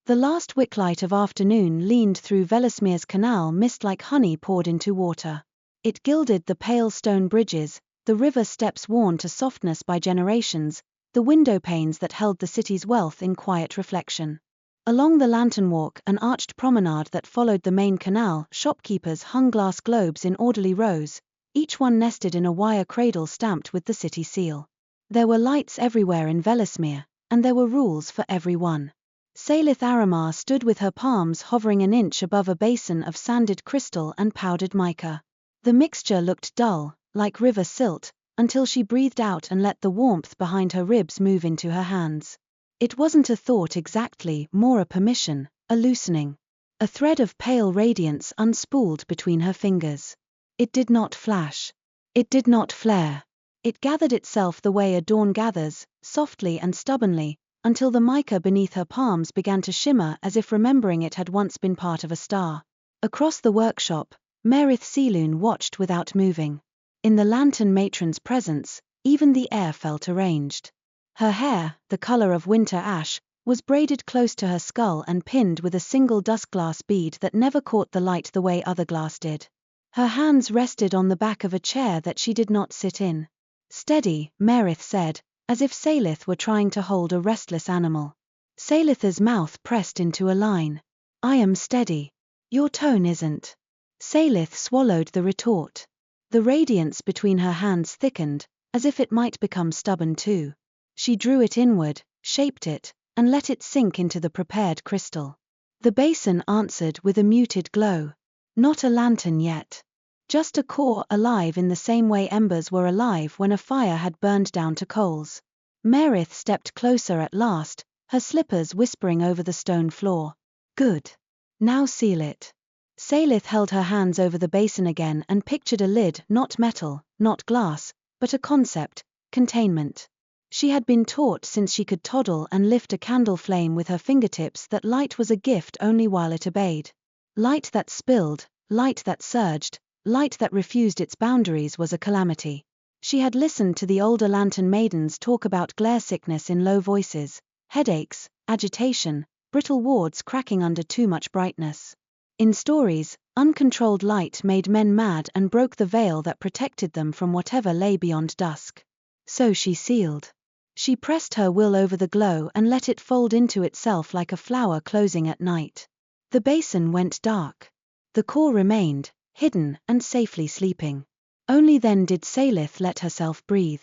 The last wicklight of afternoon leaned through Vellasmere's canal mist like honey poured into water. It gilded the pale stone bridges, the river steps worn to softness by generations, the window panes that held the city's wealth in quiet reflection. Along the lantern walk, an arched promenade that followed the main canal, shopkeepers hung glass globes in orderly rows, each one nested in a wire cradle stamped with the city seal. There were lights everywhere in Vellasmere, and there were rules for every one. Saelyth Aramare stood with her palms hovering an inch above a basin of sanded crystal and powdered mica. The mixture looked dull, like river silt, until she breathed out and let the warmth behind her ribs move into her hands. It wasn't a thought exactly, more a permission, a loosening. A thread of pale radiance unspooled between her fingers. It did not flash. It did not flare. It gathered itself the way a dawn gathers, softly and stubbornly, until the mica beneath her palms began to shimmer as if remembering it had once been part of a star. Across the workshop, Nareth-Kai watched without moving. In the lantern matron's presence, even the air felt arranged. Her hair, the color of winter ash, was braided close to her skull and pinned with a single dusk glass bead that never caught the light the way other glass did. Her hands rested on the back of a chair that she did not sit in. "Steady," Nareth said, as if Saelyth were trying to hold a restless animal. Saelyth's mouth pressed into a line. "I am steady. Your tone isn't." Saelyth swallowed the retort. The radiance between her hands thickened, as if it might become stubborn too. She drew it inward, shaped it, and let it sink into the prepared crystal. The basin answered with a muted glow. Not a lantern yet. Just a core alive in the same way embers were alive when a fire had burned down to coals. Nareth stepped closer at last, her slippers whispering over the stone floor. "Good. Now seal it." Saelyth held her hands over the basin again and pictured a lid, not metal, not glass, but a concept, containment. She had been taught since she could toddle and lift a candle flame with her fingertips that light was a gift only while it obeyed. Light that spilled, light that surged, light that refused its boundaries was a calamity. She had listened to the older lantern maidens talk about glare sickness in low voices, headaches, agitation, brittle wards cracking under too much brightness. In stories, uncontrolled light made men mad and broke the veil that protected them from whatever lay beyond dusk. So she sealed. She pressed her will over the glow and let it fold into itself like a flower closing at night. The basin went dark. The core remained, hidden and safely sleeping. Only then did Saelyth let herself breathe.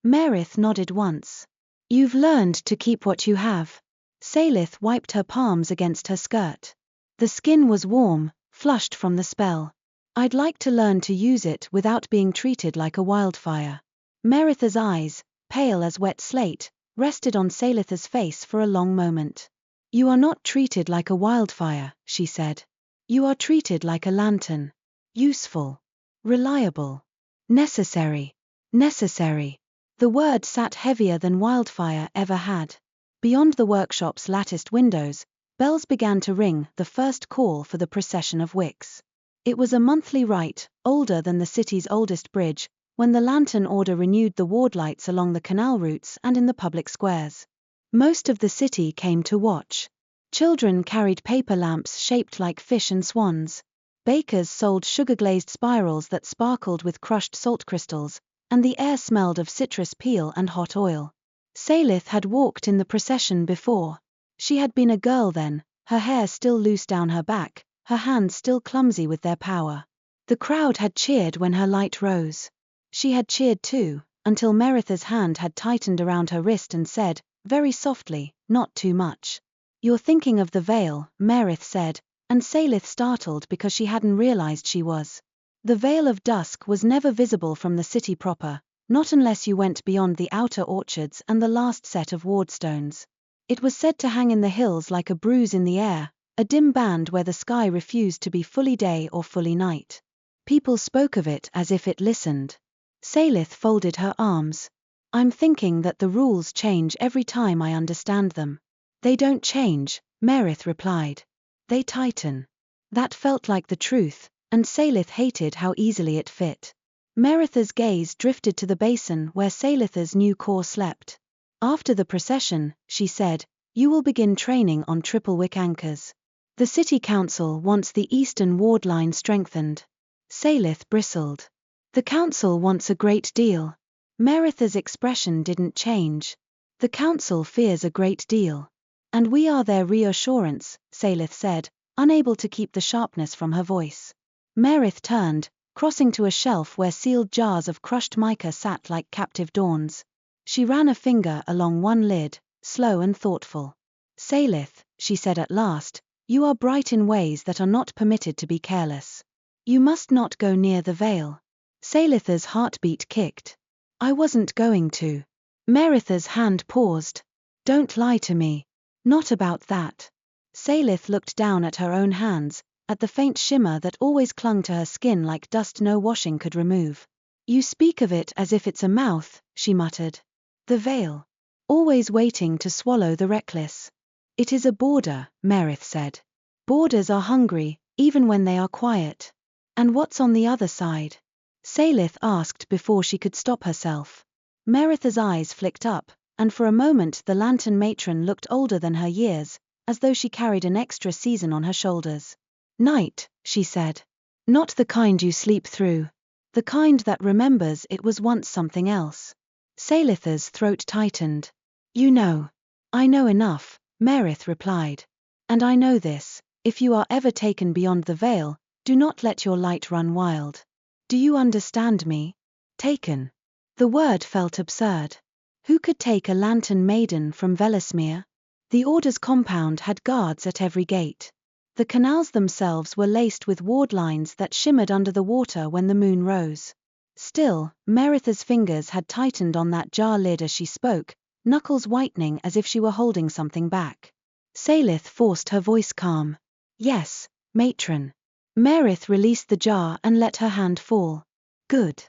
Nareth nodded once. "You've learned to keep what you have." Saelyth wiped her palms against her skirt. The skin was warm, flushed from the spell. "I'd like to learn to use it without being treated like a wildfire." Nareth's eyes, pale as wet slate, rested on Saelyth's face for a long moment. "You are not treated like a wildfire," she said. "You are treated like a lantern. Useful. Reliable. Necessary. Necessary." The word sat heavier than wildfire ever had. Beyond the workshop's latticed windows, bells began to ring, the first call for the procession of wicks. It was a monthly rite, older than the city's oldest bridge, when the lantern order renewed the ward lights along the canal routes and in the public squares. Most of the city came to watch. Children carried paper lamps shaped like fish and swans. Bakers sold sugar-glazed spirals that sparkled with crushed salt crystals, and the air smelled of citrus peel and hot oil. Saelyth had walked in the procession before. She had been a girl then, her hair still loose down her back, her hands still clumsy with their power. The crowd had cheered when her light rose. She had cheered too, until Nareth's hand had tightened around her wrist and said, very softly, "Not too much." "You're thinking of the Veyl," Nareth said, and Saelyth startled because she hadn't realized she was. The Veyl of dusk was never visible from the city proper, not unless you went beyond the outer orchards and the last set of wardstones. It was said to hang in the hills like a bruise in the air, a dim band where the sky refused to be fully day or fully night. People spoke of it as if it listened. Saelyth folded her arms. "I'm thinking that the rules change every time I understand them." "They don't change," Nareth replied. "They tighten." That felt like the truth, and Saelyth hated how easily it fit. Nareth's gaze drifted to the basin where Saelyth's new core slept. "After the procession," she said, You will begin training on triple-wick anchors. The City Council wants the eastern ward line strengthened. Saelyth bristled. The Council wants a great deal. Meritha's expression didn't change. The Council fears a great deal. And we are their reassurance, Saelyth said, unable to keep the sharpness from her voice. Merith turned, crossing to a shelf where sealed jars of crushed mica sat like captive dawns. She ran a finger along one lid, slow and thoughtful. Saelyth, she said at last, you are bright in ways that are not permitted to be careless. You must not go near the Veyl. Saelyth's heartbeat kicked. I wasn't going to. Meritha's hand paused. Don't lie to me. Not about that. Saelyth looked down at her own hands, at the faint shimmer that always clung to her skin like dust no washing could remove. You speak of it as if it's a mouth, she muttered. The Veyl. Always waiting to swallow the reckless. It is a border, Merith said. Borders are hungry, even when they are quiet. And what's on the other side? Saelyth asked before she could stop herself. Meritha's eyes flicked up, and for a moment the lantern matron looked older than her years, as though she carried an extra season on her shoulders. Night, she said. Not the kind you sleep through. The kind that remembers it was once something else. Saelyth's throat tightened. You know. I know enough, Merith replied. And I know this, if you are ever taken beyond the Veyl, do not let your light run wild. Do you understand me? Taken. The word felt absurd. Who could take a lantern maiden from Vellasmere? The Order's compound had guards at every gate. The canals themselves were laced with ward lines that shimmered under the water when the moon rose. Still, Meritha's fingers had tightened on that jar lid as she spoke, knuckles whitening as if she were holding something back. Saelyth forced her voice calm. Yes, matron. Merith released the jar and let her hand fall. Good.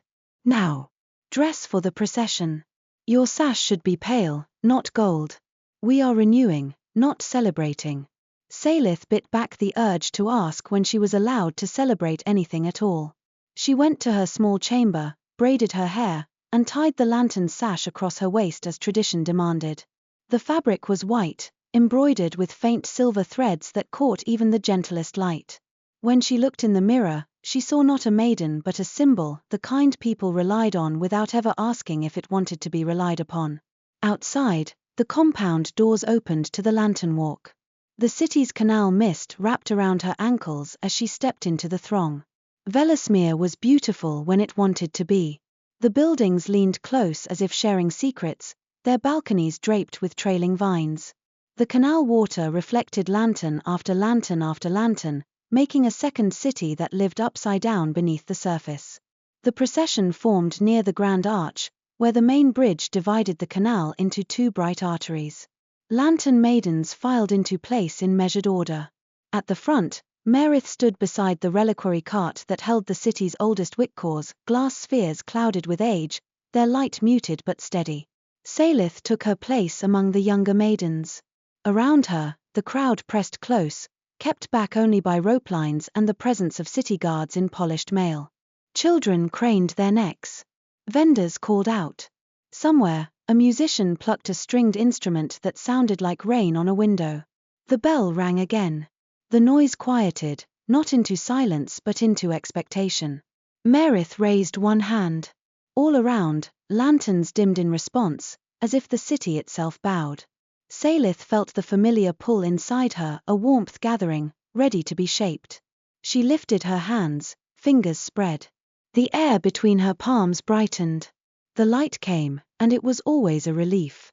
Now. Dress for the procession. Your sash should be pale, not gold. We are renewing, not celebrating. Saelyth bit back the urge to ask when she was allowed to celebrate anything at all. She went to her small chamber, braided her hair, and tied the lantern sash across her waist as tradition demanded. The fabric was white, embroidered with faint silver threads that caught even the gentlest light. When she looked in the mirror, she saw not a maiden but a symbol, the kind people relied on without ever asking if it wanted to be relied upon. Outside, the compound doors opened to the lantern walk. The city's canal mist wrapped around her ankles as she stepped into the throng. Vellasmere was beautiful when it wanted to be. The buildings leaned close as if sharing secrets, their balconies draped with trailing vines. The canal water reflected lantern after lantern after lantern, making a second city that lived upside down beneath the surface. The procession formed near the Grand Arch, where the main bridge divided the canal into two bright arteries. Lantern maidens filed into place in measured order. At the front, Merith stood beside the reliquary cart that held the city's oldest wickcores, glass spheres clouded with age, their light muted but steady. Saelyth took her place among the younger maidens. Around her, the crowd pressed close, kept back only by rope lines and the presence of city guards in polished mail. Children craned their necks. Vendors called out. Somewhere, a musician plucked a stringed instrument that sounded like rain on a window. The bell rang again. The noise quieted, not into silence but into expectation. Merith raised one hand. All around, lanterns dimmed in response, as if the city itself bowed. Saelyth felt the familiar pull inside her, a warmth gathering, ready to be shaped. She lifted her hands, fingers spread. The air between her palms brightened. The light came, and it was always a relief.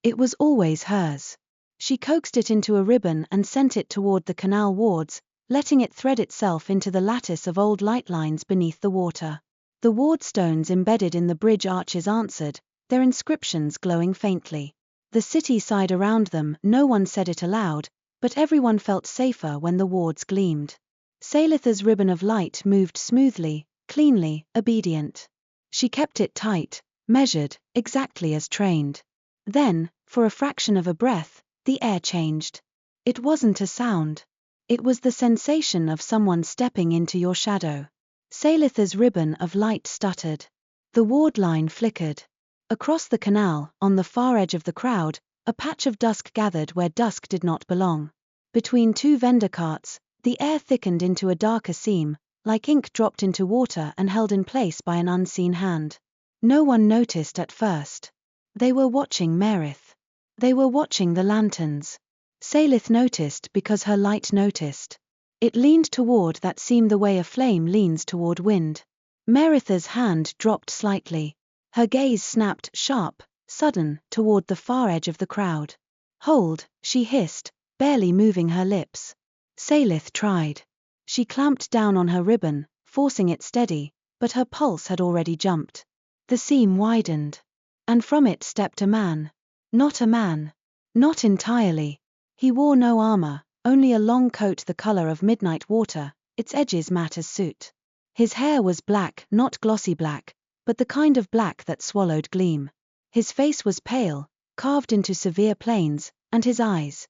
It was always hers. She coaxed it into a ribbon and sent it toward the canal wards, letting it thread itself into the lattice of old light lines beneath the water. The ward stones embedded in the bridge arches answered, their inscriptions glowing faintly. The city sighed around them, no one said it aloud, but everyone felt safer when the wards gleamed. Saelyth's ribbon of light moved smoothly, cleanly, obedient. She kept it tight, measured, exactly as trained. Then, for a fraction of a breath, the air changed. It wasn't a sound. It was the sensation of someone stepping into your shadow. Saelyth's ribbon of light stuttered. The ward line flickered. Across the canal, on the far edge of the crowd, A patch of dusk gathered where dusk did not belong. Between two vendor carts, the air thickened into a darker seam, like ink dropped into water and held in place by an unseen hand. No one noticed at first. They were watching Nareth. They were watching the lanterns. Saelyth noticed because her light noticed. It leaned toward that seam the way a flame leans toward wind. Nareth's hand dropped slightly. Her gaze snapped, sharp, sudden, toward the far edge of the crowd. "Hold," she hissed, barely moving her lips. Saelyth tried. She clamped down on her ribbon, forcing it steady, but her pulse had already jumped. The seam widened. And from it stepped a man. Not a man. Not entirely. He wore no armor, only a long coat the color of midnight water, its edges matte as soot. His hair was black, not glossy black, but the kind of black that swallowed gleam. His face was pale, carved into severe planes, and his eyes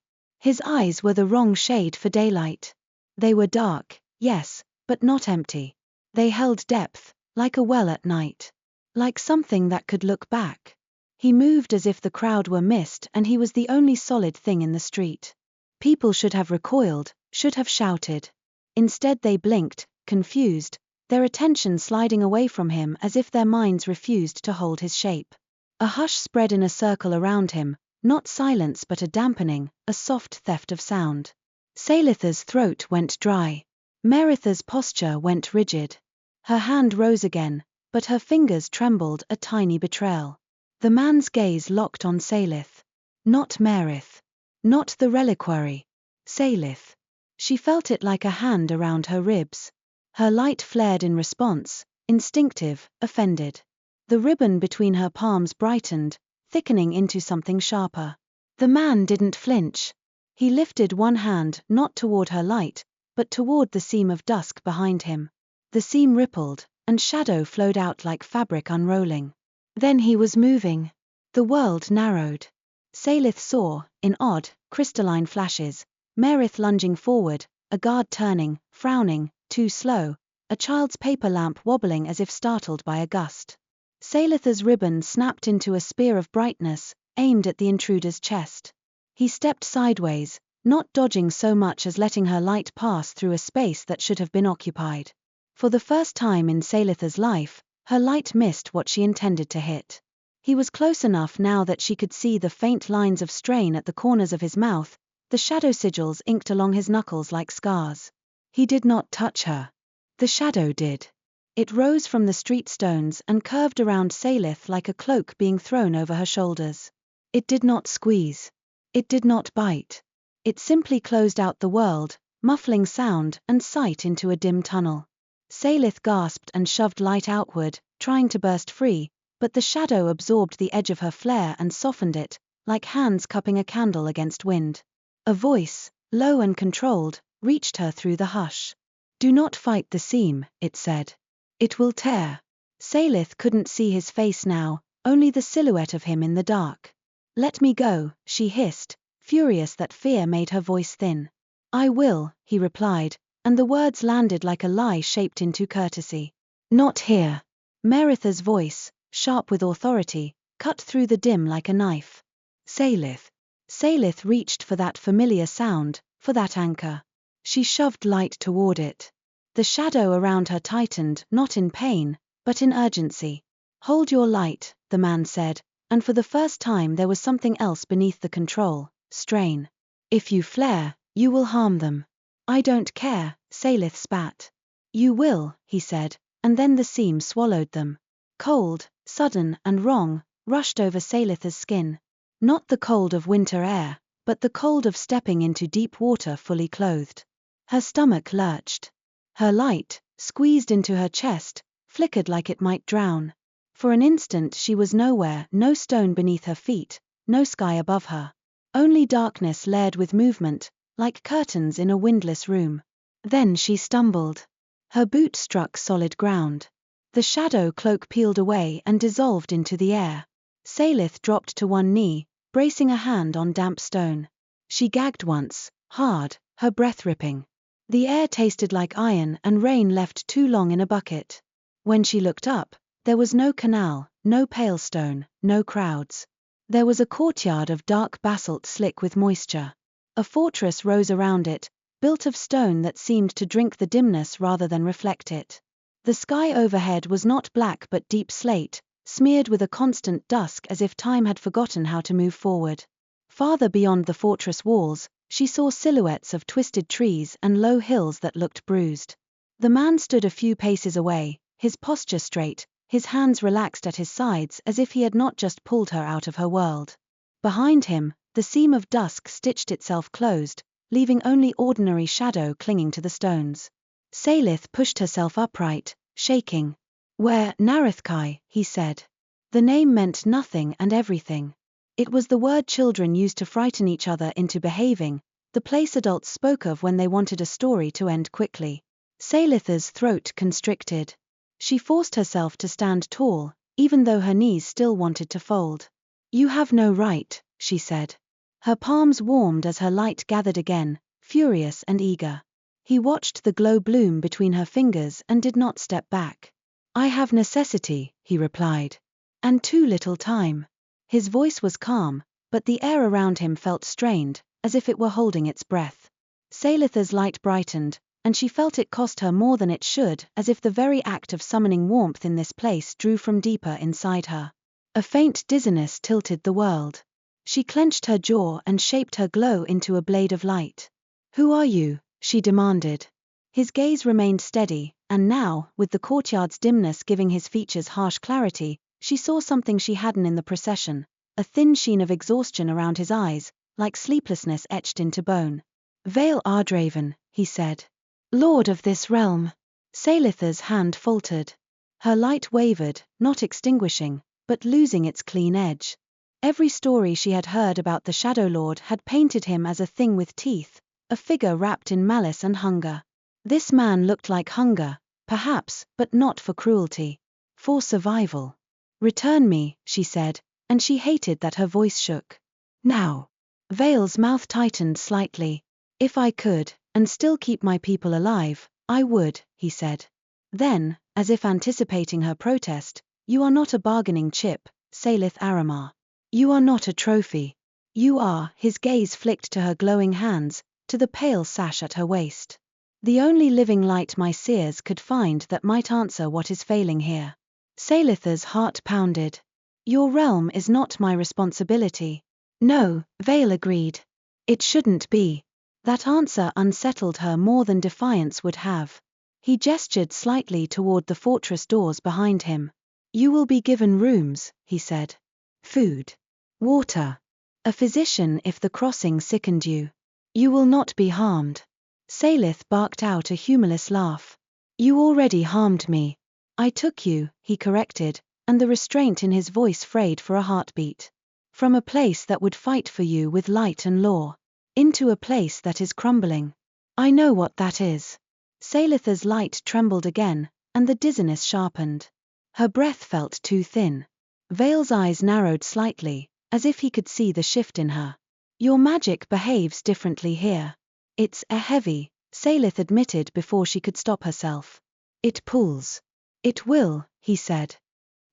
were the wrong shade for daylight. They were dark, yes, but not empty. They held depth, like a well at night. Like something that could look back. He moved as if the crowd were mist and he was the only solid thing in the street. People should have recoiled, should have shouted. Instead they blinked, confused, their attention sliding away from him as if their minds refused to hold his shape. A hush spread in a circle around him, not silence but a dampening, a soft theft of sound. Saelyth's throat went dry. Nareth's posture went rigid. Her hand rose again, but her fingers trembled, a tiny betrayal. The man's gaze locked on Saelyth. Not Nareth. Not the reliquary. Saelyth. She felt it like a hand around her ribs. Her light flared in response, instinctive, offended. The ribbon between her palms brightened, thickening into something sharper. The man didn't flinch. He lifted one hand not toward her light, but toward the seam of dusk behind him. The seam rippled, and shadow flowed out like fabric unrolling. Then he was moving. The world narrowed. Saelyth saw, in odd, crystalline flashes, Nareth lunging forward, a guard turning, frowning, too slow, a child's paper lamp wobbling as if startled by a gust. Saelyth's ribbon snapped into a spear of brightness, aimed at the intruder's chest. He stepped sideways, not dodging so much as letting her light pass through a space that should have been occupied. For the first time in Saelyth's life, her light missed what she intended to hit. He was close enough now that she could see the faint lines of strain at the corners of his mouth, the shadow sigils inked along his knuckles like scars. He did not touch her. The shadow did. It rose from the street stones and curved around Saelyth like a cloak being thrown over her shoulders. It did not squeeze. It did not bite. It simply closed out the world, muffling sound and sight into a dim tunnel. Saelyth gasped and shoved light outward, trying to burst free, but the shadow absorbed the edge of her flare and softened it, like hands cupping a candle against wind. A voice, low and controlled, reached her through the hush. "Do not fight the seam," it said. "It will tear." Saelyth couldn't see his face now, only the silhouette of him in the dark. "Let me go," she hissed, furious that fear made her voice thin. "I will," he replied, and the words landed like a lie shaped into courtesy. "Not here." Nareth's voice, sharp with authority, cut through the dim like a knife. "Saelyth." Saelyth reached for that familiar sound, for that anchor. She shoved light toward it. The shadow around her tightened, not in pain, but in urgency. "Hold your light," the man said, and for the first time there was something else beneath the control, strain. "If you flare, you will harm them." "I don't care," Saelyth spat. "You will," he said, and then the seam swallowed them. Cold, sudden and wrong, rushed over Saelyth's skin. Not the cold of winter air, but the cold of stepping into deep water fully clothed. Her stomach lurched. Her light, squeezed into her chest, flickered like it might drown. For an instant she was nowhere, no stone beneath her feet, no sky above her. Only darkness layered with movement, like curtains in a windless room. Then she stumbled. Her boot struck solid ground. The shadow cloak peeled away and dissolved into the air. Saelyth dropped to one knee, bracing a hand on damp stone. She gagged once, hard, her breath ripping. The air tasted like iron and rain left too long in a bucket. When she looked up, there was no canal, no pale stone, no crowds. There was a courtyard of dark basalt slick with moisture. A fortress rose around it, built of stone that seemed to drink the dimness rather than reflect it. The sky overhead was not black but deep slate, smeared with a constant dusk as if time had forgotten how to move forward. Farther beyond the fortress walls, she saw silhouettes of twisted trees and low hills that looked bruised. The man stood a few paces away, his posture straight, his hands relaxed at his sides as if he had not just pulled her out of her world. Behind him, the seam of dusk stitched itself closed, leaving only ordinary shadow clinging to the stones. Saelyth pushed herself upright, shaking. "Where, Nareth-Kai," he said. The name meant nothing and everything. It was the word children used to frighten each other into behaving, the place adults spoke of when they wanted a story to end quickly. Saelyth's throat constricted. She forced herself to stand tall, even though her knees still wanted to fold. "You have no right," she said. Her palms warmed as her light gathered again, furious and eager. He watched the glow bloom between her fingers and did not step back. "I have necessity," he replied. "And too little time." His voice was calm, but the air around him felt strained, as if it were holding its breath. Saelyth's light brightened, and she felt it cost her more than it should, as if the very act of summoning warmth in this place drew from deeper inside her. A faint dizziness tilted the world. She clenched her jaw and shaped her glow into a blade of light. "Who are you?" she demanded. His gaze remained steady, and now, with the courtyard's dimness giving his features harsh clarity, she saw something she hadn't in the procession, a thin sheen of exhaustion around his eyes, like sleeplessness etched into bone. "Veyl Ardraven," he said. "Lord of this realm." Saelyth's hand faltered. Her light wavered, not extinguishing, but losing its clean edge. Every story she had heard about the Shadow Lord had painted him as a thing with teeth, a figure wrapped in malice and hunger. This man looked like hunger, perhaps, but not for cruelty. For survival. "Return me," she said, and she hated that her voice shook. "Now." Veyl's mouth tightened slightly. "If I could, and still keep my people alive, I would," he said. Then, as if anticipating her protest, "You are not a bargaining chip, Saelyth Aramare. You are not a trophy. You are," his gaze flicked to her glowing hands, to the pale sash at her waist. "The only living light my seers could find that might answer what is failing here." Saelyth's heart pounded. "Your realm is not my responsibility." "No," Veyl agreed. "It shouldn't be." That answer unsettled her more than defiance would have. He gestured slightly toward the fortress doors behind him. "You will be given rooms," he said. "Food. Water. A physician if the crossing sickened you. You will not be harmed." Saelyth barked out a humorless laugh. "You already harmed me." "I took you," he corrected, and the restraint in his voice frayed for a heartbeat. "From a place that would fight for you with light and law, into a place that is crumbling. I know what that is." Saelyth's light trembled again, and the dizziness sharpened. Her breath felt too thin. Veyl's eyes narrowed slightly, as if he could see the shift in her. "Your magic behaves differently here." "It's heavy," Saelyth admitted before she could stop herself. "It pulls." "It will," he said.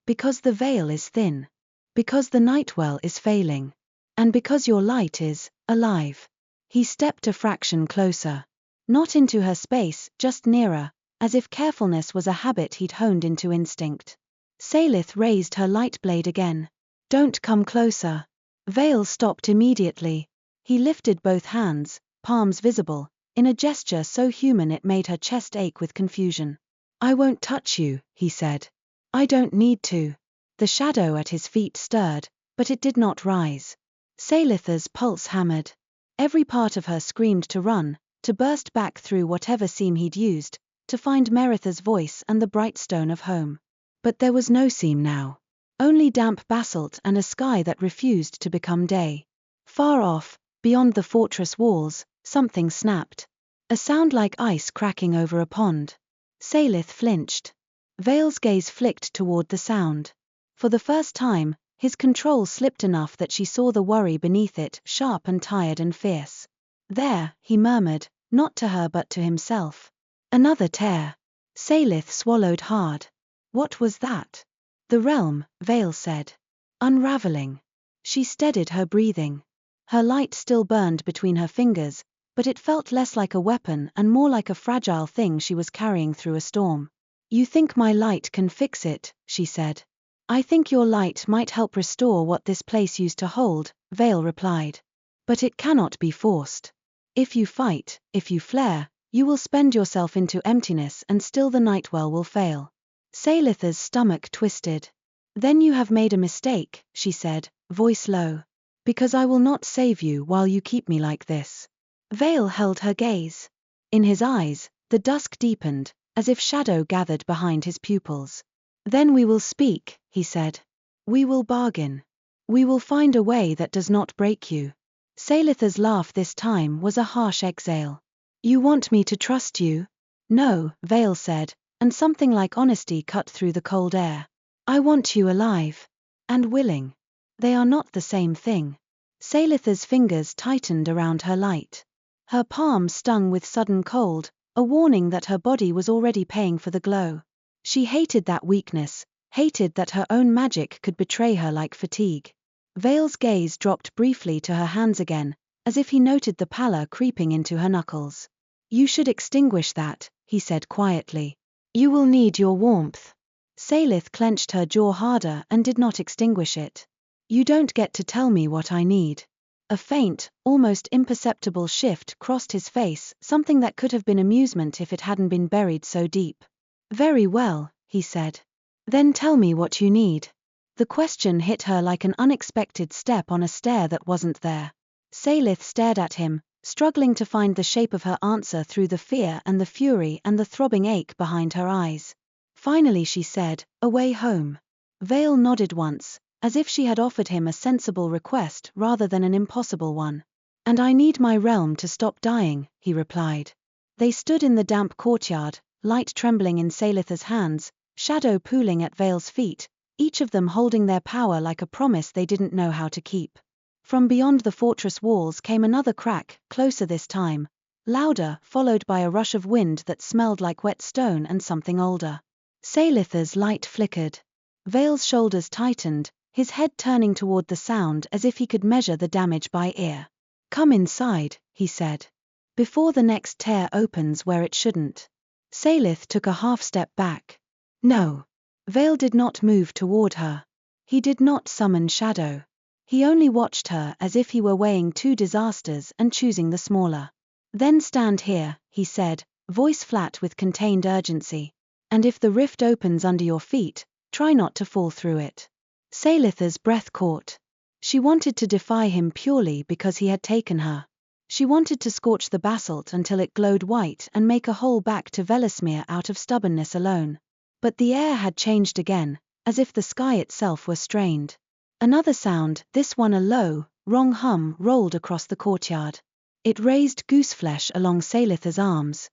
"Because the veil is thin. Because the Nightwell is failing. And because your light is alive." He stepped a fraction closer. Not into her space, just nearer, as if carefulness was a habit he'd honed into instinct. Saelyth raised her light blade again. "Don't come closer." Veyl stopped immediately. He lifted both hands, palms visible, in a gesture so human it made her chest ache with confusion. "I won't touch you," he said. "I don't need to." The shadow at his feet stirred, but it did not rise. Saelyth's pulse hammered. Every part of her screamed to run, to burst back through whatever seam he'd used, to find Meritha's voice and the bright stone of home. But there was no seam now. Only damp basalt and a sky that refused to become day. Far off, beyond the fortress walls, something snapped. A sound like ice cracking over a pond. Saelyth flinched. Veyl's gaze flicked toward the sound. For the first time, his control slipped enough that she saw the worry beneath it, sharp and tired and fierce. "There," he murmured, not to her but to himself. "Another tear." Saelyth swallowed hard. What was that? "The realm," Veyl said. "Unraveling." She steadied her breathing. Her light still burned between her fingers, but it felt less like a weapon and more like a fragile thing she was carrying through a storm. "You think my light can fix it," she said. "I think your light might help restore what this place used to hold," Veyl replied. "But it cannot be forced. If you fight, if you flare, you will spend yourself into emptiness and still the Nightwell will fail." Saelyth's stomach twisted. "Then you have made a mistake," she said, voice low. "Because I will not save you while you keep me like this." Veyl held her gaze. In his eyes, the dusk deepened, as if shadow gathered behind his pupils. "Then we will speak," he said. "We will bargain. We will find a way that does not break you." Saelyth's laugh this time was a harsh exhale. "You want me to trust you?" "No," Veyl said, and something like honesty cut through the cold air. "I want you alive. And willing. They are not the same thing." Saelyth's fingers tightened around her light. Her palm stung with sudden cold, a warning that her body was already paying for the glow. She hated that weakness, hated that her own magic could betray her like fatigue. Veyl's gaze dropped briefly to her hands again, as if he noted the pallor creeping into her knuckles. "You should extinguish that," he said quietly. "You will need your warmth." Saelyth clenched her jaw harder and did not extinguish it. "You don't get to tell me what I need." A faint, almost imperceptible shift crossed his face, something that could have been amusement if it hadn't been buried so deep. "Very well," he said. "Then tell me what you need." The question hit her like an unexpected step on a stair that wasn't there. Saelyth stared at him, struggling to find the shape of her answer through the fear and the fury and the throbbing ache behind her eyes. Finally she said, "A way home." Veyl nodded once, as if she had offered him a sensible request rather than an impossible one. "And I need my realm to stop dying," he replied. They stood in the damp courtyard, light trembling in Saelyth's hands, shadow pooling at Veyl's feet, each of them holding their power like a promise they didn't know how to keep. From beyond the fortress walls came another crack, closer this time, louder, followed by a rush of wind that smelled like wet stone and something older. Saelyth's light flickered. Veyl's shoulders tightened, his head turning toward the sound as if he could measure the damage by ear. "Come inside," he said. "Before the next tear opens where it shouldn't." Saelyth took a half step back. "No." Veyl did not move toward her. He did not summon shadow. He only watched her as if he were weighing two disasters and choosing the smaller. "Then stand here," he said, voice flat with contained urgency. "And if the rift opens under your feet, try not to fall through it." Saelyth's breath caught. She wanted to defy him purely because he had taken her. She wanted to scorch the basalt until it glowed white and make a hole back to Vellasmere out of stubbornness alone. But the air had changed again, as if the sky itself were strained. Another sound, this one a low, wrong hum, rolled across the courtyard. It raised gooseflesh along Saelyth's arms.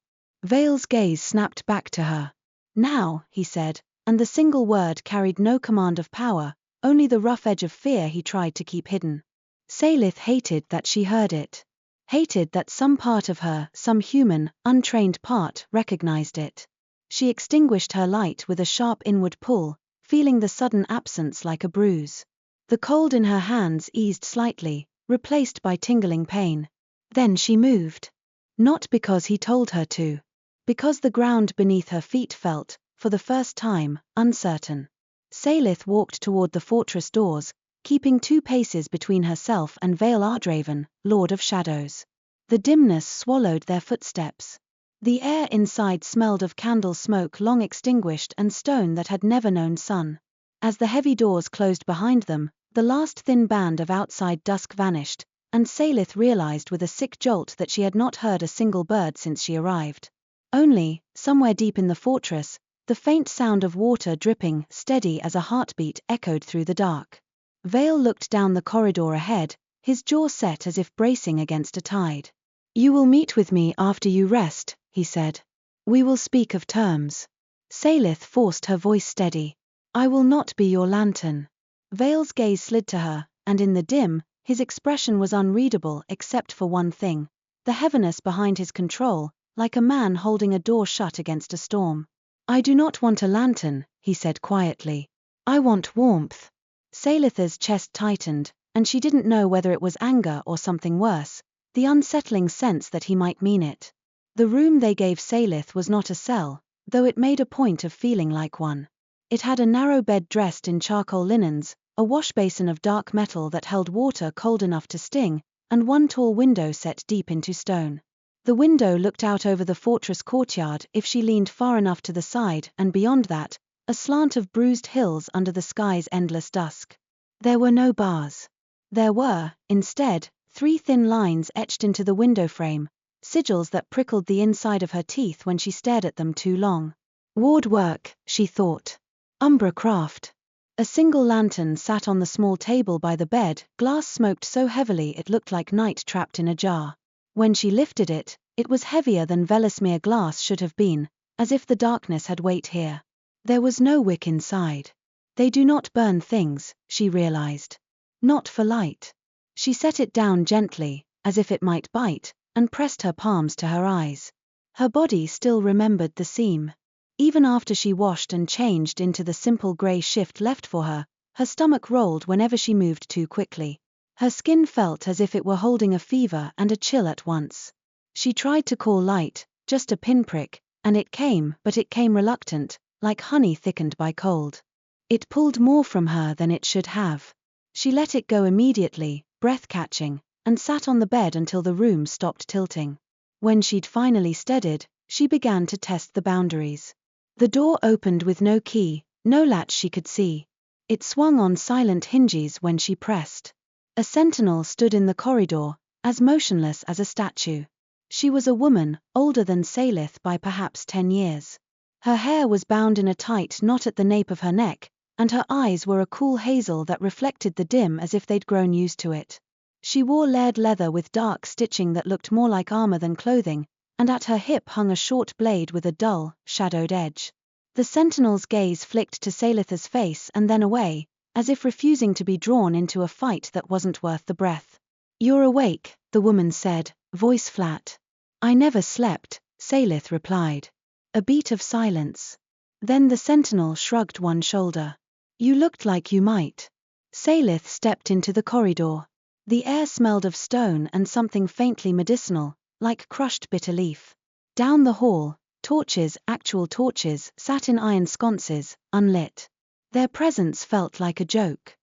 Veyl's gaze snapped back to her. "Now," he said, and the single word carried no command of power, only the rough edge of fear he tried to keep hidden. Saelyth hated that she heard it. Hated that some part of her, some human, untrained part, recognized it. She extinguished her light with a sharp inward pull, feeling the sudden absence like a bruise. The cold in her hands eased slightly, replaced by tingling pain. Then she moved. Not because he told her to. Because the ground beneath her feet felt, for the first time, uncertain. Saelyth walked toward the fortress doors, keeping 2 paces between herself and Veyl Ardraven, Lord of Shadows. The dimness swallowed their footsteps. The air inside smelled of candle smoke long extinguished and stone that had never known sun. As the heavy doors closed behind them, the last thin band of outside dusk vanished, and Saelyth realized with a sick jolt that she had not heard a single bird since she arrived. Only, somewhere deep in the fortress, the faint sound of water dripping, steady as a heartbeat, echoed through the dark. Veyl looked down the corridor ahead, his jaw set as if bracing against a tide. "You will meet with me after you rest," he said. "We will speak of terms." Saelyth forced her voice steady. "I will not be your lantern." Veyl's gaze slid to her, and in the dim, his expression was unreadable except for one thing: the heaviness behind his control, like a man holding a door shut against a storm. "I do not want a lantern," he said quietly. "I want warmth." Saelyth's chest tightened, and she didn't know whether it was anger or something worse, the unsettling sense that he might mean it. The room they gave Saelyth was not a cell, though it made a point of feeling like one. It had a narrow bed dressed in charcoal linens, a washbasin of dark metal that held water cold enough to sting, and one tall window set deep into stone. The window looked out over the fortress courtyard if she leaned far enough to the side, and beyond that, a slant of bruised hills under the sky's endless dusk. There were no bars. There were, instead, 3 thin lines etched into the window frame, sigils that prickled the inside of her teeth when she stared at them too long. Ward work, she thought. Umbra craft. A single lantern sat on the small table by the bed, glass smoked so heavily it looked like night trapped in a jar. When she lifted it, it was heavier than Vellasmere glass should have been, as if the darkness had weight here. There was no wick inside. They do not burn things, she realized. Not for light. She set it down gently, as if it might bite, and pressed her palms to her eyes. Her body still remembered the seam. Even after she washed and changed into the simple grey shift left for her, her stomach rolled whenever she moved too quickly. Her skin felt as if it were holding a fever and a chill at once. She tried to call light, just a pinprick, and it came, but it came reluctant, like honey thickened by cold. It pulled more from her than it should have. She let it go immediately, breath-catching, and sat on the bed until the room stopped tilting. When she'd finally steadied, she began to test the boundaries. The door opened with no key, no latch she could see. It swung on silent hinges when she pressed. A sentinel stood in the corridor, as motionless as a statue. She was a woman, older than Saelyth by perhaps 10 years. Her hair was bound in a tight knot at the nape of her neck, and her eyes were a cool hazel that reflected the dim as if they'd grown used to it. She wore layered leather with dark stitching that looked more like armor than clothing, and at her hip hung a short blade with a dull, shadowed edge. The sentinel's gaze flicked to Saelyth's face and then away, as if refusing to be drawn into a fight that wasn't worth the breath. "You're awake," the woman said, voice flat. "I never slept," Saelyth replied. A beat of silence. Then the sentinel shrugged one shoulder. "You looked like you might." Saelyth stepped into the corridor. The air smelled of stone and something faintly medicinal, like crushed bitter leaf. Down the hall, torches, actual torches, sat in iron sconces, unlit. Their presence felt like a joke.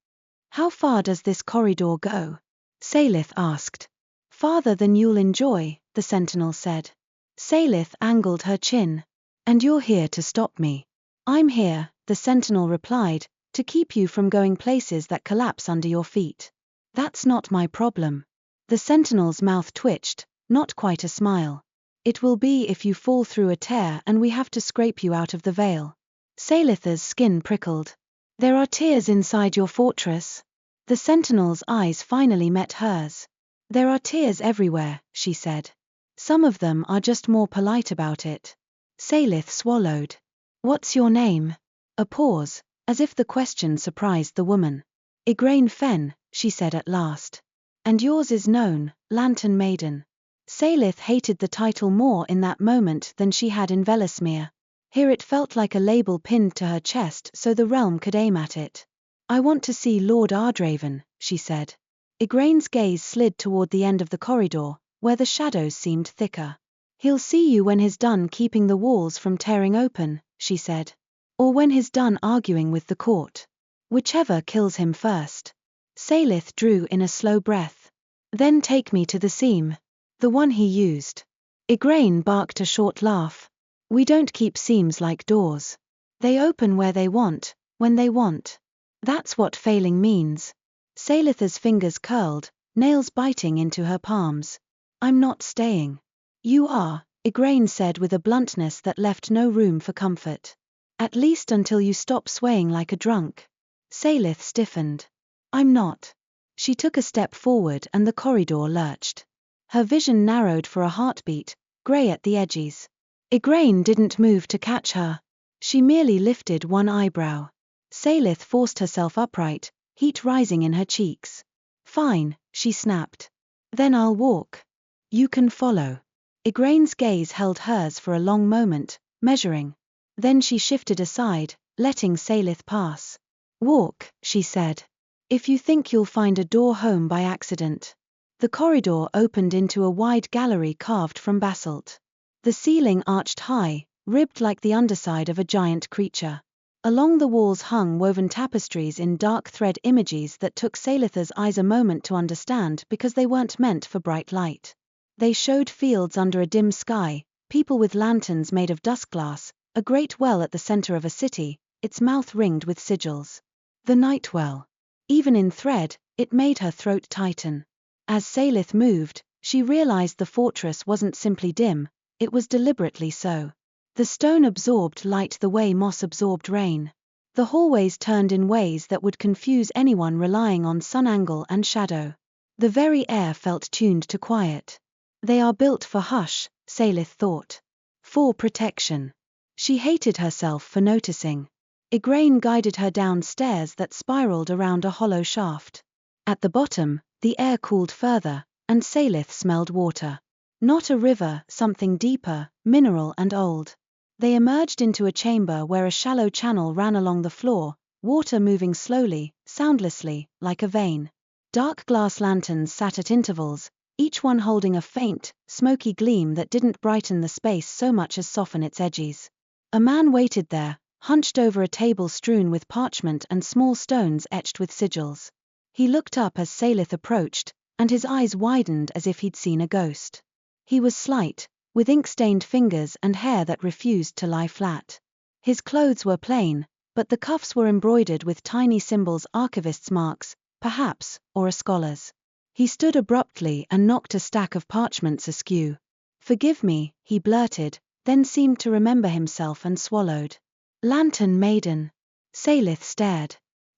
"How far does this corridor go?" Saelyth asked. "Farther than you'll enjoy," the sentinel said. Saelyth angled her chin. "And you're here to stop me." "I'm here," the sentinel replied, "to keep you from going places that collapse under your feet." "That's not my problem." The sentinel's mouth twitched, not quite a smile. "It will be if you fall through a tear and we have to scrape you out of the Veyl." Saelyth's skin prickled. "There are tears inside your fortress." The sentinel's eyes finally met hers. "There are tears everywhere," she said. "Some of them are just more polite about it." Saelyth swallowed. "What's your name?" A pause, as if the question surprised the woman. "Igraine Fen," she said at last. "And yours is known, Lantern Maiden." Saelyth hated the title more in that moment than she had in Vellasmere. Here it felt like a label pinned to her chest so the realm could aim at it. "I want to see Lord Ardraven," she said. Igraine's gaze slid toward the end of the corridor, where the shadows seemed thicker. "He'll see you when he's done keeping the walls from tearing open," she said. "Or when he's done arguing with the court. Whichever kills him first." Saelyth drew in a slow breath. "Then take me to the seam. The one he used." Igraine barked a short laugh. "We don't keep seams like doors. They open where they want, when they want. That's what failing means." Saelyth's fingers curled, nails biting into her palms. "I'm not staying." "You are," Igraine said with a bluntness that left no room for comfort. "At least until you stop swaying like a drunk." Saelyth stiffened. "I'm not." She took a step forward and the corridor lurched. Her vision narrowed for a heartbeat, grey at the edges. Igraine didn't move to catch her. She merely lifted one eyebrow. Saelyth forced herself upright, heat rising in her cheeks. "Fine," she snapped. "Then I'll walk. You can follow." Igraine's gaze held hers for a long moment, measuring. Then she shifted aside, letting Saelyth pass. "Walk," she said. If you think you'll find a door home by accident. The corridor opened into a wide gallery carved from basalt. The ceiling arched high, ribbed like the underside of a giant creature. Along the walls hung woven tapestries in dark thread images that took Saelyth's eyes a moment to understand because they weren't meant for bright light. They showed fields under a dim sky, people with lanterns made of dusk glass, a great well at the center of a city, its mouth ringed with sigils. The Nightwell. Even in thread, it made her throat tighten. As Saelyth moved, she realized the fortress wasn't simply dim, it was deliberately so. The stone absorbed light the way moss absorbed rain. The hallways turned in ways that would confuse anyone relying on sun angle and shadow. The very air felt tuned to quiet. They are built for hush, Saelyth thought. For protection. She hated herself for noticing. Igraine guided her down stairs that spiraled around a hollow shaft. At the bottom, the air cooled further, and Saelyth smelled water. Not a river, something deeper, mineral and old. They emerged into a chamber where a shallow channel ran along the floor, water moving slowly, soundlessly, like a vein. Dark glass lanterns sat at intervals, each one holding a faint, smoky gleam that didn't brighten the space so much as soften its edges. A man waited there, hunched over a table strewn with parchment and small stones etched with sigils. He looked up as Saelyth approached, and his eyes widened as if he'd seen a ghost. He was slight, with ink-stained fingers and hair that refused to lie flat. His clothes were plain, but the cuffs were embroidered with tiny symbols, archivist's marks, perhaps, or a scholar's. He stood abruptly and knocked a stack of parchments askew. "Forgive me," he blurted, then seemed to remember himself and swallowed. "Lantern Maiden." Saelyth stared.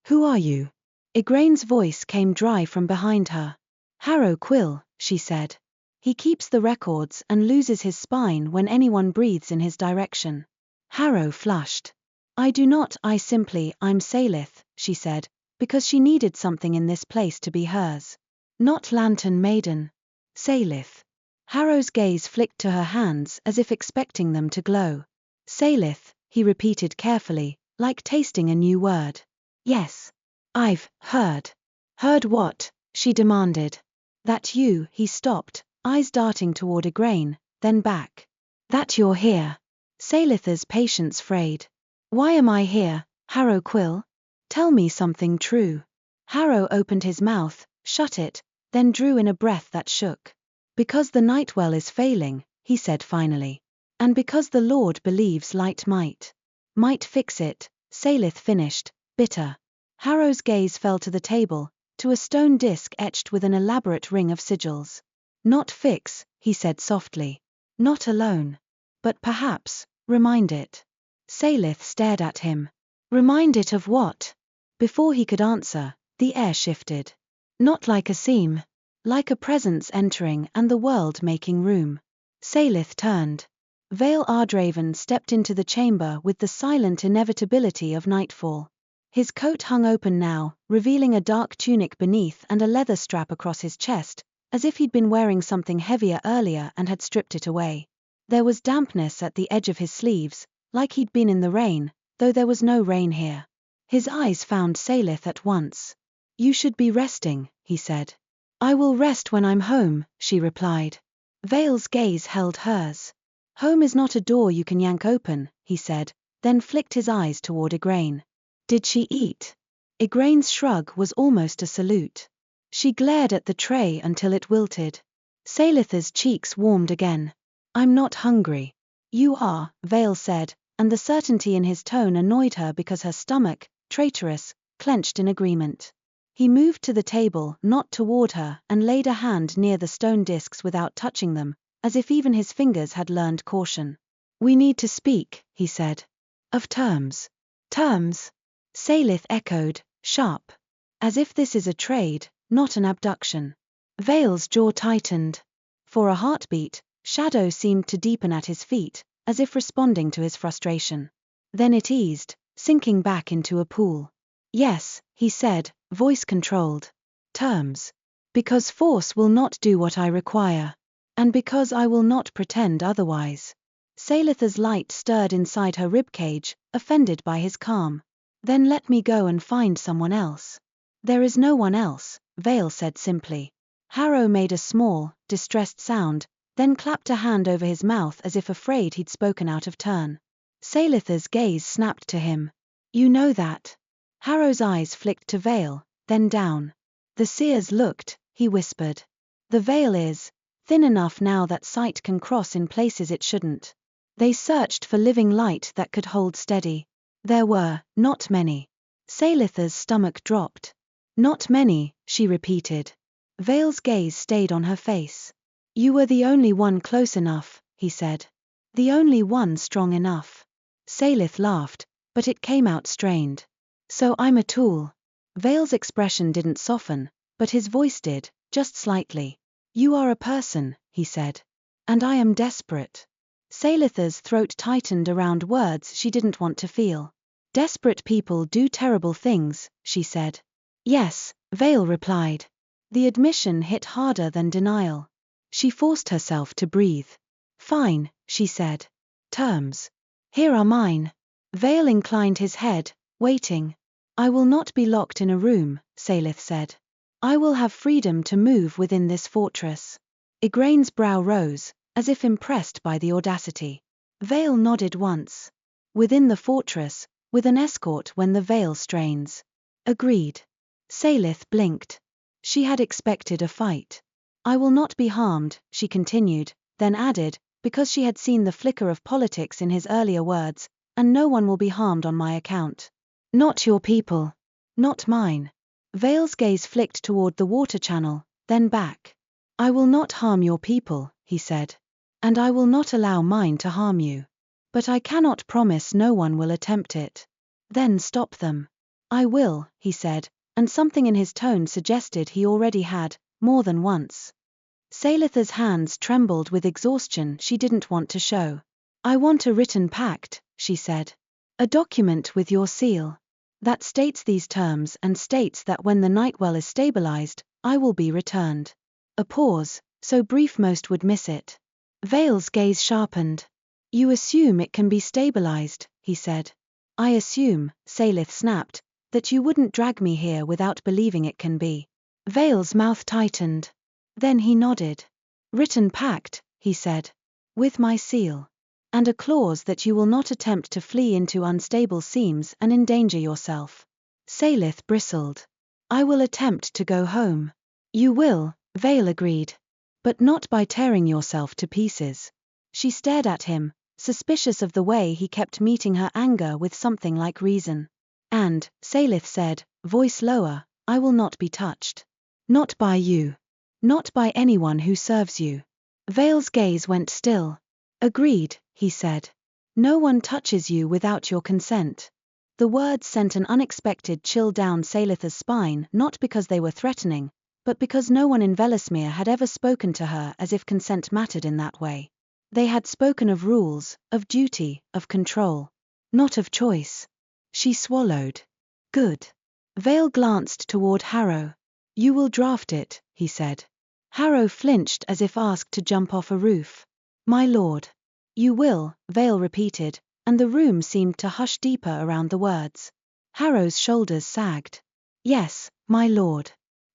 "Who are you?" Igraine's voice came dry from behind her. "Harrow Quill," she said. "He keeps the records and loses his spine when anyone breathes in his direction." Harrow flushed. I'm Saelyth," she said, because she needed something in this place to be hers. "Not Lantern Maiden." "Saelyth." Harrow's gaze flicked to her hands as if expecting them to glow. "Saelyth," he repeated carefully, like tasting a new word. "Yes. I've heard." "Heard what?" she demanded. "That you," he stopped, eyes darting toward Igraine, then back. "That you're here." Saelyth's patience frayed. "Why am I here, Harrow Quill? Tell me something true." Harrow opened his mouth, shut it, then drew in a breath that shook. "Because the Nightwell is failing," he said finally. "And because the Lord believes light might fix it," Saelyth finished, bitter. Harrow's gaze fell to the table, to a stone disc etched with an elaborate ring of sigils. "Not fix," he said softly. "Not alone. But perhaps, remind it." Saelyth stared at him. "Remind it of what?" Before he could answer, the air shifted. Not like a seam. Like a presence entering and the world making room. Saelyth turned. Veyl Ardraven stepped into the chamber with the silent inevitability of nightfall. His coat hung open now, revealing a dark tunic beneath and a leather strap across his chest, as if he'd been wearing something heavier earlier and had stripped it away. There was dampness at the edge of his sleeves, like he'd been in the rain, though there was no rain here. His eyes found Saelyth at once. "You should be resting," he said. "I will rest when I'm home," she replied. Veyl's gaze held hers. "Home is not a door you can yank open," he said, then flicked his eyes toward Igraine. "Did she eat?" Igraine's shrug was almost a salute. She glared at the tray until it wilted. Saelyth's cheeks warmed again. "I'm not hungry." "You are," Veyl said, and the certainty in his tone annoyed her because her stomach, traitorous, clenched in agreement. He moved to the table, not toward her, and laid a hand near the stone discs without touching them, as if even his fingers had learned caution. "We need to speak," he said. "Of terms." "Terms?" Saelyth echoed, sharp. "As if this is a trade, not an abduction." Veyl's jaw tightened. For a heartbeat, shadow seemed to deepen at his feet, as if responding to his frustration. Then it eased, sinking back into a pool. "Yes," he said, voice controlled. "Terms. Because force will not do what I require. And because I will not pretend otherwise." Saelyth's light stirred inside her ribcage, offended by his calm. "Then let me go and find someone else." There is no one else, Veyl said simply. Harrow made a small, distressed sound, then clapped a hand over his mouth as if afraid he'd spoken out of turn. Saelyth's gaze snapped to him. You know that? Harrow's eyes flicked to Veyl, then down. The seers looked, he whispered. The veil is thin enough now that sight can cross in places it shouldn't. They searched for living light that could hold steady. There were not many. Saelyth's stomach dropped. Not many, she repeated. Veyl's gaze stayed on her face. You were the only one close enough, he said. The only one strong enough. Saelyth laughed, but it came out strained. So I'm a tool. Veyl's expression didn't soften, but his voice did, just slightly. You are a person, he said. And I am desperate. Saelyth's throat tightened around words she didn't want to feel. Desperate people do terrible things, she said. Yes, Veyl replied. The admission hit harder than denial. She forced herself to breathe. Fine, she said. Terms. Here are mine. Veyl inclined his head, waiting. I will not be locked in a room, Saelyth said. I will have freedom to move within this fortress. Igraine's brow rose, as if impressed by the audacity. Veyl nodded once. Within the fortress, with an escort when the veil strains. Agreed. Saelyth blinked. She had expected a fight. I will not be harmed, she continued, then added, because she had seen the flicker of politics in his earlier words, and no one will be harmed on my account. Not your people. Not mine. Veyl's gaze flicked toward the water channel, then back. I will not harm your people, he said. And I will not allow mine to harm you. But I cannot promise no one will attempt it. Then stop them. I will, he said, and something in his tone suggested he already had, more than once. Saelyth's hands trembled with exhaustion she didn't want to show. I want a written pact, she said. A document with your seal. That states these terms and states that when the Nightwell is stabilized, I will be returned. A pause, so brief most would miss it. Veyl's gaze sharpened. You assume it can be stabilized, he said. I assume, Saelyth snapped, that you wouldn't drag me here without believing it can be. Veyl's mouth tightened. Then he nodded. Written pact, he said. With my seal. And a clause that you will not attempt to flee into unstable seams and endanger yourself. Saelyth bristled. I will attempt to go home. You will, Veyl agreed. But not by tearing yourself to pieces. She stared at him, suspicious of the way he kept meeting her anger with something like reason. And, Saelyth said, voice lower, I will not be touched. Not by you. Not by anyone who serves you. Veyl's gaze went still. Agreed, he said. No one touches you without your consent. The words sent an unexpected chill down Saelyth's spine, not because they were threatening, but because no one in Vellasmere had ever spoken to her as if consent mattered in that way. They had spoken of rules, of duty, of control. Not of choice. She swallowed. Good. Veyl glanced toward Harrow. You will draft it, he said. Harrow flinched as if asked to jump off a roof. My lord. You will, Veyl repeated, and the room seemed to hush deeper around the words. Harrow's shoulders sagged. Yes, my lord.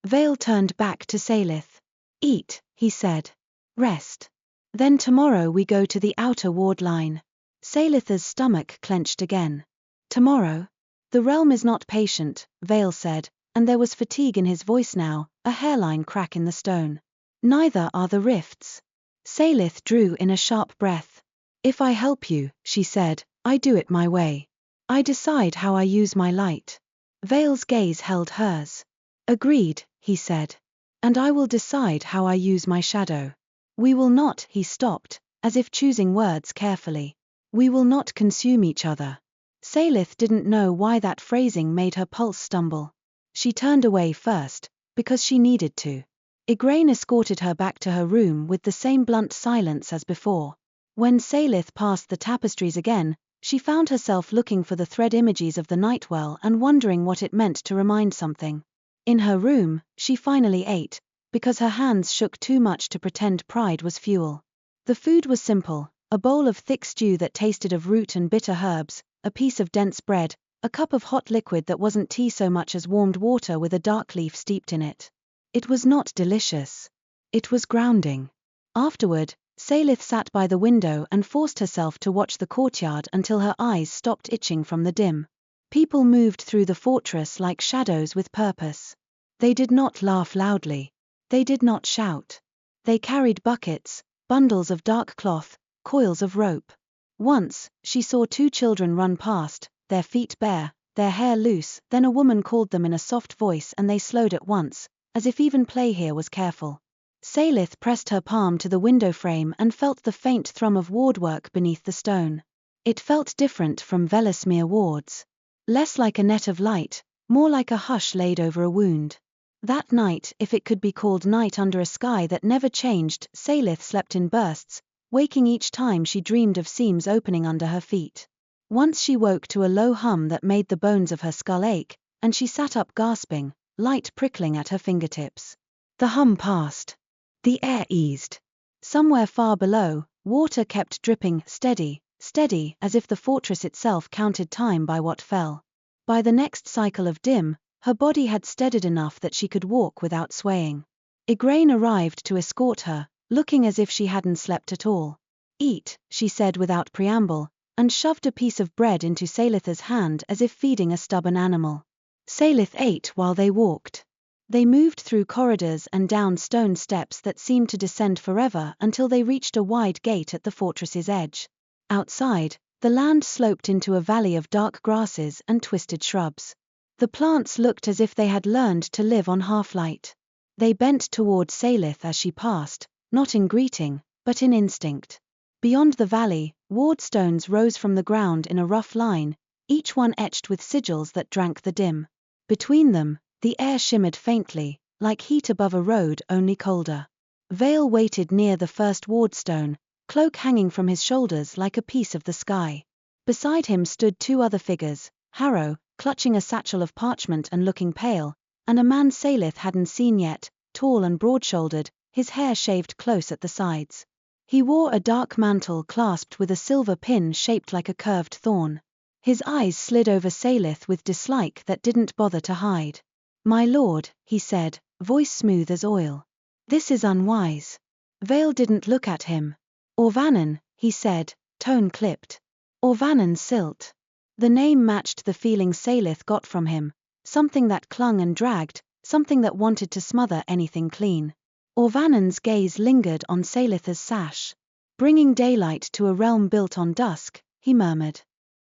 Veyl turned back to Saelyth. Eat, he said. Rest. Then tomorrow we go to the outer ward line. Saelyth's stomach clenched again. Tomorrow? The realm is not patient, Veyl said, and there was fatigue in his voice now, a hairline crack in the stone. Neither are the rifts. Saelyth drew in a sharp breath. If I help you, she said, I do it my way. I decide how I use my light. Veyl's gaze held hers. Agreed, he said. And I will decide how I use my shadow. We will not, he stopped, as if choosing words carefully. We will not consume each other. Saelyth didn't know why that phrasing made her pulse stumble. She turned away first, because she needed to. Igraine escorted her back to her room with the same blunt silence as before. When Saelyth passed the tapestries again, she found herself looking for the thread images of the Nightwell and wondering what it meant to remind something. In her room, she finally ate, because her hands shook too much to pretend pride was fuel. The food was simple, a bowl of thick stew that tasted of root and bitter herbs, a piece of dense bread, A cup of hot liquid that wasn't tea so much as warmed water with a dark leaf steeped in it. It was not delicious. It was grounding. Afterward, Saelyth sat by the window and forced herself to watch the courtyard until her eyes stopped itching from the dim. People moved through the fortress like shadows with purpose. They did not laugh loudly. They did not shout. They carried buckets, bundles of dark cloth, coils of rope. Once, she saw 2 children run past, their feet bare, their hair loose, then a woman called them in a soft voice and they slowed at once, as if even play here was careful. Saelyth pressed her palm to the window frame and felt the faint thrum of wardwork beneath the stone. It felt different from Vellasmere wards. Less like a net of light, more like a hush laid over a wound. That night, if it could be called night under a sky that never changed, Saelyth slept in bursts, waking each time she dreamed of seams opening under her feet. Once she woke to a low hum that made the bones of her skull ache, and she sat up gasping, light prickling at her fingertips. The hum passed. The air eased. Somewhere far below, water kept dripping, steady, steady, as if the fortress itself counted time by what fell. By the next cycle of dim, her body had steadied enough that she could walk without swaying. Igraine arrived to escort her, looking as if she hadn't slept at all. "Eat," she said without preamble, and shoved a piece of bread into Saelyth's hand as if feeding a stubborn animal. Saelyth ate while they walked. They moved through corridors and down stone steps that seemed to descend forever until they reached a wide gate at the fortress's edge. Outside, the land sloped into a valley of dark grasses and twisted shrubs. The plants looked as if they had learned to live on half-light. They bent toward Saelyth as she passed, not in greeting, but in instinct. Beyond the valley, ward stones rose from the ground in a rough line, each one etched with sigils that drank the dim. Between them, the air shimmered faintly, like heat above a road, only colder. Veyl waited near the first wardstone, cloak hanging from his shoulders like a piece of the sky. Beside him stood 2 other figures, Harrow, clutching a satchel of parchment and looking pale, and a man Saelyth hadn't seen yet, tall and broad-shouldered, his hair shaved close at the sides. He wore a dark mantle clasped with a silver pin shaped like a curved thorn. His eyes slid over Saelyth with dislike that didn't bother to hide. "My lord," he said, voice smooth as oil. "This is unwise." Veyl didn't look at him. "Orvanen," he said, tone clipped. "Orvanen Silt." The name matched the feeling Saelyth got from him, something that clung and dragged, something that wanted to smother anything clean. Orvanen's gaze lingered on Saelyth's sash. "Bringing daylight to a realm built on dusk," he murmured.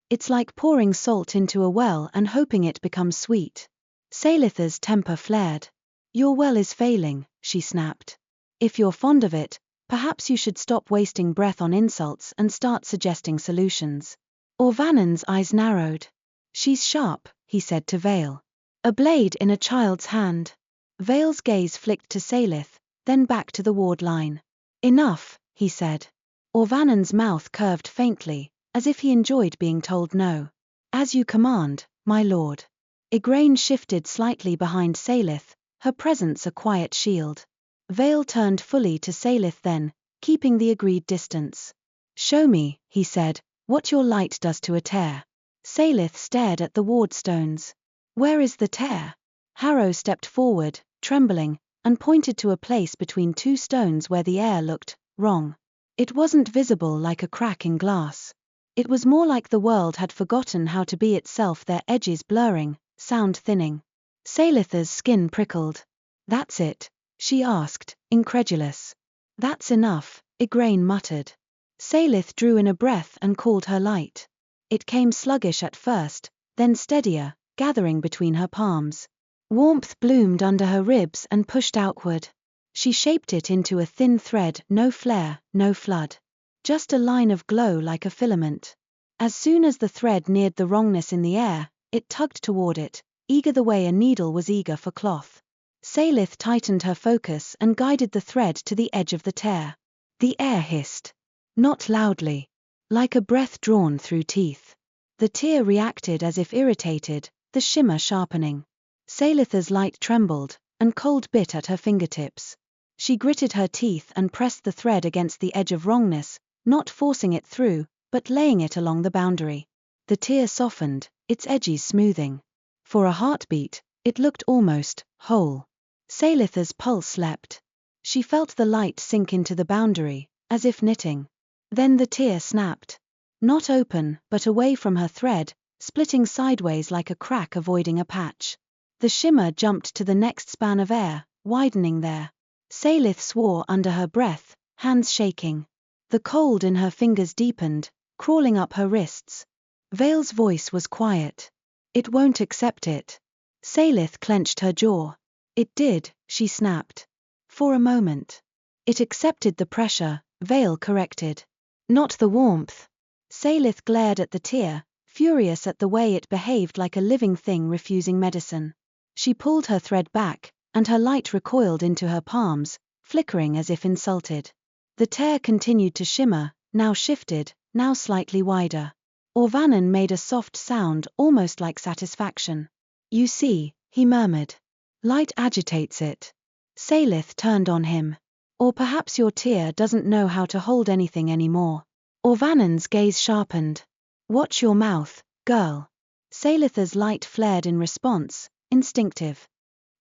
"It's like pouring salt into a well and hoping it becomes sweet." Saelyth's temper flared. "Your well is failing," she snapped. "If you're fond of it, perhaps you should stop wasting breath on insults and start suggesting solutions." Orvanen's eyes narrowed. "She's sharp," he said to Veyl. "A blade in a child's hand." Veyl's gaze flicked to Saelyth, then back to the ward line. "Enough," he said. Orvanen's mouth curved faintly, as if he enjoyed being told no. "As you command, my lord." Igraine shifted slightly behind Saelyth, her presence a quiet shield. Veyl turned fully to Saelyth then, keeping the agreed distance. "Show me," he said, "what your light does to a tear." Saelyth stared at the ward stones. "Where is the tear?" Harrow stepped forward, trembling, and pointed to a place between 2 stones where the air looked wrong. It wasn't visible like a crack in glass. It was more like the world had forgotten how to be itself, their edges blurring, sound thinning. Saelyth's skin prickled. "That's it?" she asked, incredulous. "That's enough," Igraine muttered. Saelyth drew in a breath and called her light. It came sluggish at first, then steadier, gathering between her palms. Warmth bloomed under her ribs and pushed outward. She shaped it into a thin thread, no flare, no flood. Just a line of glow like a filament. As soon as the thread neared the wrongness in the air, it tugged toward it, eager the way a needle was eager for cloth. Saelyth tightened her focus and guided the thread to the edge of the tear. The air hissed. Not loudly. Like a breath drawn through teeth. The tear reacted as if irritated, the shimmer sharpening. Saelyth's light trembled, and cold bit at her fingertips. She gritted her teeth and pressed the thread against the edge of wrongness, not forcing it through, but laying it along the boundary. The tear softened, its edges smoothing. For a heartbeat, it looked almost whole. Saelyth's pulse leapt. She felt the light sink into the boundary, as if knitting. Then the tear snapped. Not open, but away from her thread, splitting sideways like a crack avoiding a patch. The shimmer jumped to the next span of air, widening there. Saelyth swore under her breath, hands shaking. The cold in her fingers deepened, crawling up her wrists. Veyl's voice was quiet. It won't accept it. Saelyth clenched her jaw. It did, she snapped. For a moment. It accepted the pressure, Veyl corrected. Not the warmth. Saelyth glared at the tear, furious at the way it behaved like a living thing refusing medicine. She pulled her thread back, and her light recoiled into her palms, flickering as if insulted. The tear continued to shimmer, now shifted, now slightly wider. Orvanen made a soft sound almost like satisfaction. You see, he murmured. Light agitates it. Saelyth turned on him. Or perhaps your tear doesn't know how to hold anything anymore. Orvanen's gaze sharpened. Watch your mouth, girl. Saelyth's light flared in response, instinctive.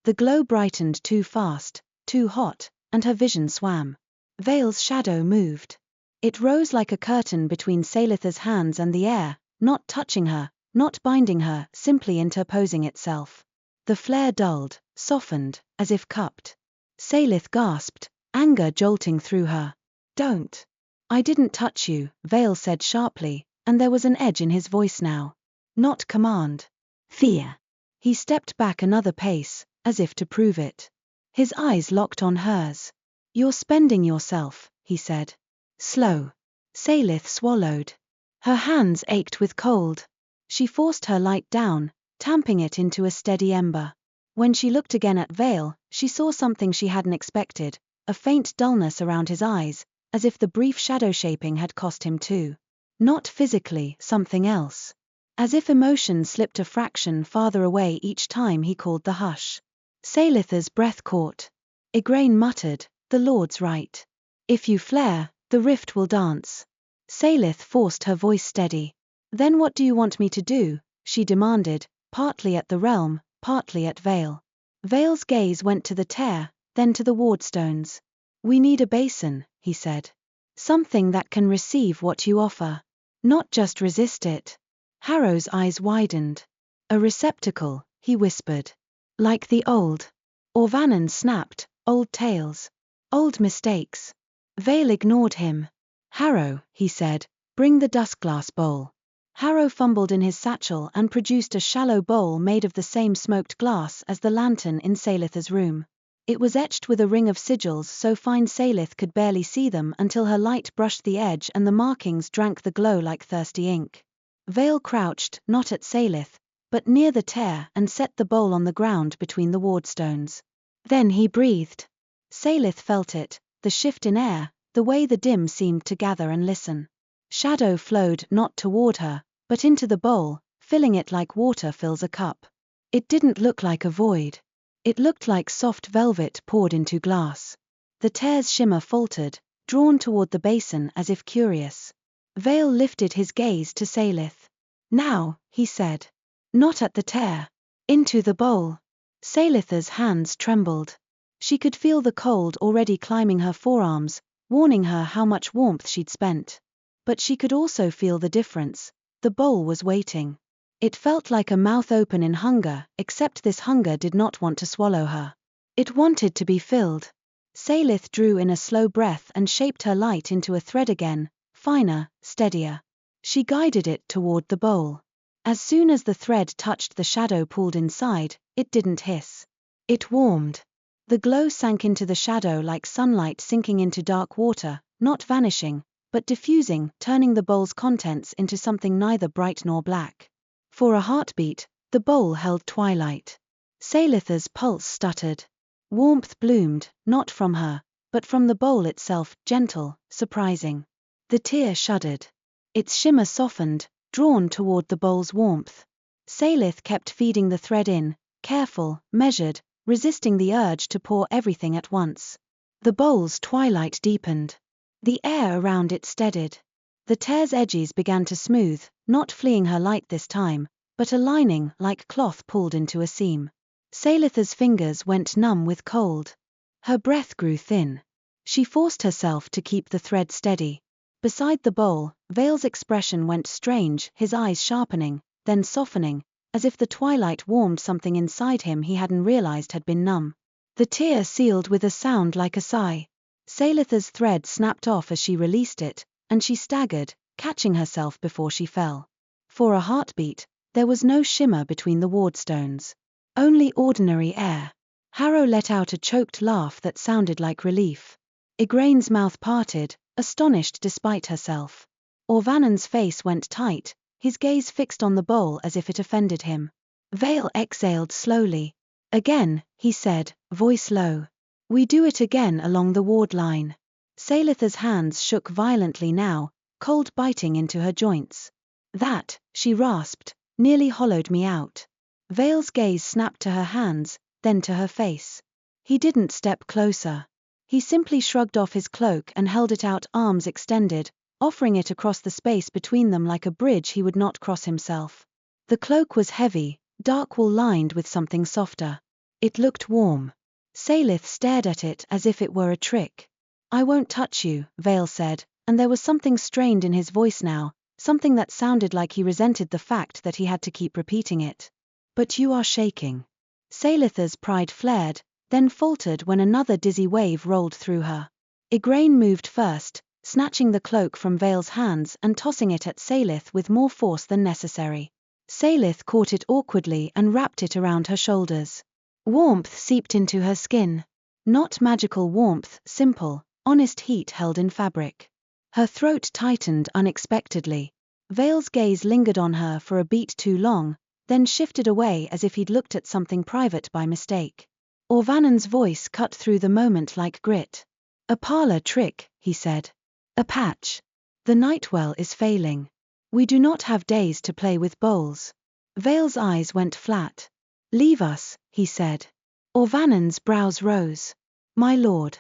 The glow brightened too fast, too hot, and her vision swam. Veyl's shadow moved. It rose like a curtain between Saelyth's hands and the air, not touching her, not binding her, simply interposing itself. The flare dulled, softened, as if cupped. Saelyth gasped, anger jolting through her. Don't. I didn't touch you, Veyl said sharply, and there was an edge in his voice now. Not command. Fear. He stepped back another pace, as if to prove it. His eyes locked on hers. You're spending yourself, he said. Slow. Saelyth swallowed. Her hands ached with cold. She forced her light down, tamping it into a steady ember. When she looked again at Veyl, she saw something she hadn't expected, a faint dullness around his eyes, as if the brief shadow shaping had cost him too. Not physically, something else. As if emotion slipped a fraction farther away each time he called the hush. Saelyth's breath caught. Igraine muttered, the Lord's right. If you flare, the rift will dance. Saelyth forced her voice steady. Then what do you want me to do? She demanded, partly at the realm, partly at Veyl. Veyl's gaze went to the tear, then to the wardstones. We need a basin, he said. Something that can receive what you offer. Not just resist it. Harrow's eyes widened. A receptacle, he whispered. Like the old. Orvanen snapped, old tales. Old mistakes. Veyl ignored him. Harrow, he said, bring the dusk-glass bowl. Harrow fumbled in his satchel and produced a shallow bowl made of the same smoked glass as the lantern in Saelyth's room. It was etched with a ring of sigils so fine Saelyth could barely see them until her light brushed the edge and the markings drank the glow like thirsty ink. Veyl crouched, not at Saelyth, but near the tear and set the bowl on the ground between the wardstones. Then he breathed. Saelyth felt it, the shift in air, the way the dim seemed to gather and listen. Shadow flowed not toward her, but into the bowl, filling it like water fills a cup. It didn't look like a void. It looked like soft velvet poured into glass. The tear's shimmer faltered, drawn toward the basin as if curious. Veyl lifted his gaze to Saelyth. Now, he said. Not at the tear. Into the bowl. Saelyth's hands trembled. She could feel the cold already climbing her forearms, warning her how much warmth she'd spent. But she could also feel the difference. The bowl was waiting. It felt like a mouth open in hunger, except this hunger did not want to swallow her. It wanted to be filled. Saelyth drew in a slow breath and shaped her light into a thread again, finer, steadier. She guided it toward the bowl. As soon as the thread touched the shadow pooled inside, it didn't hiss. It warmed. The glow sank into the shadow like sunlight sinking into dark water, not vanishing, but diffusing, turning the bowl's contents into something neither bright nor black. For a heartbeat, the bowl held twilight. Saelyth's pulse stuttered. Warmth bloomed, not from her, but from the bowl itself, gentle, surprising. The tear shuddered. Its shimmer softened, drawn toward the bowl's warmth. Saelyth kept feeding the thread in, careful, measured, resisting the urge to pour everything at once. The bowl's twilight deepened. The air around it steadied. The tear's edges began to smooth, not fleeing her light this time, but a lining like cloth pulled into a seam. Saelyth's fingers went numb with cold. Her breath grew thin. She forced herself to keep the thread steady. Beside the bowl, Veyl's expression went strange, his eyes sharpening, then softening, as if the twilight warmed something inside him he hadn't realized had been numb. The tear sealed with a sound like a sigh. Saelyth's thread snapped off as she released it, and she staggered, catching herself before she fell. For a heartbeat, there was no shimmer between the wardstones. Only ordinary air. Harrow let out a choked laugh that sounded like relief. Igraine's mouth parted, astonished despite herself. Orvanon's face went tight, his gaze fixed on the bowl as if it offended him. Veyl exhaled slowly. Again, he said, voice low. We do it again along the ward line. Saelyth's hands shook violently now, cold biting into her joints. That, she rasped, nearly hollowed me out. Veyl's gaze snapped to her hands, then to her face. He didn't step closer. He simply shrugged off his cloak and held it out, arms extended, offering it across the space between them like a bridge he would not cross himself. The cloak was heavy, dark wool-lined with something softer. It looked warm. Saelyth stared at it as if it were a trick. I won't touch you, Veyl said, and there was something strained in his voice now, something that sounded like he resented the fact that he had to keep repeating it. But you are shaking. Saelyth's pride flared, then faltered when another dizzy wave rolled through her. Igraine moved first, snatching the cloak from Veyl's hands and tossing it at Saelyth with more force than necessary. Saelyth caught it awkwardly and wrapped it around her shoulders. Warmth seeped into her skin. Not magical warmth, simple, honest heat held in fabric. Her throat tightened unexpectedly. Veyl's gaze lingered on her for a beat too long, then shifted away as if he'd looked at something private by mistake. Orvanon's voice cut through the moment like grit. A parlor trick, he said. A patch. The Nightwell is failing. We do not have days to play with bowls. Veyl's eyes went flat. Leave us, he said. Orvanon's brows rose. My lord.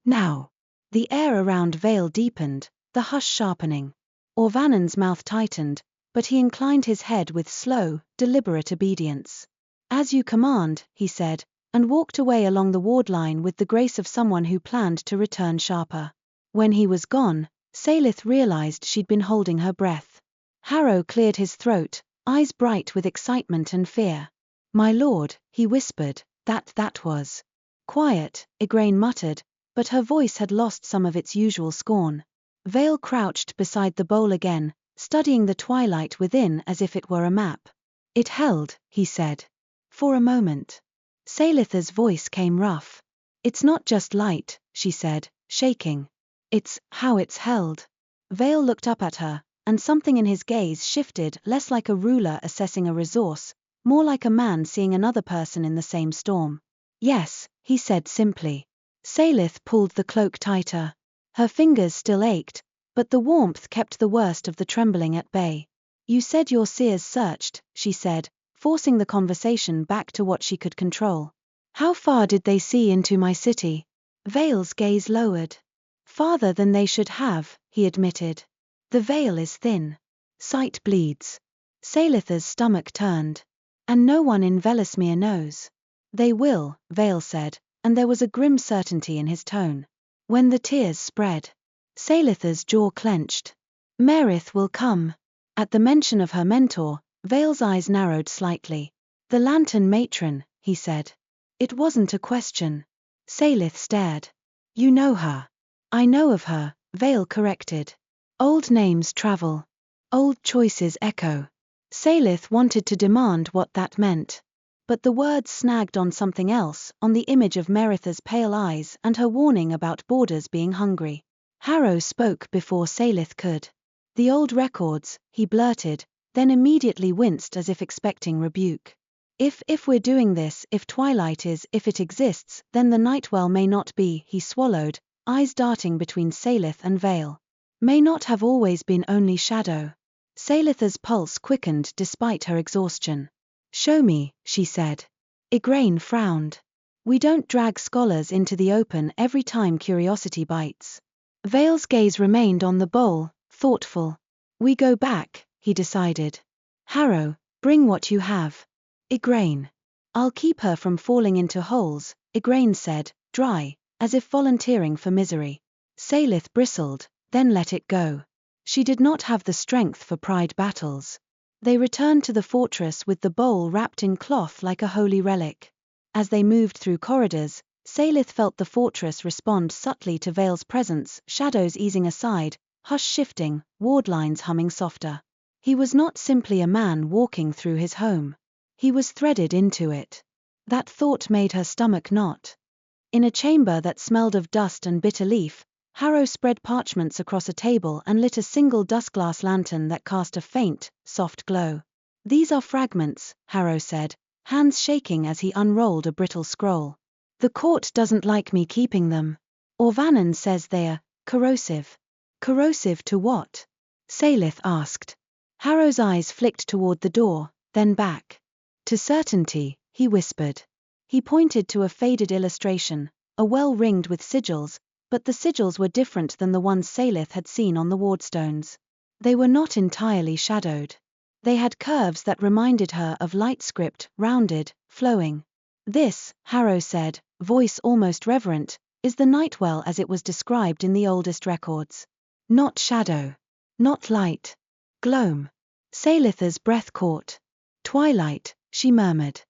Now. The air around Veyl deepened, the hush sharpening. Orvanon's mouth tightened, but he inclined his head with slow, deliberate obedience. As you command, he said, and walked away along the ward line with the grace of someone who planned to return sharper. When he was gone, Saelyth realized she'd been holding her breath. Harrow cleared his throat, eyes bright with excitement and fear. My lord, he whispered, that was. Quiet, Igraine muttered, but her voice had lost some of its usual scorn. Veyl crouched beside the bowl again, studying the twilight within as if it were a map. It held, he said. For a moment. Saelyth's voice came rough. It's not just light, she said, shaking. It's how it's held. Veyl looked up at her, and something in his gaze shifted, less like a ruler assessing a resource, more like a man seeing another person in the same storm. Yes, he said simply. Saelyth pulled the cloak tighter. Her fingers still ached, but the warmth kept the worst of the trembling at bay. You said your seers searched, she said, forcing the conversation back to what she could control. How far did they see into my city? Veyl's gaze lowered. Farther than they should have, he admitted. The veil is thin. Sight bleeds. Saelyth's stomach turned. And no one in Vellasmere knows. They will, Veyl said, and there was a grim certainty in his tone. When the tears spread. Saelyth's jaw clenched. Mareth will come. At the mention of her mentor, Veyl's eyes narrowed slightly. The lantern matron, he said. It wasn't a question. Saelyth stared. You know her. I know of her, Veyl corrected. Old names travel. Old choices echo. Saelyth wanted to demand what that meant. But the words snagged on something else, on the image of Mareth's pale eyes and her warning about boarders being hungry. Harrow spoke before Saelyth could. The old records, he blurted, then immediately winced as if expecting rebuke. If we're doing this, if twilight is, if it exists, then the Nightwell may not be, he swallowed, eyes darting between Saelyth and Veyl. May not have always been only shadow. Saelyth's pulse quickened despite her exhaustion. Show me, she said. Igraine frowned. We don't drag scholars into the open every time curiosity bites. Veyl's gaze remained on the bowl, thoughtful. We go back, he decided. Harrow, Bring what you have. Igraine. I'll keep her from falling into holes, Igraine said, dry, as if volunteering for misery. Saelyth bristled, then let it go. She did not have the strength for pride battles. They returned to the fortress with the bowl wrapped in cloth like a holy relic. As they moved through corridors, Saelyth felt the fortress respond subtly to Veyl's presence, shadows easing aside, hush shifting, ward lines humming softer. He was not simply a man walking through his home. He was threaded into it. That thought made her stomach knot. In a chamber that smelled of dust and bitter leaf, Harrow spread parchments across a table and lit a single dust-glass lantern that cast a faint, soft glow. These are fragments, Harrow said, hands shaking as he unrolled a brittle scroll. The court doesn't like me keeping them. Orvanen says they're corrosive. Corrosive to what? Saelyth asked. Harrow's eyes flicked toward the door, then back. To certainty, he whispered. He pointed to a faded illustration, a well ringed with sigils, but the sigils were different than the ones Saelyth had seen on the wardstones. They were not entirely shadowed. They had curves that reminded her of light script, rounded, flowing. This, Harrow said, voice almost reverent, is the Nightwell as it was described in the oldest records. Not shadow. Not light. Gloam. Saelyth's breath caught. Twilight, she murmured.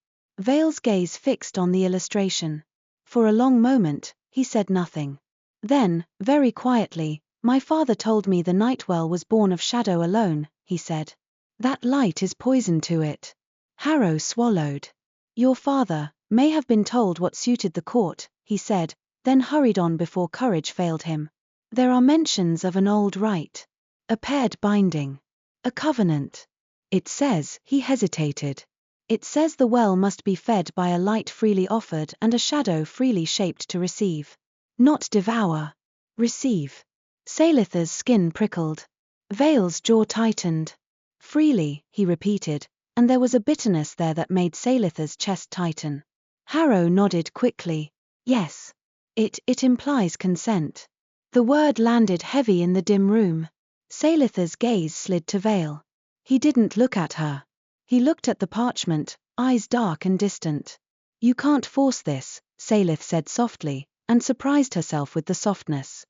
Veyl's gaze fixed on the illustration. For a long moment, he said nothing. Then, very quietly, my father told me the Nightwell was born of shadow alone, he said. That light is poison to it. Harrow swallowed. Your father may have been told what suited the court, he said, then hurried on before courage failed him. There are mentions of an old rite. A paired binding. A covenant. It says, he hesitated. It says the well must be fed by a light freely offered and a shadow freely shaped to receive. Not devour. Receive. Saelyth's skin prickled. Veyl's jaw tightened. Freely, he repeated, and there was a bitterness there that made Saelyth's chest tighten. Harrow nodded quickly. Yes. It implies consent. The word landed heavy in the dim room. Saelyth's gaze slid to Veyl. He didn't look at her. He looked at the parchment, eyes dark and distant. You can't force this, Saelyth said softly, and surprised herself with the softness.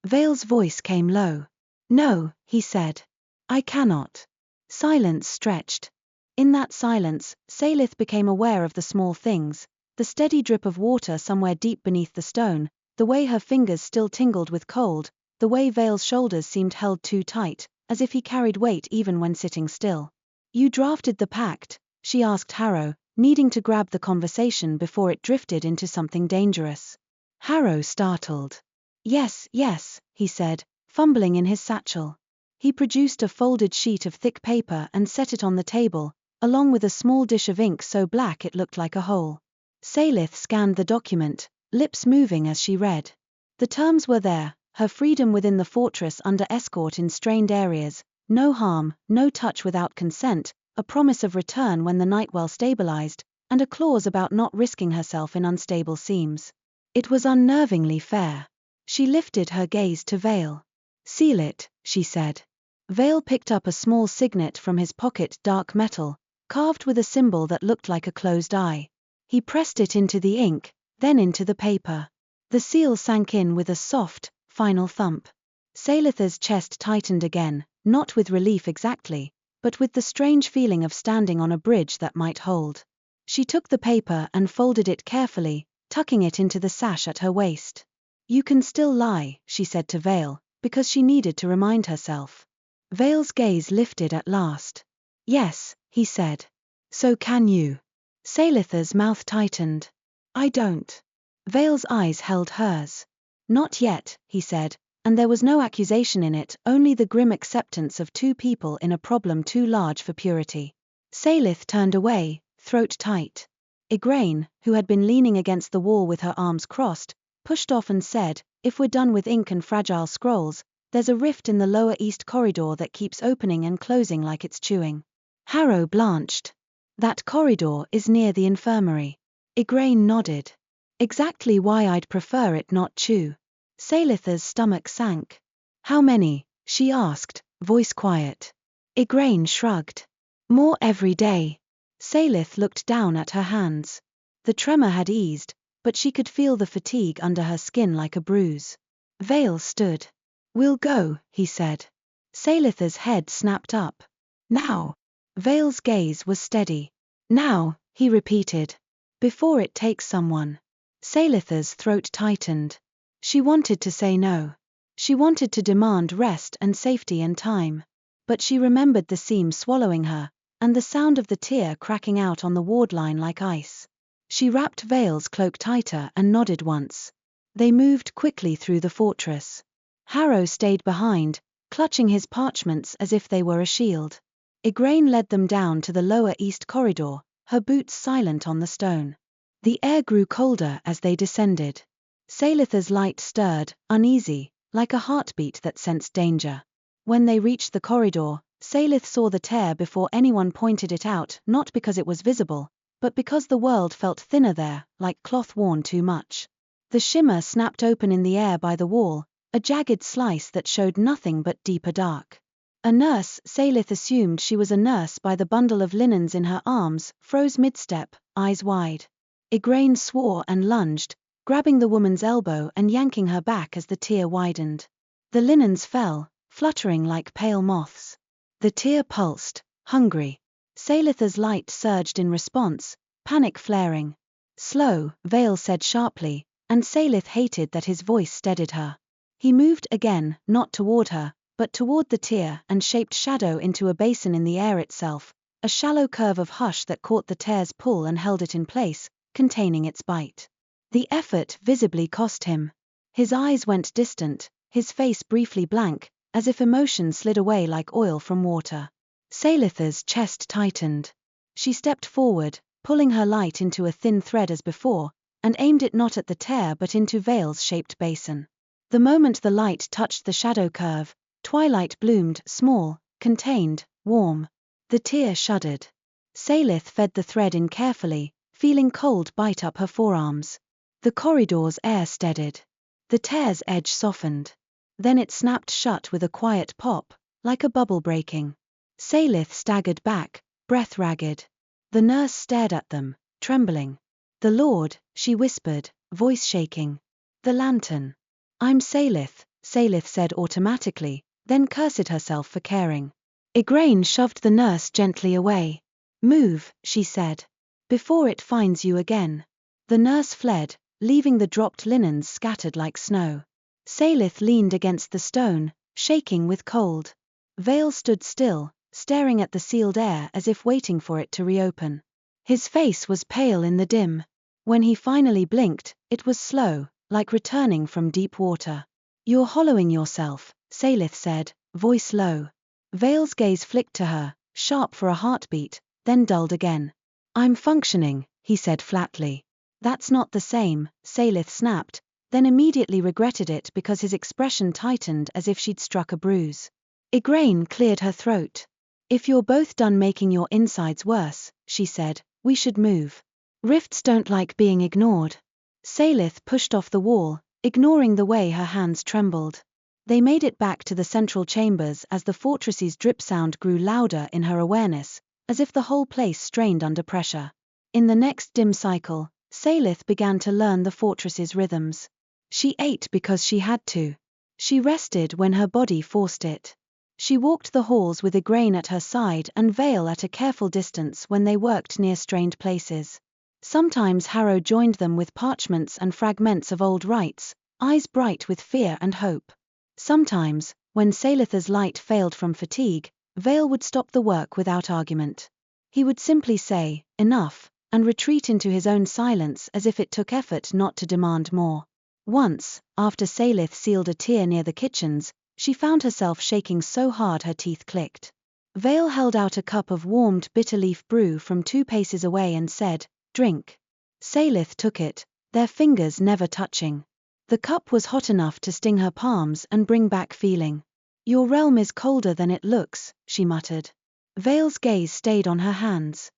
Veyl's voice came low. No, he said. I cannot. Silence stretched. In that silence, Saelyth became aware of the small things, the steady drip of water somewhere deep beneath the stone, the way her fingers still tingled with cold, the way Veyl's shoulders seemed held too tight, as if he carried weight even when sitting still. You drafted the pact, she asked Harrow, needing to grab the conversation before it drifted into something dangerous. Harrow startled. Yes, he said, fumbling in his satchel. He produced a folded sheet of thick paper and set it on the table, along with a small dish of ink so black it looked like a hole. Saelyth scanned the document, lips moving as she read. The terms were there, her freedom within the fortress under escort in strained areas, no harm, no touch without consent, a promise of return when the Nightwell stabilized, and a clause about not risking herself in unstable seams. It was unnervingly fair. She lifted her gaze to Veyl. Seal it, she said. Veyl picked up a small signet from his pocket, dark metal, carved with a symbol that looked like a closed eye. He pressed it into the ink, then into the paper. The seal sank in with a soft, final thump. Saelyth's chest tightened again, not with relief exactly, but with the strange feeling of standing on a bridge that might hold. She took the paper and folded it carefully, tucking it into the sash at her waist. You can still lie, she said to Veyl, because she needed to remind herself. Veyl's gaze lifted at last. Yes, he said. So can you. Saelyth's mouth tightened. I don't. Veyl's eyes held hers. Not yet, he said, and there was no accusation in it, only the grim acceptance of two people in a problem too large for purity. Saelyth turned away, throat tight. Igraine, who had been leaning against the wall with her arms crossed, pushed off and said, if we're done with ink and fragile scrolls, there's a rift in the lower east corridor that keeps opening and closing like it's chewing. Harrow blanched. That corridor is near the infirmary. Igraine nodded. Exactly why I'd prefer it not chew. Saelyth's stomach sank. How many? She asked, voice quiet. Igraine shrugged. More every day. Saelyth looked down at her hands. The tremor had eased, but she could feel the fatigue under her skin like a bruise. Veyl stood. We'll go, he said. Saelyth's head snapped up. Now. Veyl's gaze was steady. Now, he repeated. Before it takes someone. Saelyth's throat tightened. She wanted to say no. She wanted to demand rest and safety and time. But she remembered the seam swallowing her, and the sound of the tear cracking out on the ward line like ice. She wrapped Veyl's cloak tighter and nodded once. They moved quickly through the fortress. Harrow stayed behind, clutching his parchments as if they were a shield. Igraine led them down to the lower east corridor, her boots silent on the stone. The air grew colder as they descended. Saelyth's light stirred, uneasy, like a heartbeat that sensed danger. When they reached the corridor, Saelyth saw the tear before anyone pointed it out, not because it was visible, but because the world felt thinner there, like cloth worn too much. The shimmer snapped open in the air by the wall, a jagged slice that showed nothing but deeper dark. A nurse, Saelyth assumed she was a nurse by the bundle of linens in her arms, froze mid-step, eyes wide. Igraine swore and lunged, grabbing the woman's elbow and yanking her back as the tear widened. The linens fell, fluttering like pale moths. The tear pulsed, hungry. Saelyth's light surged in response, panic flaring. Slow, Veyl said sharply, and Saelyth hated that his voice steadied her. He moved again, not toward her, but toward the tear and shaped shadow into a basin in the air itself, a shallow curve of hush that caught the tear's pull and held it in place, containing its bite. The effort visibly cost him. His eyes went distant, his face briefly blank, as if emotion slid away like oil from water. Saelyth's chest tightened. She stepped forward, pulling her light into a thin thread as before, and aimed it not at the tear but into Veyl's shaped basin. The moment the light touched the shadow curve, twilight bloomed, small, contained, warm. The tear shuddered. Saelyth fed the thread in carefully, feeling cold bite up her forearms. The corridor's air steadied. The tear's edge softened. Then it snapped shut with a quiet pop, like a bubble breaking. Saelyth staggered back, breath ragged. The nurse stared at them, trembling. "The Lord," she whispered, voice shaking. "The lantern." "I'm Saelyth," Saelyth said automatically, then cursed herself for caring. Igraine shoved the nurse gently away. "Move," she said. "Before it finds you again." The nurse fled, leaving the dropped linens scattered like snow. Saelyth leaned against the stone, shaking with cold. Veyl stood still, staring at the sealed air as if waiting for it to reopen. His face was pale in the dim. When he finally blinked, it was slow, like returning from deep water. "You're hollowing yourself," Saelyth said, voice low. Veyl's gaze flicked to her, sharp for a heartbeat, then dulled again. "I'm functioning," he said flatly. "That's not the same," Saelyth snapped, then immediately regretted it because his expression tightened as if she'd struck a bruise. Igraine cleared her throat. "If you're both done making your insides worse," she said, "we should move. Rifts don't like being ignored." Saelyth pushed off the wall, ignoring the way her hands trembled. They made it back to the central chambers as the fortress's drip sound grew louder in her awareness, as if the whole place strained under pressure. In the next dim cycle, Saelyth began to learn the fortress's rhythms. She ate because she had to. She rested when her body forced it. She walked the halls with Igraine at her side and Veyl at a careful distance when they worked near strained places. Sometimes Harrow joined them with parchments and fragments of old rites, eyes bright with fear and hope. Sometimes, when Saelyth's light failed from fatigue, Veyl would stop the work without argument. He would simply say, "Enough," and retreat into his own silence as if it took effort not to demand more. Once, after Saelyth sealed a tear near the kitchens, she found herself shaking so hard her teeth clicked. Veyl held out a cup of warmed bitter-leaf brew from 2 paces away and said, "Drink." Saelyth took it, their fingers never touching. The cup was hot enough to sting her palms and bring back feeling. "Your realm is colder than it looks," she muttered. Veyl's gaze stayed on her hands.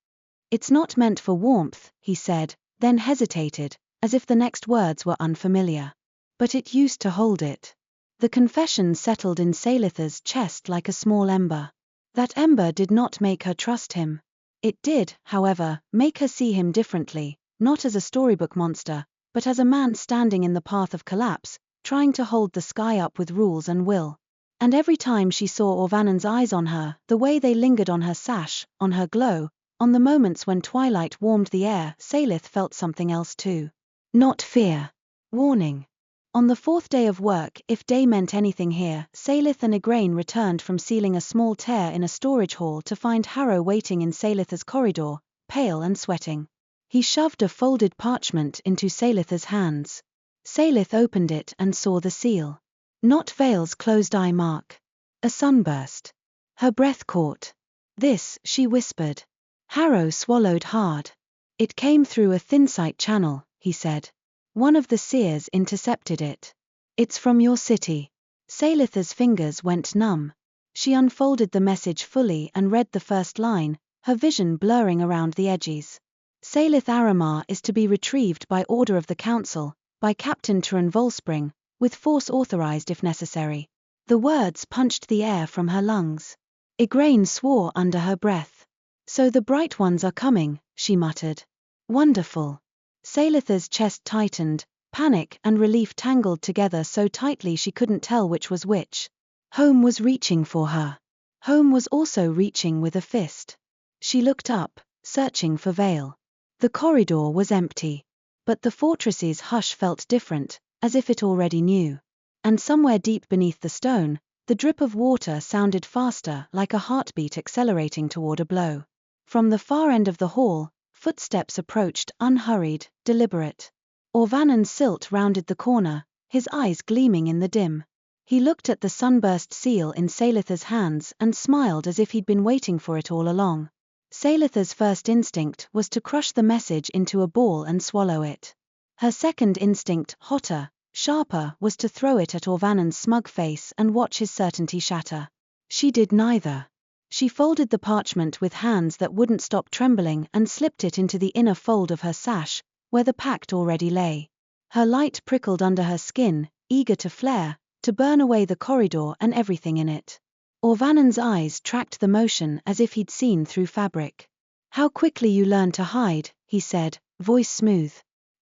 "It's not meant for warmth," he said, then hesitated, as if the next words were unfamiliar. "But it used to hold it." The confession settled in Saelyth's chest like a small ember. That ember did not make her trust him. It did, however, make her see him differently, not as a storybook monster, but as a man standing in the path of collapse, trying to hold the sky up with rules and will. And every time she saw Orvanon's eyes on her, the way they lingered on her sash, on her glow, on the moments when twilight warmed the air, Saelyth felt something else too. Not fear. Warning. On the fourth day of work, if day meant anything here, Saelyth and Igraine returned from sealing a small tear in a storage hall to find Harrow waiting in Saelyth's corridor, pale and sweating. He shoved a folded parchment into Saelyth's hands. Saelyth opened it and saw the seal. Not Veyl's closed eye mark. A sunburst. Her breath caught. This, she whispered. Harrow swallowed hard. It came through a thin-sight channel, he said. One of the seers intercepted it. It's from your city. Saelyth's fingers went numb. She unfolded the message fully and read the first line, her vision blurring around the edges. Saelyth Aramare is to be retrieved by order of the council, by Captain Turin Volspring, with force authorized if necessary. The words punched the air from her lungs. Igraine swore under her breath. So the bright ones are coming, she muttered. Wonderful. Saelyth's chest tightened, panic and relief tangled together so tightly she couldn't tell which was which. Home was reaching for her. Home was also reaching with a fist. She looked up, searching for Veyl. The corridor was empty. But the fortress's hush felt different, as if it already knew. And somewhere deep beneath the stone, the drip of water sounded faster, like a heartbeat accelerating toward a blow. From the far end of the hall, footsteps approached, unhurried, deliberate. Orvanon Silt rounded the corner, his eyes gleaming in the dim. He looked at the sunburst seal in Saelyth's hands and smiled as if he'd been waiting for it all along. Saelyth's first instinct was to crush the message into a ball and swallow it. Her second instinct, hotter, sharper, was to throw it at Orvanon's smug face and watch his certainty shatter. She did neither. She folded the parchment with hands that wouldn't stop trembling and slipped it into the inner fold of her sash, where the pact already lay. Her light prickled under her skin, eager to flare, to burn away the corridor and everything in it. Orvanon's eyes tracked the motion as if he'd seen through fabric. How quickly you learn to hide, he said, voice smooth.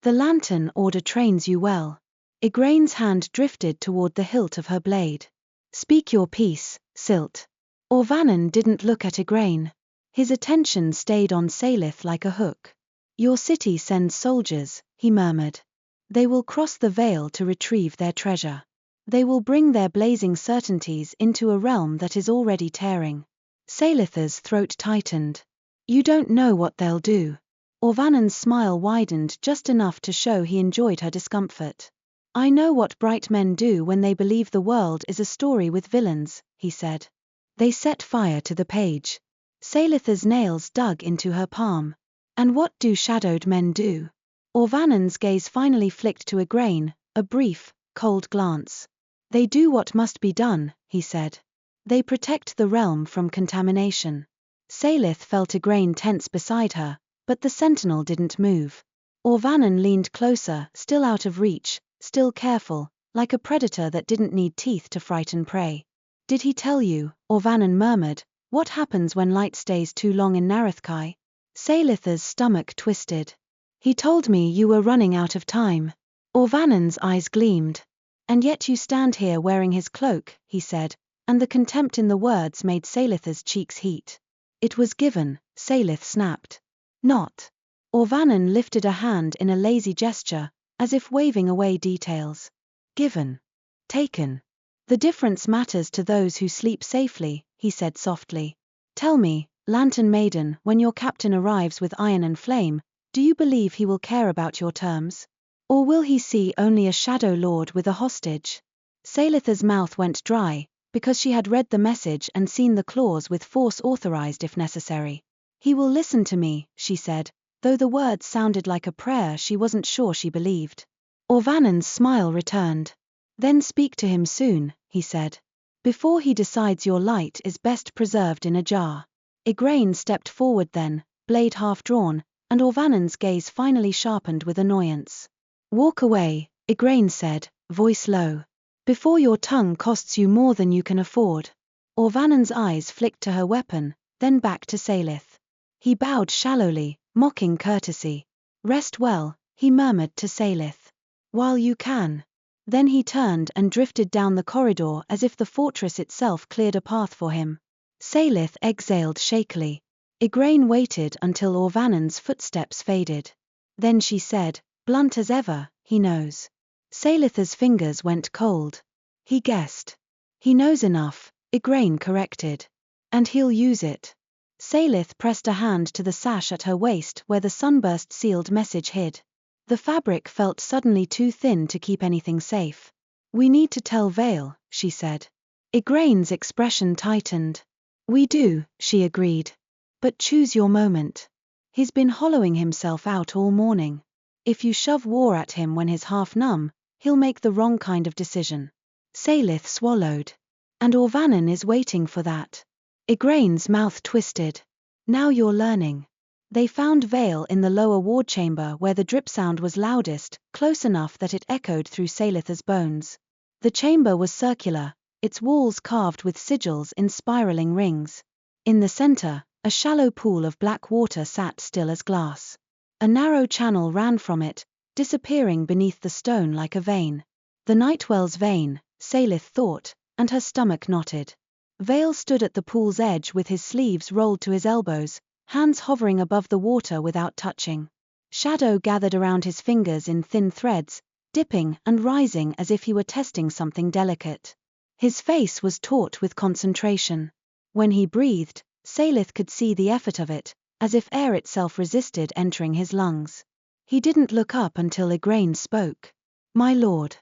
The lantern order trains you well. Igraine's hand drifted toward the hilt of her blade. Speak your piece, Silt. Orvanon didn't look at Igraine. His attention stayed on Saelyth like a hook. Your city sends soldiers, he murmured. They will cross the Veyl to retrieve their treasure. They will bring their blazing certainties into a realm that is already tearing. Saelyth's throat tightened. You don't know what they'll do. Orvanon's smile widened just enough to show he enjoyed her discomfort. I know what bright men do when they believe the world is a story with villains, he said. They set fire to the page. Saelyth's nails dug into her palm. And what do shadowed men do? Orvanon's gaze finally flicked to Igraine, a brief, cold glance. They do what must be done, he said. They protect the realm from contamination. Saelyth felt Igraine tense beside her, but the sentinel didn't move. Orvanon leaned closer, still out of reach, still careful, like a predator that didn't need teeth to frighten prey. Did he tell you, Orvanon murmured, what happens when light stays too long in Nareth-Kai? Saelyth's stomach twisted. He told me you were running out of time. Orvanon's eyes gleamed. And yet you stand here wearing his cloak, he said, and the contempt in the words made Saelyth's cheeks heat. It was given, Saelyth snapped. Not. Orvanon lifted a hand in a lazy gesture, as if waving away details. Given. Taken. The difference matters to those who sleep safely, he said softly. Tell me, Lantern Maiden, when your captain arrives with iron and flame, do you believe he will care about your terms? Or will he see only a shadow lord with a hostage? Saelyth's mouth went dry, because she had read the message and seen the clause with force authorized if necessary. He will listen to me, she said, though the words sounded like a prayer she wasn't sure she believed. Orvanon's smile returned. Then speak to him soon, he said. Before he decides your light is best preserved in a jar. Igraine stepped forward then, blade half drawn, and Orvanon's gaze finally sharpened with annoyance. Walk away, Igraine said, voice low. Before your tongue costs you more than you can afford. Orvanon's eyes flicked to her weapon, then back to Saelyth. He bowed shallowly, mocking courtesy. "Rest well," he murmured to Saelyth. "While you can." Then he turned and drifted down the corridor as if the fortress itself cleared a path for him. Saelyth exhaled shakily. Igraine waited until Orvanon's footsteps faded. Then she said, blunt as ever, "He knows." Saelyth's fingers went cold. He guessed. "He knows enough," Igraine corrected. "And he'll use it." Saelyth pressed a hand to the sash at her waist where the sunburst-sealed message hid. The fabric felt suddenly too thin to keep anything safe. "We need to tell Veyl," she said. Igraine's expression tightened. "We do," she agreed. "But choose your moment. He's been hollowing himself out all morning. If you shove war at him when he's half numb, he'll make the wrong kind of decision." Saelyth swallowed. "And Orvanon is waiting for that." Igraine's mouth twisted. "Now you're learning." They found Veyl in the lower ward chamber where the drip sound was loudest, close enough that it echoed through Saelyth's bones. The chamber was circular, its walls carved with sigils in spiraling rings. In the center, a shallow pool of black water sat still as glass. A narrow channel ran from it, disappearing beneath the stone like a vein. The Nightwell's vein, Saelyth thought, and her stomach knotted. Veyl stood at the pool's edge with his sleeves rolled to his elbows, hands hovering above the water without touching. Shadow gathered around his fingers in thin threads, dipping and rising as if he were testing something delicate. His face was taut with concentration. When he breathed, Saelyth could see the effort of it, as if air itself resisted entering his lungs. He didn't look up until Igraine spoke. "My lord."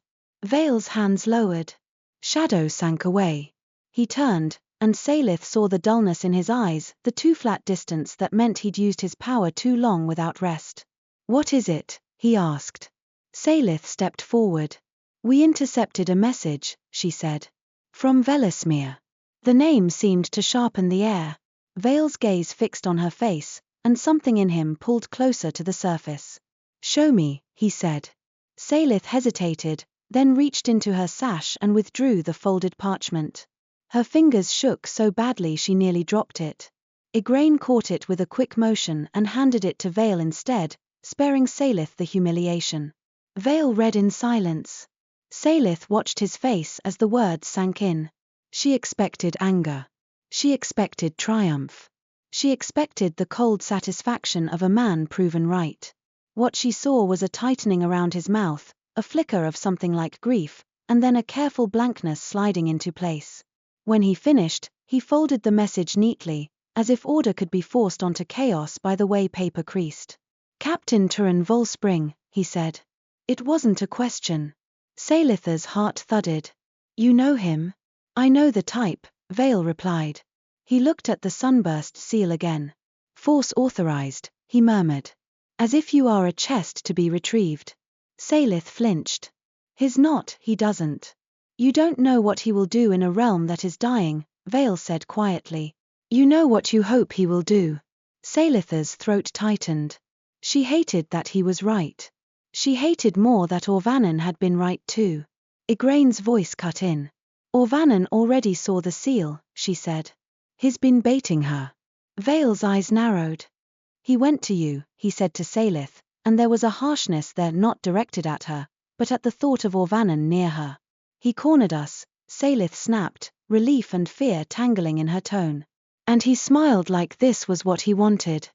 Veyl's hands lowered. Shadow sank away. He turned, and Saelyth saw the dullness in his eyes, the too flat distance that meant he'd used his power too long without rest. "What is it?" he asked. Saelyth stepped forward. "We intercepted a message," she said. "From Vellasmere." The name seemed to sharpen the air. Veyl's gaze fixed on her face, and something in him pulled closer to the surface. "Show me," he said. Saelyth hesitated, then reached into her sash and withdrew the folded parchment. Her fingers shook so badly she nearly dropped it. Igraine caught it with a quick motion and handed it to Veyl instead, sparing Saelyth the humiliation. Veyl read in silence. Saelyth watched his face as the words sank in. She expected anger. She expected triumph. She expected the cold satisfaction of a man proven right. What she saw was a tightening around his mouth, a flicker of something like grief, and then a careful blankness sliding into place. When he finished, he folded the message neatly, as if order could be forced onto chaos by the way paper creased. "Captain Turin Volspring," he said. It wasn't a question. Saelyth's heart thudded. "You know him?" "I know the type," Veyl replied. He looked at the sunburst seal again. "Force authorized," he murmured. "As if you are a chest to be retrieved." Saelyth flinched. "He's not, he doesn't." "You don't know what he will do in a realm that is dying," Veyl said quietly. "You know what you hope he will do." Saelyth's throat tightened. She hated that he was right. She hated more that Orvanon had been right too. Igraine's voice cut in. "Orvanon already saw the seal," she said. "He's been baiting her." Veyl's eyes narrowed. "He went to you," he said to Saelyth, and there was a harshness there not directed at her, but at the thought of Orvanon near her. "He cornered us," Saelyth snapped, relief and fear tangling in her tone. "And he smiled like this was what he wanted."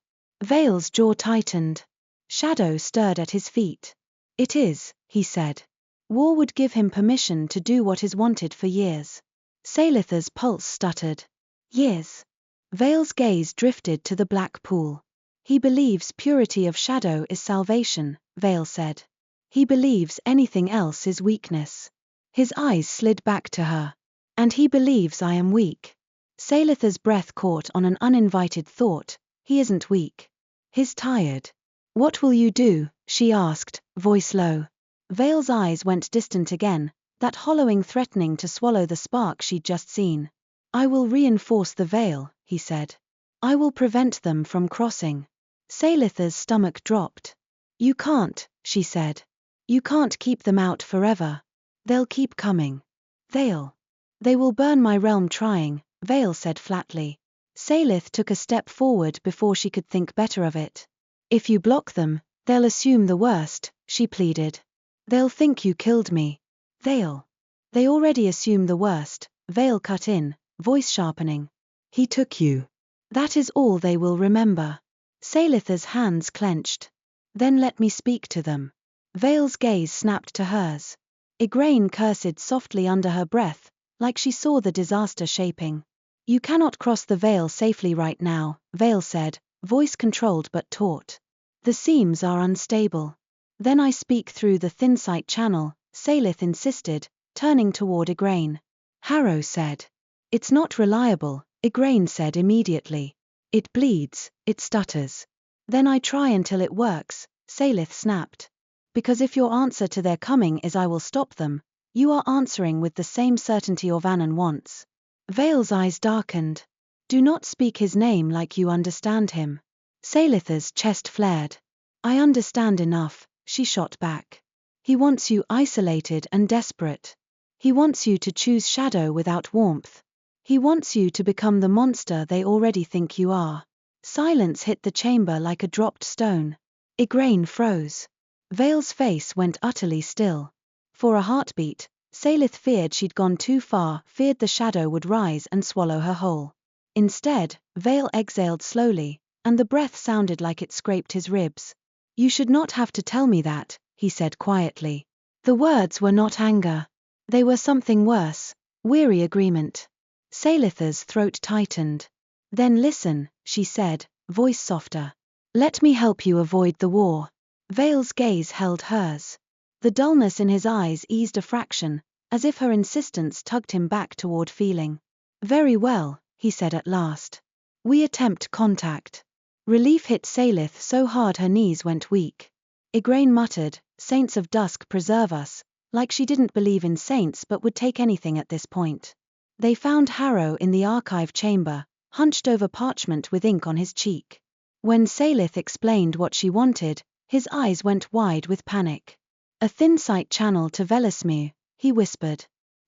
Veyl's jaw tightened. Shadow stirred at his feet. "It is," he said. "War would give him permission to do what is wanted for years." Saelyth's pulse stuttered. "Years?" Veyl's gaze drifted to the black pool. "He believes purity of shadow is salvation," Veyl said. "He believes anything else is weakness." His eyes slid back to her. "And he believes I am weak." Saelyth's breath caught on an uninvited thought. He isn't weak. He's tired. "What will you do?" she asked, voice low. Veyl's eyes went distant again, that hollowing threatening to swallow the spark she'd just seen. "I will reinforce the Veyl," he said. "I will prevent them from crossing." Saelyth's stomach dropped. "You can't," she said. "You can't keep them out forever. They'll keep coming. They will burn my realm trying," Veyl said flatly. Saelyth took a step forward before she could think better of it. If you block them, they'll assume the worst, she pleaded. They'll think you killed me. Veyl. They already assume the worst, Veyl cut in, voice sharpening. He took you. That is all they will remember. Saelyth's hands clenched. Then let me speak to them. Veyl's gaze snapped to hers. Igraine cursed softly under her breath, like she saw the disaster shaping. You cannot cross the Veyl safely right now, Veyl said, voice controlled but taut. The seams are unstable. Then I speak through the thin-sight channel, Saelyth insisted, turning toward Igraine. Harrow said. It's not reliable, Igraine said immediately. It bleeds, it stutters. Then I try until it works, Saelyth snapped. Because if your answer to their coming is I will stop them, you are answering with the same certainty Orvanan wants. Veyl's eyes darkened. Do not speak his name like you understand him. Saelyth's chest flared. I understand enough, she shot back. He wants you isolated and desperate. He wants you to choose shadow without warmth. He wants you to become the monster they already think you are. Silence hit the chamber like a dropped stone. Igraine froze. Veyl's face went utterly still. For a heartbeat, Saelyth feared she'd gone too far, feared the shadow would rise and swallow her whole. Instead, Veyl exhaled slowly, and the breath sounded like it scraped his ribs. You should not have to tell me that, he said quietly. The words were not anger. They were something worse, weary agreement. Saelyth's throat tightened. Then listen, she said, voice softer. Let me help you avoid the war. Veyl's gaze held hers. The dullness in his eyes eased a fraction, as if her insistence tugged him back toward feeling. Very well, he said at last. We attempt contact. Relief hit Saelyth so hard her knees went weak. Igraine muttered, Saints of Dusk preserve us, like she didn't believe in saints but would take anything at this point. They found Harrow in the archive chamber, hunched over parchment with ink on his cheek. When Saelyth explained what she wanted, his eyes went wide with panic. A thin-sight channel to Vellasmere, he whispered.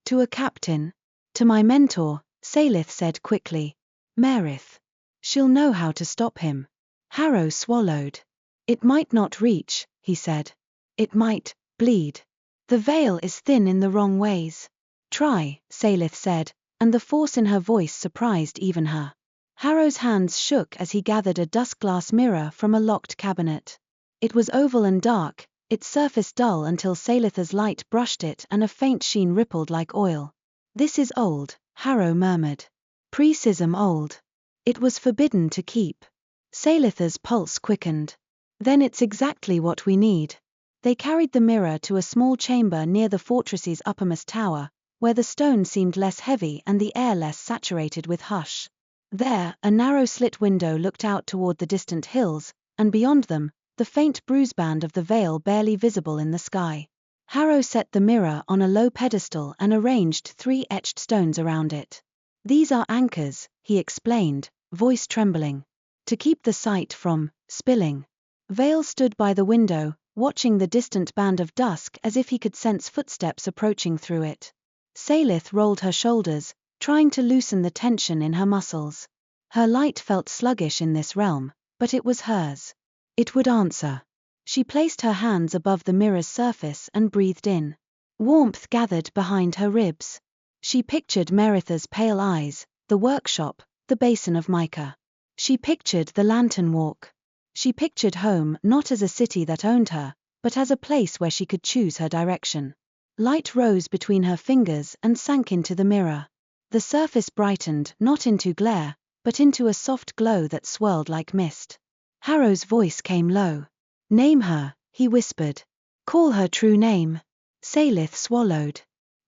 To a captain. To my mentor, Saelyth said quickly. Nareth. She'll know how to stop him. Harrow swallowed. It might not reach, he said. It might bleed. The Veyl is thin in the wrong ways. Try, Saelyth said, and the force in her voice surprised even her. Harrow's hands shook as he gathered a dusk-glass mirror from a locked cabinet. It was oval and dark, its surface dull until Saelyth's light brushed it and a faint sheen rippled like oil. This is old, Harrow murmured. Pre-schism old. It was forbidden to keep. Saelyth's pulse quickened. Then it's exactly what we need. They carried the mirror to a small chamber near the fortress's uppermost tower, where the stone seemed less heavy and the air less saturated with hush. There, a narrow slit window looked out toward the distant hills, and beyond them, the faint bruiseband of the Veyl barely visible in the sky. Harrow set the mirror on a low pedestal and arranged 3 etched stones around it. These are anchors, he explained, voice trembling. To keep the sight from spilling. Veyl stood by the window, watching the distant band of dusk as if he could sense footsteps approaching through it. Saelyth rolled her shoulders, trying to loosen the tension in her muscles. Her light felt sluggish in this realm, but it was hers. It would answer. She placed her hands above the mirror's surface and breathed in. Warmth gathered behind her ribs. She pictured Meritha's pale eyes, the workshop, the basin of mica. She pictured the lantern walk. She pictured home not as a city that owned her, but as a place where she could choose her direction. Light rose between her fingers and sank into the mirror. The surface brightened not into glare, but into a soft glow that swirled like mist. Harrow's voice came low. Name her, he whispered. Call her true name. Saelyth swallowed.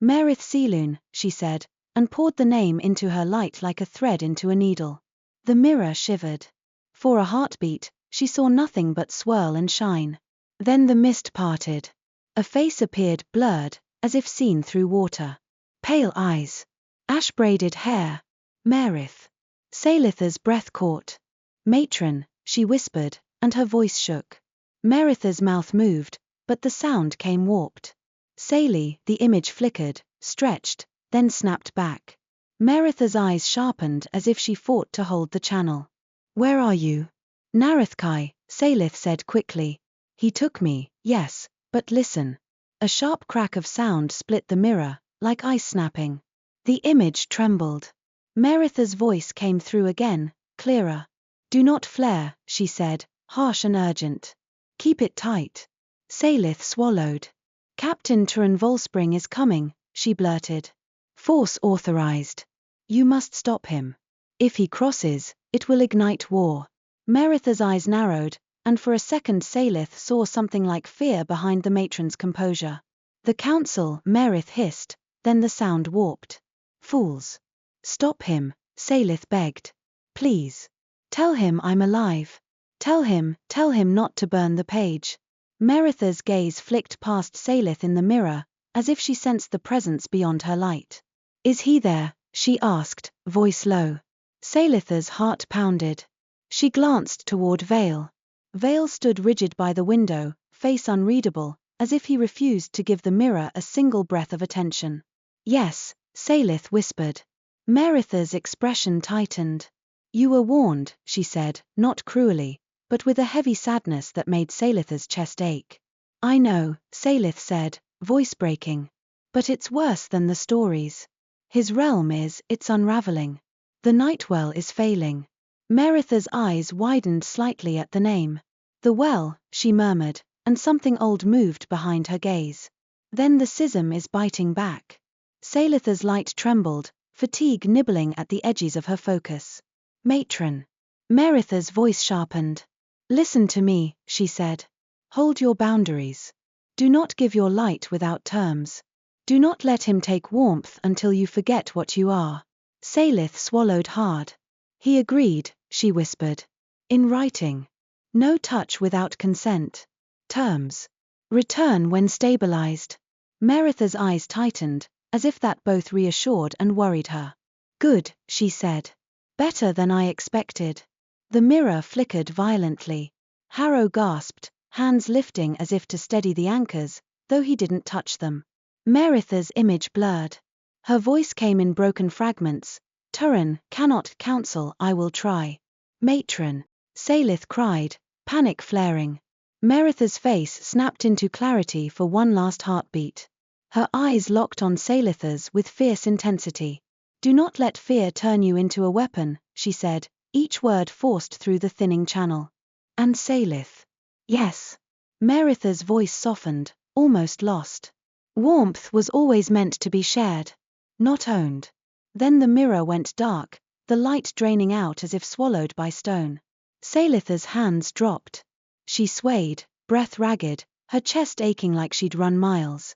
Merith Seelun, she said, and poured the name into her light like a thread into a needle. The mirror shivered. For a heartbeat, she saw nothing but swirl and shine. Then the mist parted. A face appeared, blurred, as if seen through water. Pale eyes. Ash-braided hair. Merith. Saelyth's breath caught. Matron, she whispered, and her voice shook. Meritha's mouth moved, but the sound came warped. Saely, the image flickered, stretched, then snapped back. Meritha's eyes sharpened as if she fought to hold the channel. Where are you? Nareth-Kai, Saelyth said quickly. He took me, yes, but listen. A sharp crack of sound split the mirror, like ice snapping. The image trembled. Meritha's voice came through again, clearer. Do not flare, she said, harsh and urgent. Keep it tight. Saelyth swallowed. Captain Turin Volspring is coming, she blurted. Force authorized. You must stop him. If he crosses, it will ignite war. Meritha's eyes narrowed, and for a second Saelyth saw something like fear behind the matron's composure. The council, Merith hissed, then the sound warped. Fools. Stop him, Saelyth begged. Please. Tell him I'm alive. Tell him not to burn the page. Meritha's gaze flicked past Saelyth in the mirror, as if she sensed the presence beyond her light. Is he there? She asked, voice low. Saelyth's heart pounded. She glanced toward Veyl. Veyl stood rigid by the window, face unreadable, as if he refused to give the mirror a single breath of attention. Yes, Saelyth whispered. Meritha's expression tightened. You were warned, she said, not cruelly, but with a heavy sadness that made Saelyth's chest ache. I know, Saelyth said, voice breaking. But it's worse than the stories. His realm it's unraveling. The Nightwell is failing. Meritha's eyes widened slightly at the name. The well, she murmured, and something old moved behind her gaze. Then the schism is biting back. Saelyth's light trembled, fatigue nibbling at the edges of her focus. Matron. Meritha's voice sharpened. Listen to me, she said. Hold your boundaries. Do not give your light without terms. Do not let him take warmth until you forget what you are. Saelyth swallowed hard. He agreed, she whispered. In writing. No touch without consent. Terms. Return when stabilized. Meritha's eyes tightened, as if that both reassured and worried her. Good, she said. Better than I expected. The mirror flickered violently. Harrow gasped, hands lifting as if to steady the anchors, though he didn't touch them. Meritha's image blurred. Her voice came in broken fragments. Turin cannot counsel, I will try. Matron. Saelyth cried, panic flaring. Meritha's face snapped into clarity for one last heartbeat. Her eyes locked on Saelyth's with fierce intensity. Do not let fear turn you into a weapon, she said, each word forced through the thinning channel. And Saelyth. Yes. Meritha's voice softened, almost lost. Warmth was always meant to be shared, not owned. Then the mirror went dark, the light draining out as if swallowed by stone. Saelyth's hands dropped. She swayed, breath ragged, her chest aching like she'd run miles.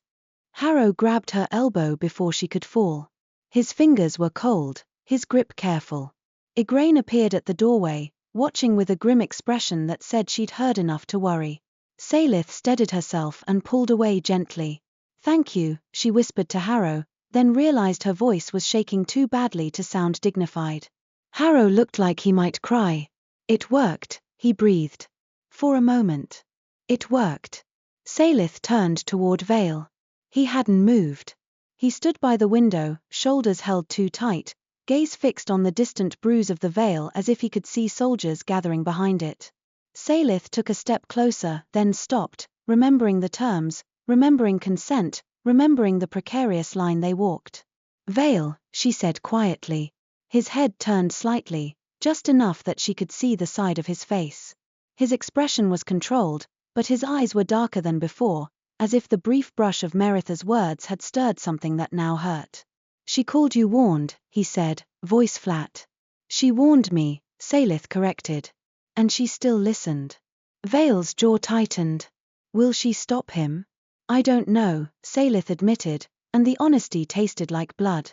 Harrow grabbed her elbow before she could fall. His fingers were cold, his grip careful. Igraine appeared at the doorway, watching with a grim expression that said she'd heard enough to worry. Saelyth steadied herself and pulled away gently. Thank you, she whispered to Harrow, then realized her voice was shaking too badly to sound dignified. Harrow looked like he might cry. It worked, he breathed. For a moment. It worked. Saelyth turned toward Veyl. He hadn't moved. He stood by the window, shoulders held too tight, gaze fixed on the distant bruise of the Veyl as if he could see soldiers gathering behind it. Saelyth took a step closer, then stopped, remembering the terms, remembering consent, remembering the precarious line they walked. Veyl, she said quietly. His head turned slightly, just enough that she could see the side of his face. His expression was controlled, but his eyes were darker than before, as if the brief brush of Meritha's words had stirred something that now hurt. She called you warned, he said, voice flat. She warned me, Saelyth corrected. And she still listened. Veyl's jaw tightened. Will she stop him? I don't know, Saelyth admitted, and the honesty tasted like blood.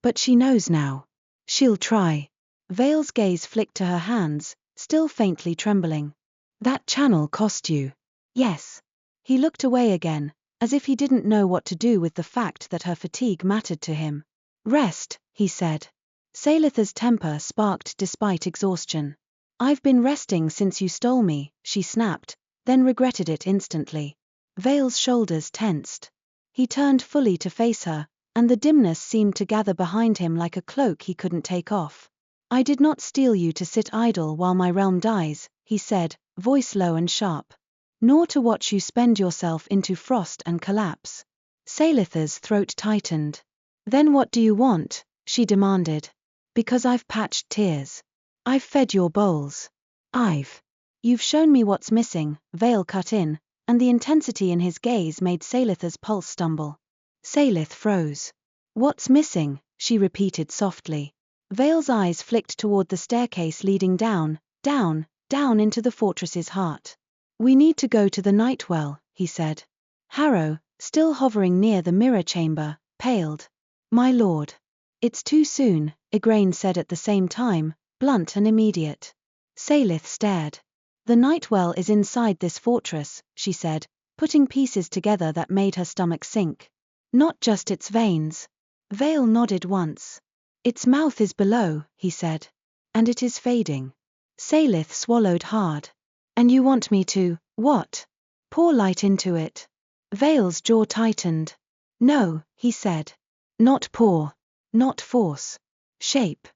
But she knows now. She'll try. Veyl's gaze flicked to her hands, still faintly trembling. That channel cost you. Yes. He looked away again, as if he didn't know what to do with the fact that her fatigue mattered to him. Rest, he said. Saelyth's temper sparked despite exhaustion. I've been resting since you stole me, she snapped, then regretted it instantly. Veyl's shoulders tensed. He turned fully to face her, and the dimness seemed to gather behind him like a cloak he couldn't take off. "I did not steal you to sit idle while my realm dies," he said, voice low and sharp. "Nor to watch you spend yourself into frost and collapse." Saelyth's throat tightened. "Then what do you want?" she demanded. "Because I've patched tears. I've fed your bowls. You've shown me what's missing," Veyl cut in, and the intensity in his gaze made Saelyth's pulse stumble. Saelyth froze. "What's missing?" she repeated softly. Veyl's eyes flicked toward the staircase leading down into the fortress's heart. "We need to go to the Nightwell," he said. Harrow, still hovering near the mirror chamber, paled. "My lord." "It's too soon," Igraine said at the same time, blunt and immediate. Saelyth stared. "The Nightwell is inside this fortress," she said, putting pieces together that made her stomach sink. "Not just its veins." Veyl nodded once. "Its mouth is below," he said. "And it is fading." Saelyth swallowed hard. "And you want me to, what? Pour light into it?" Veyl's jaw tightened. "No," he said. "Not pour. Not force. Shape.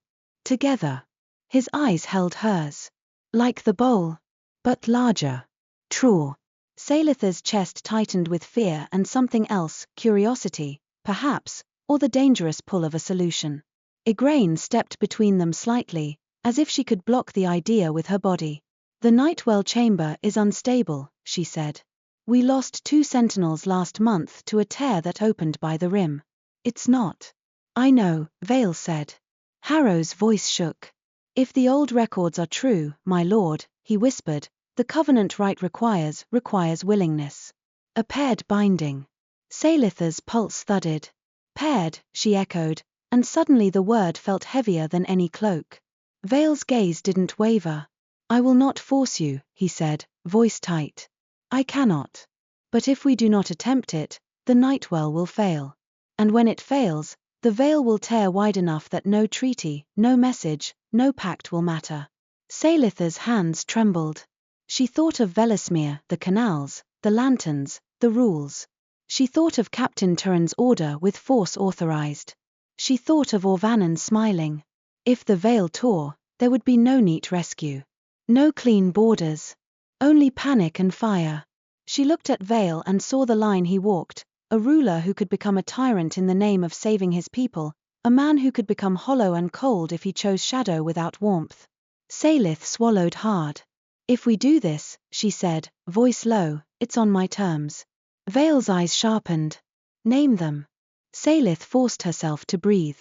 Together." His eyes held hers. "Like the bowl. But larger. True." Saelyth's chest tightened with fear and something else, curiosity, perhaps, or the dangerous pull of a solution. Igraine stepped between them slightly, as if she could block the idea with her body. "The Nightwell chamber is unstable," she said. "We lost 2 sentinels last month to a tear that opened by the rim." "It's not." "I know," Veyl said. Harrow's voice shook. "If the old records are true, my lord," he whispered, "the covenant rite requires willingness. A paired binding." Saelyth's pulse thudded. "Paired," she echoed, and suddenly the word felt heavier than any cloak. Veyl's gaze didn't waver. "I will not force you," he said, voice tight. "I cannot. But if we do not attempt it, the Nightwell will fail. And when it fails, the veil will tear wide enough that no treaty, no message, no pact will matter." Saelyth's hands trembled. She thought of Vellasmere, the canals, the lanterns, the rules. She thought of Captain Turin's order with force authorized. She thought of Orvanen smiling. If the veil tore, there would be no neat rescue. No clean borders. Only panic and fire. She looked at Veyl and saw the line he walked, a ruler who could become a tyrant in the name of saving his people, a man who could become hollow and cold if he chose shadow without warmth. Saelyth swallowed hard. "If we do this," she said, voice low, "it's on my terms." Veyl's eyes sharpened. "Name them." Saelyth forced herself to breathe.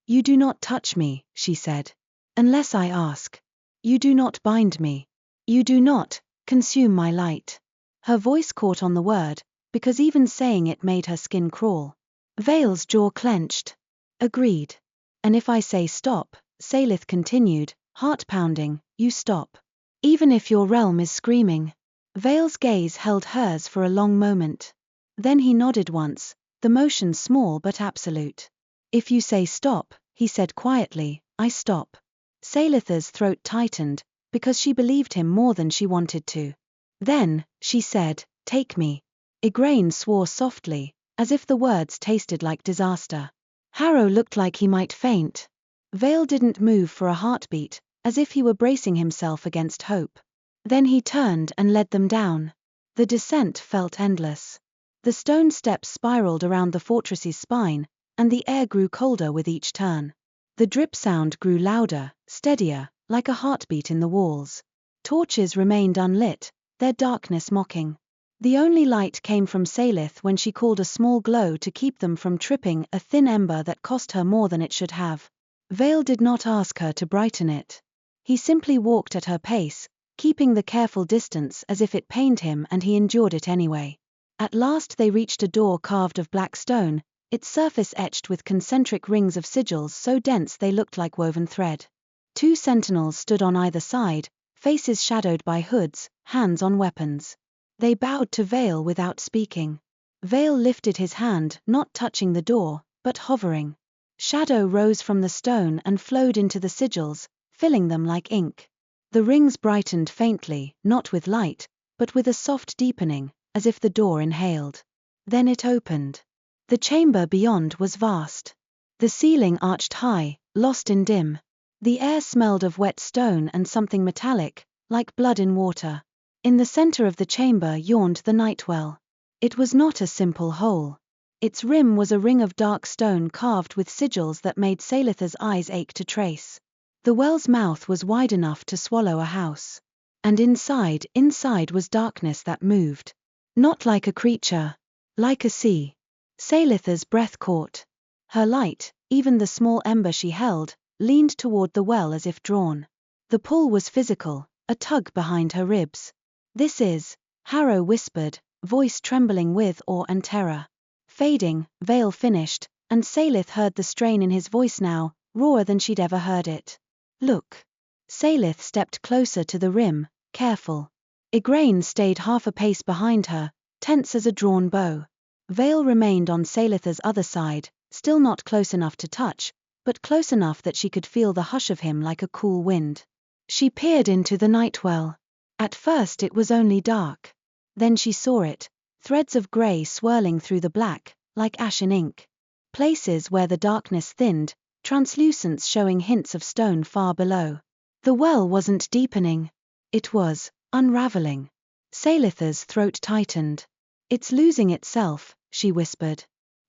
"You do not touch me," she said. "Unless I ask. You do not bind me. You do not consume my light." Her voice caught on the word, because even saying it made her skin crawl. Veyl's jaw clenched. "Agreed. And if I say stop," Saelyth continued, heart pounding, "you stop. Even if your realm is screaming." Veyl's gaze held hers for a long moment. Then he nodded once, the motion small but absolute. "If you say stop," he said quietly, "I stop." Saelyth's throat tightened, because she believed him more than she wanted to. "Then," she said, "take me." Igraine swore softly, as if the words tasted like disaster. Harrow looked like he might faint. Veyl didn't move for a heartbeat, as if he were bracing himself against hope. Then he turned and led them down. The descent felt endless. The stone steps spiraled around the fortress's spine, and the air grew colder with each turn. The drip sound grew louder, steadier, like a heartbeat in the walls. Torches remained unlit, their darkness mocking. The only light came from Saelyth when she called a small glow to keep them from tripping, a thin ember that cost her more than it should have. Veyl did not ask her to brighten it. He simply walked at her pace, keeping the careful distance as if it pained him, and he endured it anyway. At last they reached a door carved of black stone, its surface etched with concentric rings of sigils so dense they looked like woven thread. 2 sentinels stood on either side, faces shadowed by hoods, hands on weapons. They bowed to Veyl without speaking. Veyl lifted his hand, not touching the door, but hovering. Shadow rose from the stone and flowed into the sigils, filling them like ink. The rings brightened faintly, not with light, but with a soft deepening, as if the door inhaled. Then it opened. The chamber beyond was vast. The ceiling arched high, lost in dim. The air smelled of wet stone and something metallic, like blood in water. In the center of the chamber yawned the Nightwell. It was not a simple hole. Its rim was a ring of dark stone carved with sigils that made Saelyth's eyes ache to trace. The well's mouth was wide enough to swallow a house. And inside was darkness that moved. Not like a creature. Like a sea. Saelyth's breath caught. Her light, even the small ember she held, leaned toward the well as if drawn. The pull was physical, a tug behind her ribs. "This is," Harrow whispered, voice trembling with awe and terror. Fading, Veyl finished, and Saelyth heard the strain in his voice now, rawer than she'd ever heard it. "Look." Saelyth stepped closer to the rim, careful. Igraine stayed half a pace behind her, tense as a drawn bow. Veyl remained on Saelyth's other side, still not close enough to touch, but close enough that she could feel the hush of him like a cool wind. She peered into the Nightwell. At first it was only dark. Then she saw it, threads of grey swirling through the black, like ashen ink. Places where the darkness thinned, translucence showing hints of stone far below. The well wasn't deepening. It was unraveling. Saelyth's throat tightened. "It's losing itself," she whispered.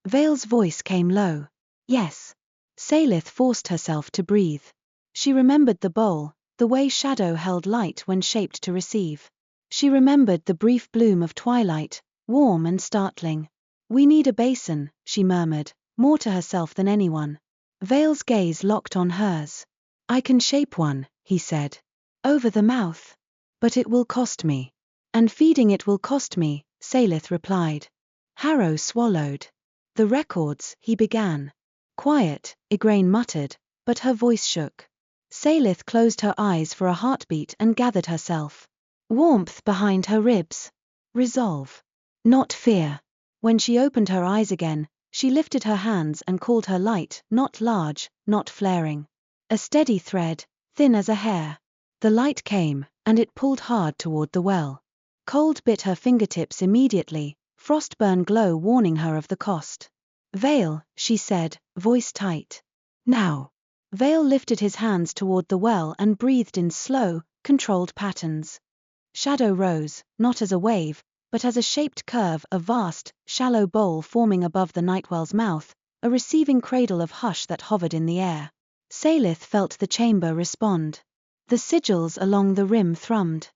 Veyl's voice came low. "Yes." Saelyth forced herself to breathe. She remembered the bowl, the way shadow held light when shaped to receive. She remembered the brief bloom of twilight, warm and startling. "We need a basin," she murmured, more to herself than anyone. Veyl's gaze locked on hers. "I can shape one," he said. "Over the mouth. But it will cost me." "And feeding it will cost me," Saelyth replied. Harrow swallowed. "The records," he began. "Quiet," Igraine muttered, but her voice shook. Saelyth closed her eyes for a heartbeat and gathered herself. Warmth behind her ribs. Resolve. Not fear. When she opened her eyes again, she lifted her hands and called her light, not large, not flaring. A steady thread, thin as a hair. The light came, and it pulled hard toward the well. Cold bit her fingertips immediately, frostburn glow warning her of the cost. "Veyl," she said, voice tight. "Now." Veyl lifted his hands toward the well and breathed in slow, controlled patterns. Shadow rose, not as a wave, but as a shaped curve, a vast, shallow bowl forming above the Nightwell's mouth, a receiving cradle of hush that hovered in the air. Saelyth felt the chamber respond. The sigils along the rim thrummed.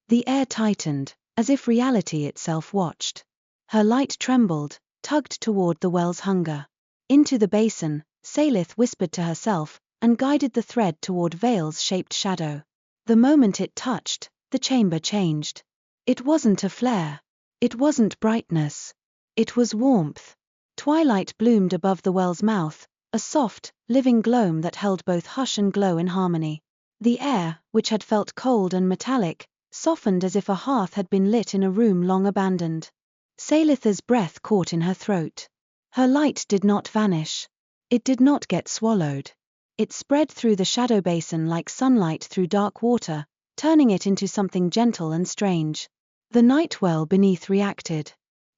The air tightened, as if reality itself watched. Her light trembled, tugged toward the well's hunger. Into the basin, Saelyth whispered to herself, and guided the thread toward Veyl's shaped shadow. The moment it touched, the chamber changed. It wasn't a flare. It wasn't brightness. It was warmth. Twilight bloomed above the well's mouth, a soft, living gloam that held both hush and glow in harmony. The air, which had felt cold and metallic, softened as if a hearth had been lit in a room long abandoned. Saelyth's breath caught in her throat. Her light did not vanish. It did not get swallowed. It spread through the shadow basin like sunlight through dark water, turning it into something gentle and strange. The Nightwell beneath reacted.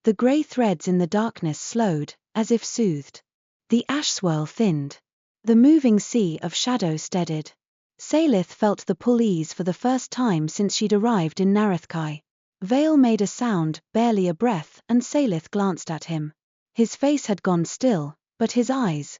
The grey threads in the darkness slowed, as if soothed. The ash swirl thinned. The moving sea of shadow steadied. Saelyth felt the pull ease for the first time since she'd arrived in Nareth-Kai. Veyl made a sound, barely a breath, and Saelyth glanced at him. His face had gone still, but his eyes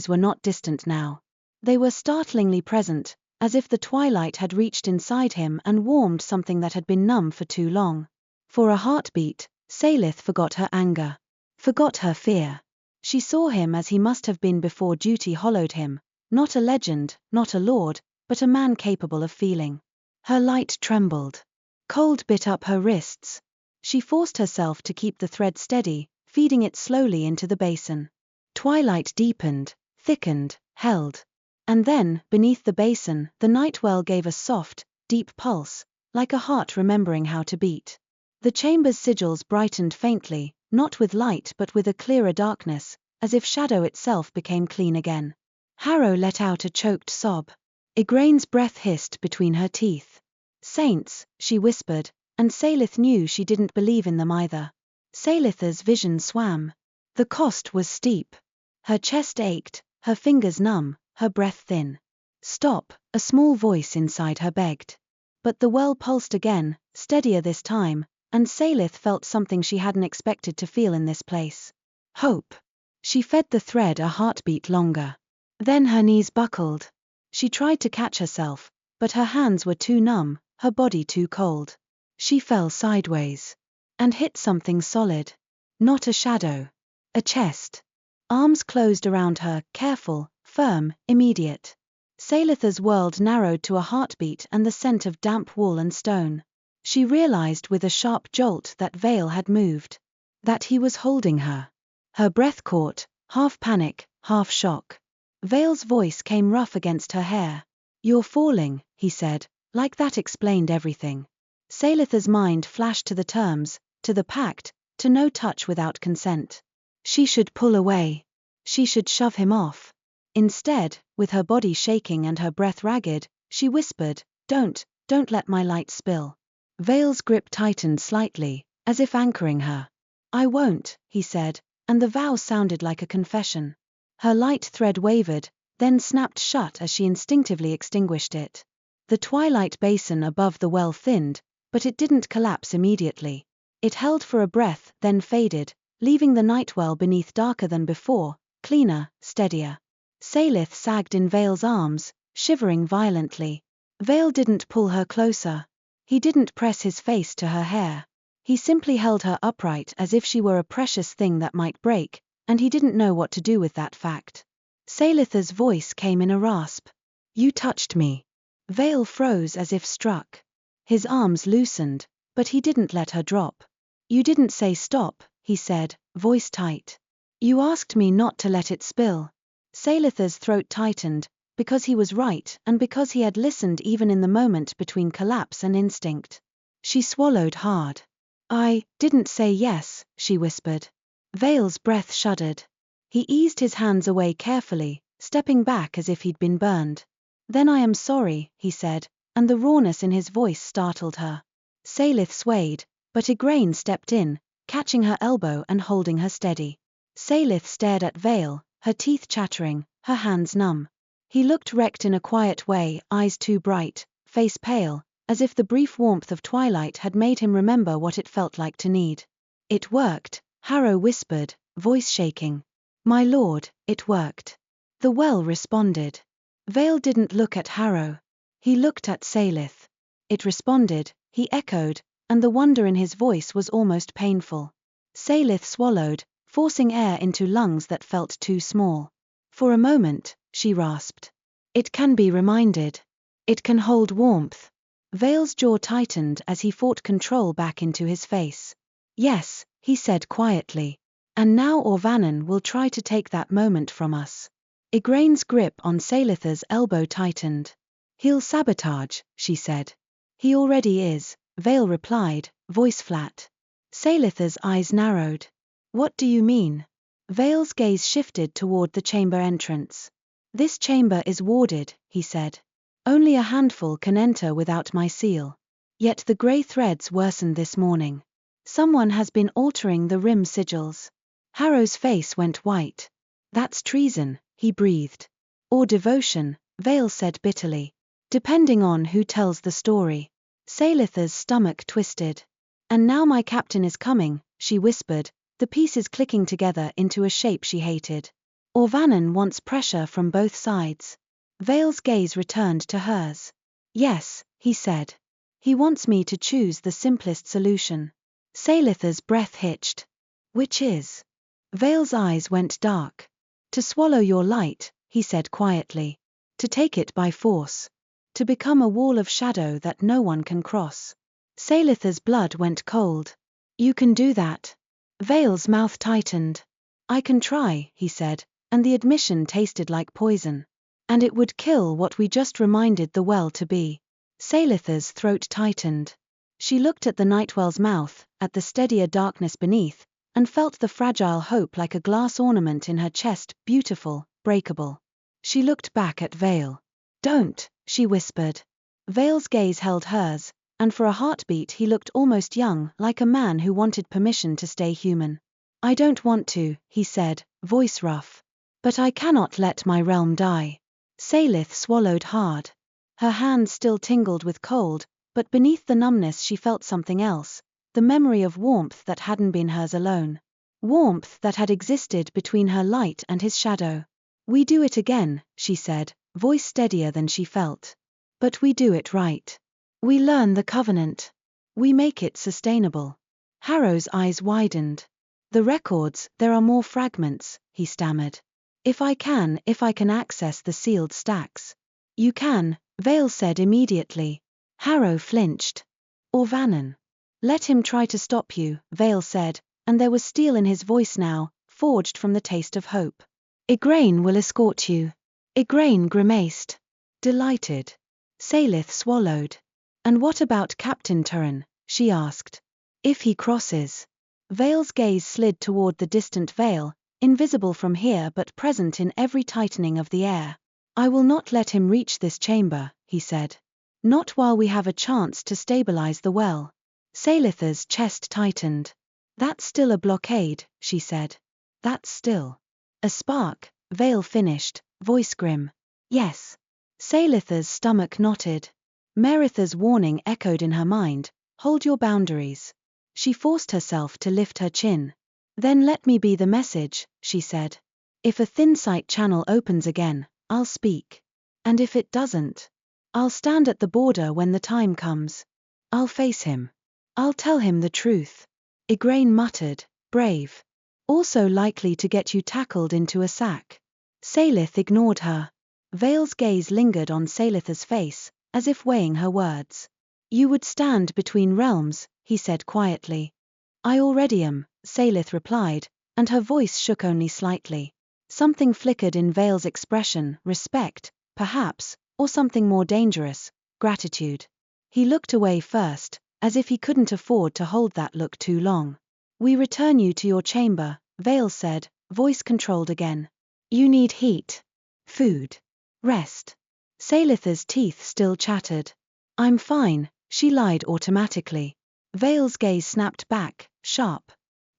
were not distant now. They were startlingly present, as if the twilight had reached inside him and warmed something that had been numb for too long. For a heartbeat, Saelyth forgot her anger. Forgot her fear. She saw him as he must have been before duty hollowed him, not a legend, not a lord, but a man capable of feeling. Her light trembled. Cold bit up her wrists. She forced herself to keep the thread steady, feeding it slowly into the basin. Twilight deepened, thickened, held. And then, beneath the basin, the Nightwell gave a soft, deep pulse, like a heart remembering how to beat. The chamber's sigils brightened faintly, not with light but with a clearer darkness, as if shadow itself became clean again. Harrow let out a choked sob. Igraine's breath hissed between her teeth. "Saints," she whispered, and Saelyth knew she didn't believe in them either. Saelyth's vision swam. The cost was steep. Her chest ached, her fingers numb, her breath thin. Stop, a small voice inside her begged. But the well pulsed again, steadier this time, and Saelyth felt something she hadn't expected to feel in this place. Hope. She fed the thread a heartbeat longer. Then her knees buckled. She tried to catch herself, but her hands were too numb, her body too cold. She fell sideways. And hit something solid. Not a shadow. A chest. Arms closed around her, careful, firm, immediate. Saelyth's world narrowed to a heartbeat and the scent of damp wool and stone. She realized with a sharp jolt that Veyl had moved. That he was holding her. Her breath caught, half panic, half shock. Veyl's voice came rough against her hair. "You're falling," he said, like that explained everything. Saelyth's mind flashed to the terms, to the pact, to no touch without consent. She should pull away. She should shove him off. Instead, with her body shaking and her breath ragged, she whispered, Don't let my light spill." Veyl's grip tightened slightly, as if anchoring her. "I won't," he said, and the vow sounded like a confession. Her light thread wavered, then snapped shut as she instinctively extinguished it. The twilight basin above the well thinned, but it didn't collapse immediately. It held for a breath, then faded, leaving the Nightwell beneath darker than before, cleaner, steadier. Saelyth sagged in Veyl's arms, shivering violently. Veyl didn't pull her closer. He didn't press his face to her hair. He simply held her upright as if she were a precious thing that might break, and he didn't know what to do with that fact. Saelyth's voice came in a rasp. "You touched me." Veyl froze as if struck. His arms loosened, but he didn't let her drop. "You didn't say stop," he said, voice tight. "You asked me not to let it spill." Saelyth's throat tightened, because he was right and because he had listened even in the moment between collapse and instinct. She swallowed hard. "I didn't say yes," she whispered. Veyl's breath shuddered. He eased his hands away carefully, stepping back as if he'd been burned. "Then I am sorry," he said, and the rawness in his voice startled her. Saelyth swayed, but Igraine stepped in, catching her elbow and holding her steady. Saelyth stared at Veyl, her teeth chattering, her hands numb. He looked wrecked in a quiet way, eyes too bright, face pale, as if the brief warmth of twilight had made him remember what it felt like to need. "It worked," Harrow whispered, voice shaking. "My lord, it worked." The well responded. Veyl didn't look at Harrow. He looked at Saelyth. It responded, he echoed, and the wonder in his voice was almost painful. Saelyth swallowed, forcing air into lungs that felt too small. "For a moment," she rasped. "It can be reminded. It can hold warmth." Veyl's jaw tightened as he fought control back into his face. "Yes," he said quietly. "And now Orvanen will try to take that moment from us." Igraine's grip on Saelyth's elbow tightened. "He'll sabotage," she said. "He already is," Veyl replied, voice flat. Saelyth's eyes narrowed. "What do you mean?" Veyl's gaze shifted toward the chamber entrance. "This chamber is warded," he said. "Only a handful can enter without my seal. Yet the grey threads worsened this morning. Someone has been altering the rim sigils." Harrow's face went white. "That's treason," he breathed. "Or devotion," Veyl said bitterly. "Depending on who tells the story." Saelyth's stomach twisted. "And now my captain is coming," she whispered, the pieces clicking together into a shape she hated. "Orvanen wants pressure from both sides." Veyl's gaze returned to hers. "Yes," he said. "He wants me to choose the simplest solution." Saelyth's breath hitched. "Which is?" Veyl's eyes went dark. "To swallow your light," he said quietly. "To take it by force. To become a wall of shadow that no one can cross." Saelyth's blood went cold. "You can do that." Veyl's mouth tightened. "I can try," he said, and the admission tasted like poison. "And it would kill what we just reminded the well to be." Saelyth's throat tightened. She looked at the Nightwell's mouth, at the steadier darkness beneath, and felt the fragile hope like a glass ornament in her chest, beautiful, breakable. She looked back at Veyl. "Don't," she whispered. Veyl's gaze held hers, and for a heartbeat he looked almost young, like a man who wanted permission to stay human. I don't want to, he said, voice rough. But I cannot let my realm die. Saelyth swallowed hard. Her hand still tingled with cold, but beneath the numbness she felt something else, the memory of warmth that hadn't been hers alone. Warmth that had existed between her light and his shadow. We do it again, she said, voice steadier than she felt. But we do it right. We learn the covenant. We make it sustainable. Harrow's eyes widened. The records, there are more fragments, he stammered. If I can access the sealed stacks. You can, Veyl said immediately. Harrow flinched. Orvanen. Let him try to stop you, Veyl said, and there was steel in his voice now, forged from the taste of hope. Igraine will escort you. Igraine grimaced. Delighted. Saelyth swallowed. And what about Captain Turin? She asked. If he crosses. Veyl's gaze slid toward the distant Veyl, invisible from here but present in every tightening of the air. I will not let him reach this chamber, he said. Not while we have a chance to stabilize the well. Saelyth's chest tightened. That's still a blockade, she said. That's still. A spark, Veyl finished, voice grim. Yes. Saelyth's stomach knotted. Meritha's warning echoed in her mind, hold your boundaries. She forced herself to lift her chin. Then let me be the message, she said. If a thin sight channel opens again, I'll speak. And if it doesn't, I'll stand at the border when the time comes. I'll face him. I'll tell him the truth. Igraine muttered, brave. Also likely to get you tackled into a sack. Saelyth ignored her. Veyl's gaze lingered on Saelyth's face, as if weighing her words. You would stand between realms, he said quietly. I already am, Saelyth replied, and her voice shook only slightly. Something flickered in Veyl's expression, respect, perhaps, or something more dangerous, gratitude. He looked away first, as if he couldn't afford to hold that look too long. We return you to your chamber, Veyl said, voice controlled again. You need heat. Food. Rest. Saelyth's teeth still chattered. I'm fine, she lied automatically. Veyl's gaze snapped back, sharp.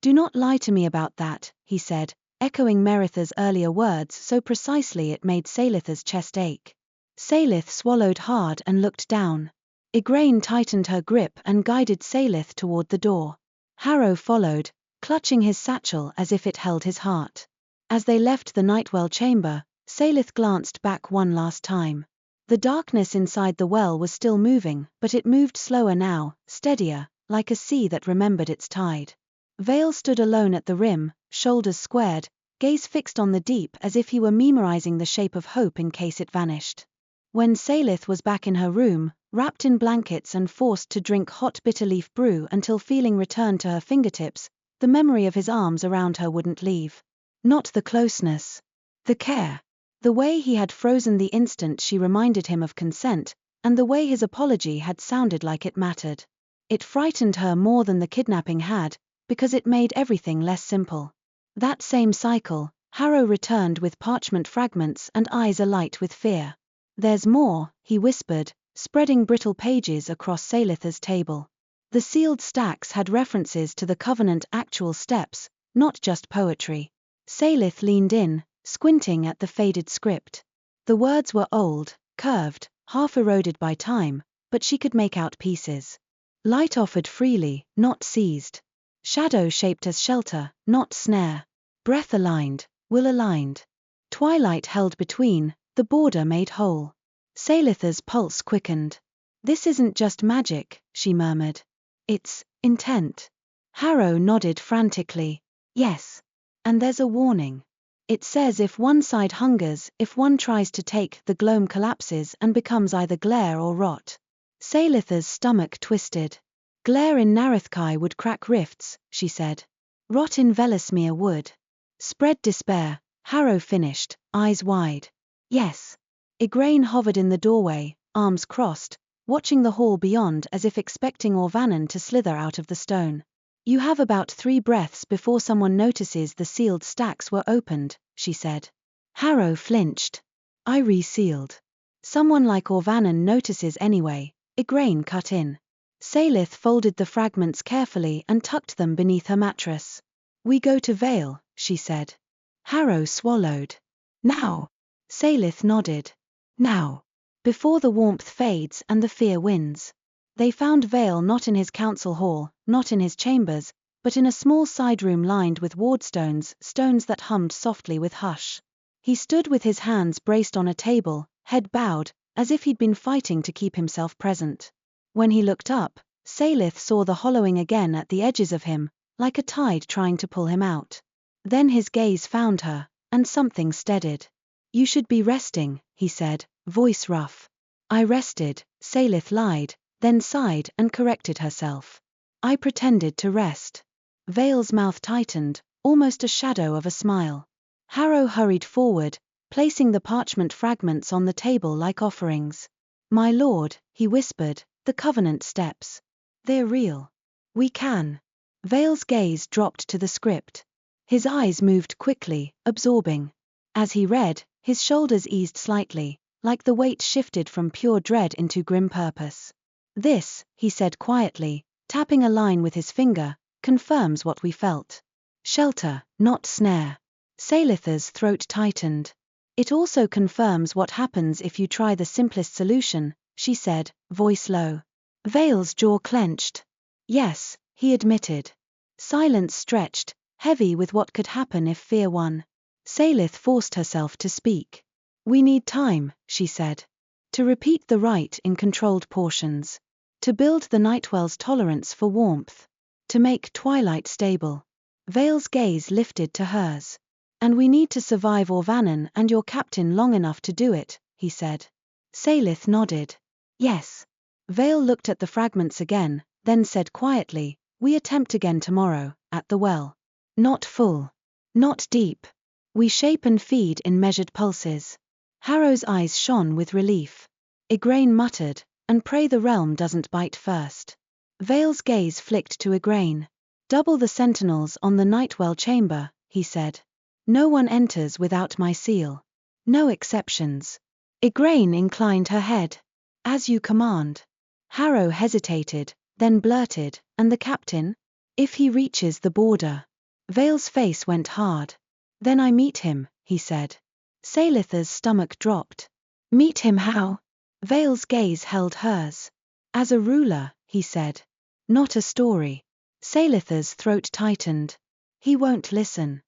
Do not lie to me about that, he said, echoing Meritha's earlier words so precisely it made Saelyth's chest ache. Saelyth swallowed hard and looked down. Igraine tightened her grip and guided Saelyth toward the door. Harrow followed, clutching his satchel as if it held his heart. As they left the Nightwell chamber, Saelyth glanced back one last time. The darkness inside the well was still moving, but it moved slower now, steadier, like a sea that remembered its tide. Veyl stood alone at the rim, shoulders squared, gaze fixed on the deep as if he were memorizing the shape of hope in case it vanished. When Saelyth was back in her room, wrapped in blankets and forced to drink hot bitterleaf brew until feeling returned to her fingertips, the memory of his arms around her wouldn't leave. Not the closeness. The care. The way he had frozen the instant she reminded him of consent, and the way his apology had sounded like it mattered. It frightened her more than the kidnapping had, because it made everything less simple. That same cycle, Harrow returned with parchment fragments and eyes alight with fear. There's more, he whispered, spreading brittle pages across Saelyth's table. The sealed stacks had references to the Covenant actual steps, not just poetry. Saelyth leaned in, squinting at the faded script. The words were old, curved, half eroded by time, but she could make out pieces. Light offered freely, not seized. Shadow shaped as shelter, not snare. Breath aligned, will aligned. Twilight held between, the border made whole. Saelyth's pulse quickened. This isn't just magic, she murmured. It's intent. Harrow nodded frantically. Yes. And there's a warning. It says if one side hungers, if one tries to take, the gloam collapses and becomes either glare or rot. Saelyth's stomach twisted. Glare in Nareth-Kai would crack rifts, she said. Rot in Vellasmere would. Spread despair, Harrow finished, eyes wide. Yes. Igraine hovered in the doorway, arms crossed, watching the hall beyond as if expecting Orvanen to slither out of the stone. You have about 3 breaths before someone notices the sealed stacks were opened, she said. Harrow flinched. I resealed. Someone like Orvanen notices anyway, Igraine cut in. Saelyth folded the fragments carefully and tucked them beneath her mattress. We go to Veyl, she said. Harrow swallowed. Now. Saelyth nodded. Now. Before the warmth fades and the fear wins. They found Veyl not in his council hall, not in his chambers, but in a small side room lined with wardstones, stones that hummed softly with hush. He stood with his hands braced on a table, head bowed, as if he'd been fighting to keep himself present. When he looked up, Saelyth saw the hollowing again at the edges of him, like a tide trying to pull him out. Then his gaze found her, and something steadied. You should be resting, he said, voice rough. I rested, Saelyth lied, then sighed and corrected herself. I pretended to rest. Veyl's mouth tightened, almost a shadow of a smile. Harrow hurried forward, placing the parchment fragments on the table like offerings. My lord, he whispered, the covenant steps. They're real. We can. Veyl's gaze dropped to the script. His eyes moved quickly, absorbing. As he read, his shoulders eased slightly, like the weight shifted from pure dread into grim purpose. This, he said quietly, tapping a line with his finger, confirms what we felt. Shelter, not snare. Saelyth's throat tightened. It also confirms what happens if you try the simplest solution, she said, voice low. Veyl's jaw clenched. Yes, he admitted. Silence stretched, heavy with what could happen if fear won. Saelyth forced herself to speak. We need time, she said. To repeat the rite in controlled portions. To build the Nightwell's tolerance for warmth. To make twilight stable. Veyl's gaze lifted to hers. And we need to survive Orvanen and your captain long enough to do it, he said. Saelyth nodded. Yes. Veyl looked at the fragments again, then said quietly, we attempt again tomorrow, at the well. Not full. Not deep. We shape and feed in measured pulses. Harrow's eyes shone with relief. Igraine muttered, and pray the realm doesn't bite first. Veyl's gaze flicked to Igraine. Double the sentinels on the Nightwell chamber, he said. No one enters without my seal. No exceptions. Igraine inclined her head. As you command. Harrow hesitated, then blurted, and the captain? If he reaches the border. Veyl's face went hard. Then I meet him, he said. Saelyth's stomach dropped. Meet him how? Veyl's gaze held hers. As a ruler, he said. Not a story. Saelyth's throat tightened. He won't listen.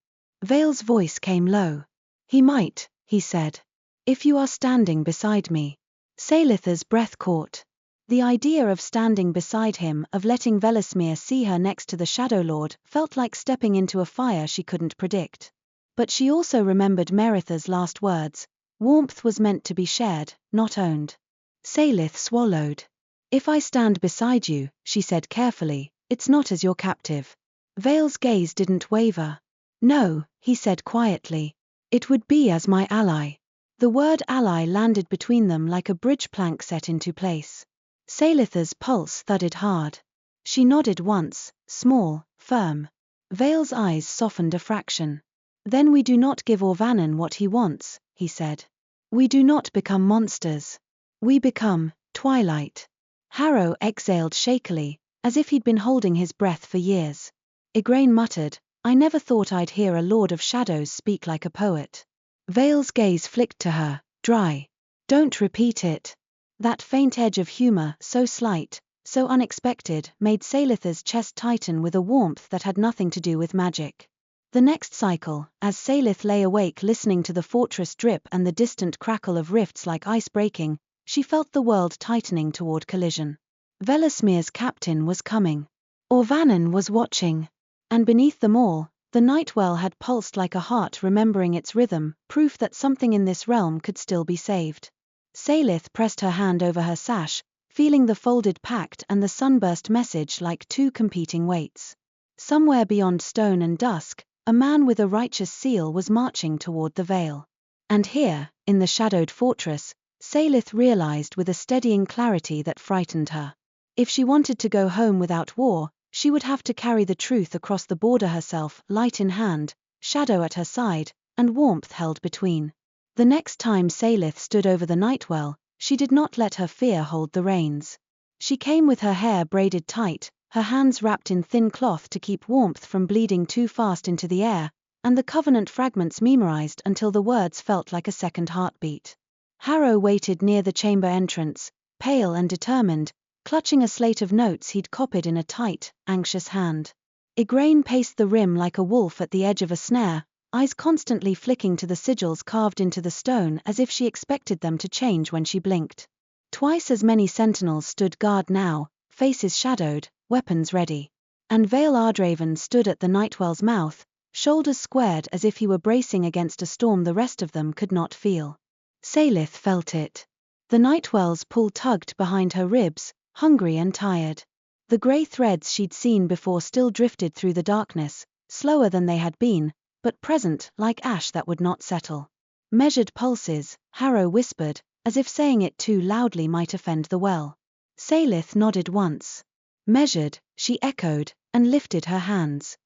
Veyl's voice came low. He might, he said. If you are standing beside me. Saelyth's breath caught. The idea of standing beside him, of letting Vellasmere see her next to the Shadow Lord, felt like stepping into a fire she couldn't predict. But she also remembered Merith's last words. Warmth was meant to be shared, not owned. Saelyth swallowed. If I stand beside you, she said carefully, it's not as your captive. Veyl's gaze didn't waver. No, he said quietly. It would be as my ally. The word ally landed between them like a bridge plank set into place. Saelyth's pulse thudded hard. She nodded once, small, firm. Veyl's eyes softened a fraction. Then we do not give Orvanen what he wants, he said. We do not become monsters. We become twilight. Harrow exhaled shakily, as if he'd been holding his breath for years. Igraine muttered, I never thought I'd hear a Lord of Shadows speak like a poet. Veyl's gaze flicked to her, dry. Don't repeat it. That faint edge of humor, so slight, so unexpected, made Saelyth's chest tighten with a warmth that had nothing to do with magic. The next cycle, as Saelyth lay awake listening to the fortress drip and the distant crackle of rifts like ice breaking, she felt the world tightening toward collision. Vellasmere's captain was coming. Orvanen was watching. And beneath them all, the Nightwell had pulsed like a heart remembering its rhythm, proof that something in this realm could still be saved. Saelyth pressed her hand over her sash, feeling the folded pact and the sunburst message like two competing weights. Somewhere beyond stone and dusk, a man with a righteous seal was marching toward the Veyl. And here, in the shadowed fortress, Saelyth realized with a steadying clarity that frightened her. If she wanted to go home without war, she would have to carry the truth across the border herself, light in hand, shadow at her side, and warmth held between. The next time Saelyth stood over the Nightwell, she did not let her fear hold the reins. She came with her hair braided tight, her hands wrapped in thin cloth to keep warmth from bleeding too fast into the air, and the covenant fragments memorized until the words felt like a second heartbeat. Harrow waited near the chamber entrance, pale and determined, clutching a slate of notes he'd copied in a tight, anxious hand. Igraine paced the rim like a wolf at the edge of a snare, eyes constantly flicking to the sigils carved into the stone as if she expected them to change when she blinked. Twice as many sentinels stood guard now, faces shadowed, weapons ready. And Veyl Ardraven stood at the Nightwell's mouth, shoulders squared as if he were bracing against a storm the rest of them could not feel. Saelyth felt it. The Nightwell's pull tugged behind her ribs, hungry and tired. The grey threads she'd seen before still drifted through the darkness, slower than they had been, but present like ash that would not settle. Measured pulses, Harrow whispered, as if saying it too loudly might offend the well. Saelyth nodded once. Measured, she echoed, and lifted her hands.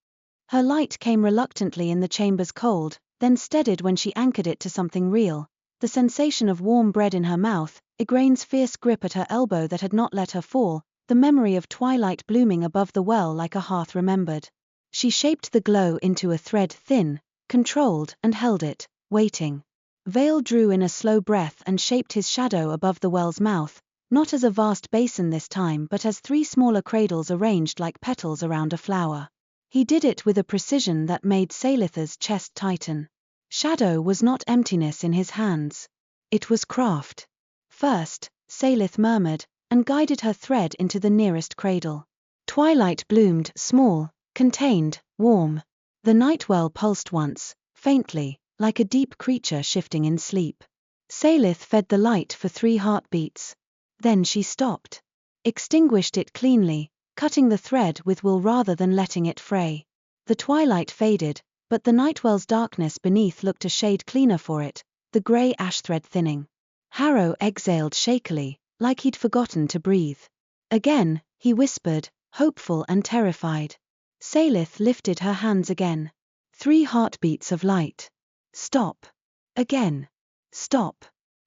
Her light came reluctantly in the chamber's cold, then steadied when she anchored it to something real. The sensation of warm bread in her mouth, Igraine's fierce grip at her elbow that had not let her fall, the memory of twilight blooming above the well like a hearth remembered. She shaped the glow into a thread thin, controlled, and held it, waiting. Veyl drew in a slow breath and shaped his shadow above the well's mouth, not as a vast basin this time but as 3 smaller cradles arranged like petals around a flower. He did it with a precision that made Saelyth's chest tighten. Shadow was not emptiness in his hands. It was craft. First, Saelyth murmured, and guided her thread into the nearest cradle. Twilight bloomed, small, contained, warm. The Nightwell pulsed once, faintly, like a deep creature shifting in sleep. Saelyth fed the light for 3 heartbeats. Then she stopped. Extinguished it cleanly, cutting the thread with will rather than letting it fray. The twilight faded, but the Nightwell's darkness beneath looked a shade cleaner for it, the grey ash thread thinning. Harrow exhaled shakily, like he'd forgotten to breathe. Again, he whispered, hopeful and terrified. Saelyth lifted her hands again. 3 heartbeats of light. Stop. Again. Stop.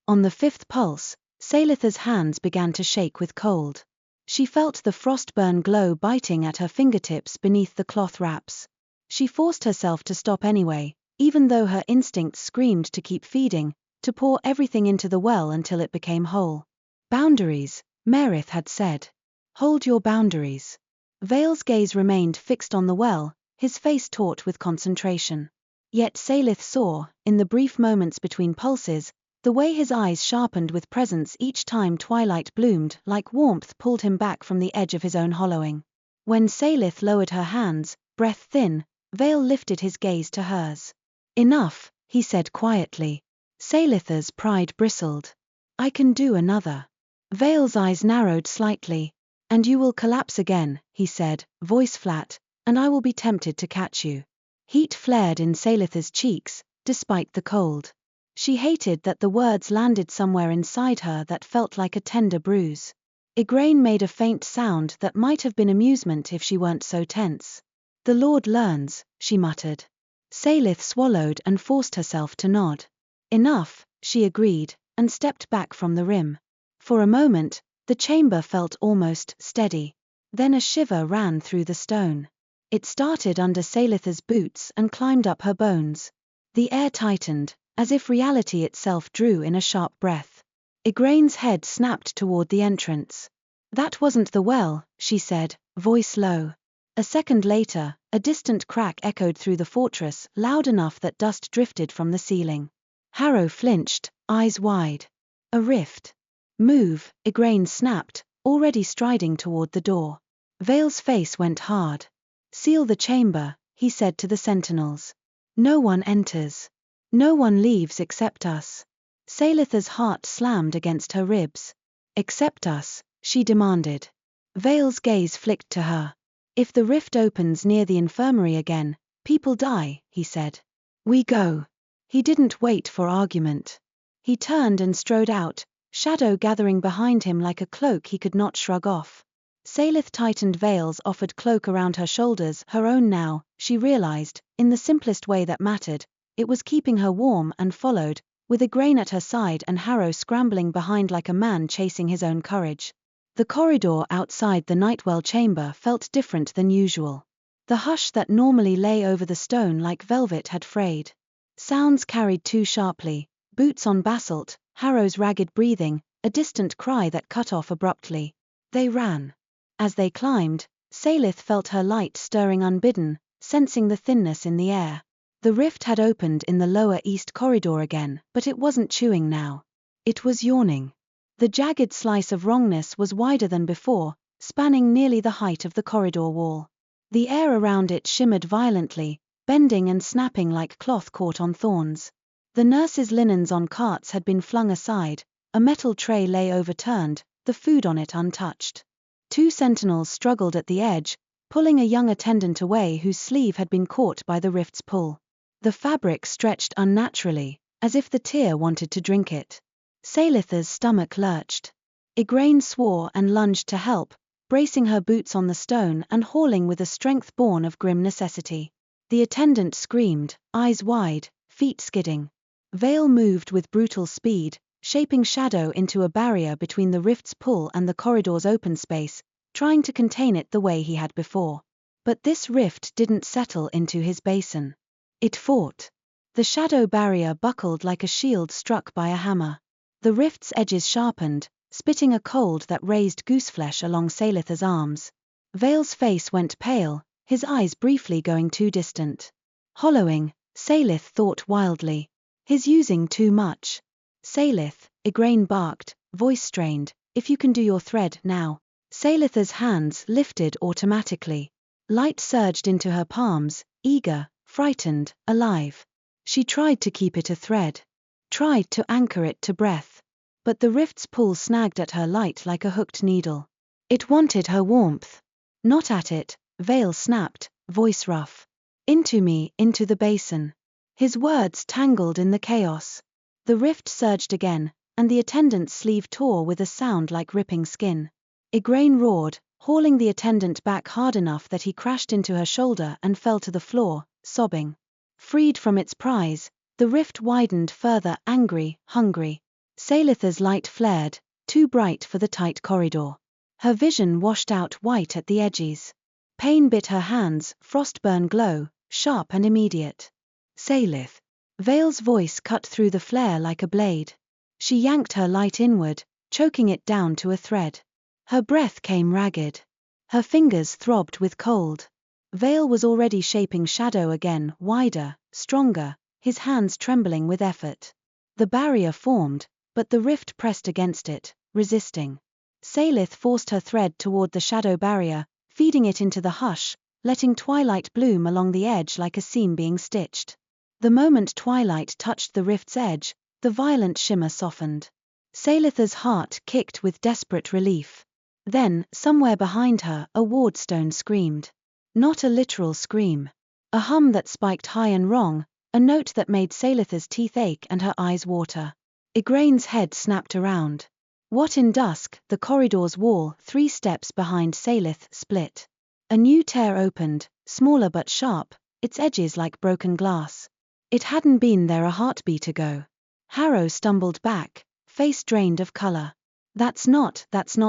On the 5th pulse, Saelyth's hands began to shake with cold. She felt the frostburn glow biting at her fingertips beneath the cloth wraps. She forced herself to stop anyway, even though her instincts screamed to keep feeding, to pour everything into the well until it became whole. Boundaries, Nareth had said. Hold your boundaries. Veyl's gaze remained fixed on the well, his face taut with concentration. Yet Saelyth saw, in the brief moments between pulses, the way his eyes sharpened with presence each time twilight bloomed like warmth pulled him back from the edge of his own hollowing. When Saelyth lowered her hands, breath thin, Veyl lifted his gaze to hers. Enough, he said quietly. Saelyth's pride bristled. I can do another. Veyl's eyes narrowed slightly. And you will collapse again, he said, voice flat, and I will be tempted to catch you. Heat flared in Saelyth's cheeks, despite the cold. She hated that the words landed somewhere inside her that felt like a tender bruise. Igraine made a faint sound that might have been amusement if she weren't so tense. The Lord learns, she muttered. Saelyth swallowed and forced herself to nod. Enough, she agreed, and stepped back from the rim. For a moment, the chamber felt almost steady. Then a shiver ran through the stone. It started under Saelyth's boots and climbed up her bones. The air tightened, as if reality itself drew in a sharp breath. Igraine's head snapped toward the entrance. That wasn't the well, she said, voice low. A second later, a distant crack echoed through the fortress, loud enough that dust drifted from the ceiling. Harrow flinched, eyes wide. A rift. Move, Igraine snapped, already striding toward the door. Veyl's face went hard. Seal the chamber, he said to the sentinels. No one enters. No one leaves except us. Saelyth's heart slammed against her ribs. Except us, she demanded. Veyl's gaze flicked to her. If the rift opens near the infirmary again, people die, he said. We go. He didn't wait for argument. He turned and strode out, shadow gathering behind him like a cloak he could not shrug off. Saelyth tightened Veyl's offered cloak around her shoulders, her own now, she realized, in the simplest way that mattered. It was keeping her warm and followed, with Igraine at her side and Harrow scrambling behind like a man chasing his own courage. The corridor outside the Nightwell chamber felt different than usual. The hush that normally lay over the stone like velvet had frayed. Sounds carried too sharply, boots on basalt, Harrow's ragged breathing, a distant cry that cut off abruptly. They ran. As they climbed, Saelyth felt her light stirring unbidden, sensing the thinness in the air. The rift had opened in the lower east corridor again, but it wasn't chewing now. It was yawning. The jagged slice of wrongness was wider than before, spanning nearly the height of the corridor wall. The air around it shimmered violently, bending and snapping like cloth caught on thorns. The nurses' linens on carts had been flung aside, a metal tray lay overturned, the food on it untouched. 2 sentinels struggled at the edge, pulling a young attendant away whose sleeve had been caught by the rift's pull. The fabric stretched unnaturally, as if the tear wanted to drink it. Saelyth's stomach lurched. Igraine swore and lunged to help, bracing her boots on the stone and hauling with a strength born of grim necessity. The attendant screamed, eyes wide, feet skidding. Veyl moved with brutal speed, shaping shadow into a barrier between the rift's pull and the corridor's open space, trying to contain it the way he had before. But this rift didn't settle into his basin. It fought. The shadow barrier buckled like a shield struck by a hammer. The rift's edges sharpened, spitting a cold that raised gooseflesh along Saelyth's arms. Veyl's face went pale, his eyes briefly going too distant. Hollowing, Saelyth thought wildly. He's using too much. Saelyth, Igraine barked, voice strained, if you can do your thread now. Saelyth's hands lifted automatically. Light surged into her palms, eager, frightened, alive. She tried to keep it a thread. Tried to anchor it to breath. But the rift's pull snagged at her light like a hooked needle. It wanted her warmth. Not at it, Veyl snapped, voice rough. Into me, into the basin. His words tangled in the chaos. The rift surged again, and the attendant's sleeve tore with a sound like ripping skin. Igraine roared, hauling the attendant back hard enough that he crashed into her shoulder and fell to the floor, sobbing. Freed from its prize, the rift widened further, angry, hungry. Saelyth's light flared, too bright for the tight corridor. Her vision washed out white at the edges. Pain bit her hands, frostburn glow, sharp and immediate. Saelyth. Veyl's voice cut through the flare like a blade. She yanked her light inward, choking it down to a thread. Her breath came ragged. Her fingers throbbed with cold. Veyl was already shaping shadow again, wider, stronger, his hands trembling with effort. The barrier formed, but the rift pressed against it, resisting. Saelyth forced her thread toward the shadow barrier, feeding it into the hush, letting twilight bloom along the edge like a seam being stitched. The moment twilight touched the rift's edge, the violent shimmer softened. Saelyth's heart kicked with desperate relief. Then, somewhere behind her, a wardstone screamed. Not a literal scream. A hum that spiked high and wrong, a note that made Saelyth's teeth ache and her eyes water. Igraine's head snapped around. What in dusk, the corridor's wall 3 steps behind Saelyth split. A new tear opened, smaller but sharp, its edges like broken glass. It hadn't been there a heartbeat ago. Harrow stumbled back, face drained of color. That's not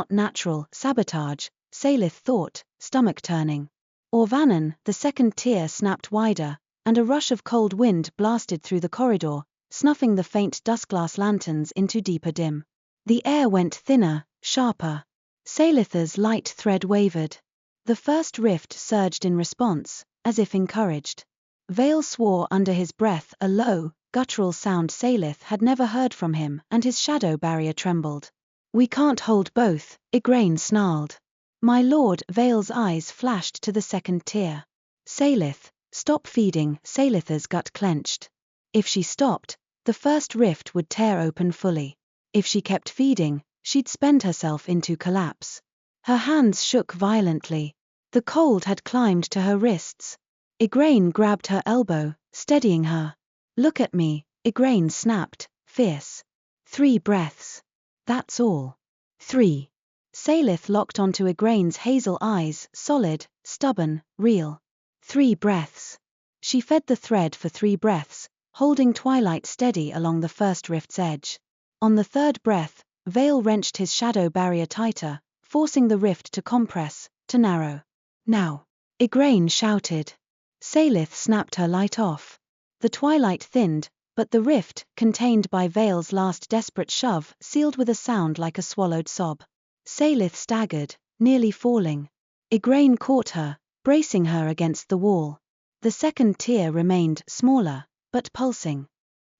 natural, sabotage, Saelyth thought, stomach turning. Orvanen, the second tier snapped wider, and a rush of cold wind blasted through the corridor, snuffing the faint duskglass lanterns into deeper dim. The air went thinner, sharper. Saelyth's light thread wavered. The first rift surged in response, as if encouraged. Veyl swore under his breath a low, guttural sound Saelyth had never heard from him, and his shadow barrier trembled. We can't hold both, Igraine snarled. My lord, Veyl's eyes flashed to the second tier. Saelyth, stop feeding, Saelyth's gut clenched. If she stopped, the first rift would tear open fully. If she kept feeding, she'd spend herself into collapse. Her hands shook violently. The cold had climbed to her wrists. Igraine grabbed her elbow, steadying her. Look at me, Igraine snapped, fierce. 3 breaths. That's all. 3. Saelyth locked onto Igraine's hazel eyes, solid, stubborn, real. 3 breaths. She fed the thread for 3 breaths, holding twilight steady along the first rift's edge. On the third breath, Veyl wrenched his shadow barrier tighter, forcing the rift to compress, to narrow. Now! Igraine shouted. Saelyth snapped her light off. The twilight thinned, but the rift, contained by Veyl's last desperate shove, sealed with a sound like a swallowed sob. Saelyth staggered, nearly falling. Igraine caught her, bracing her against the wall. The second tear remained smaller, but pulsing.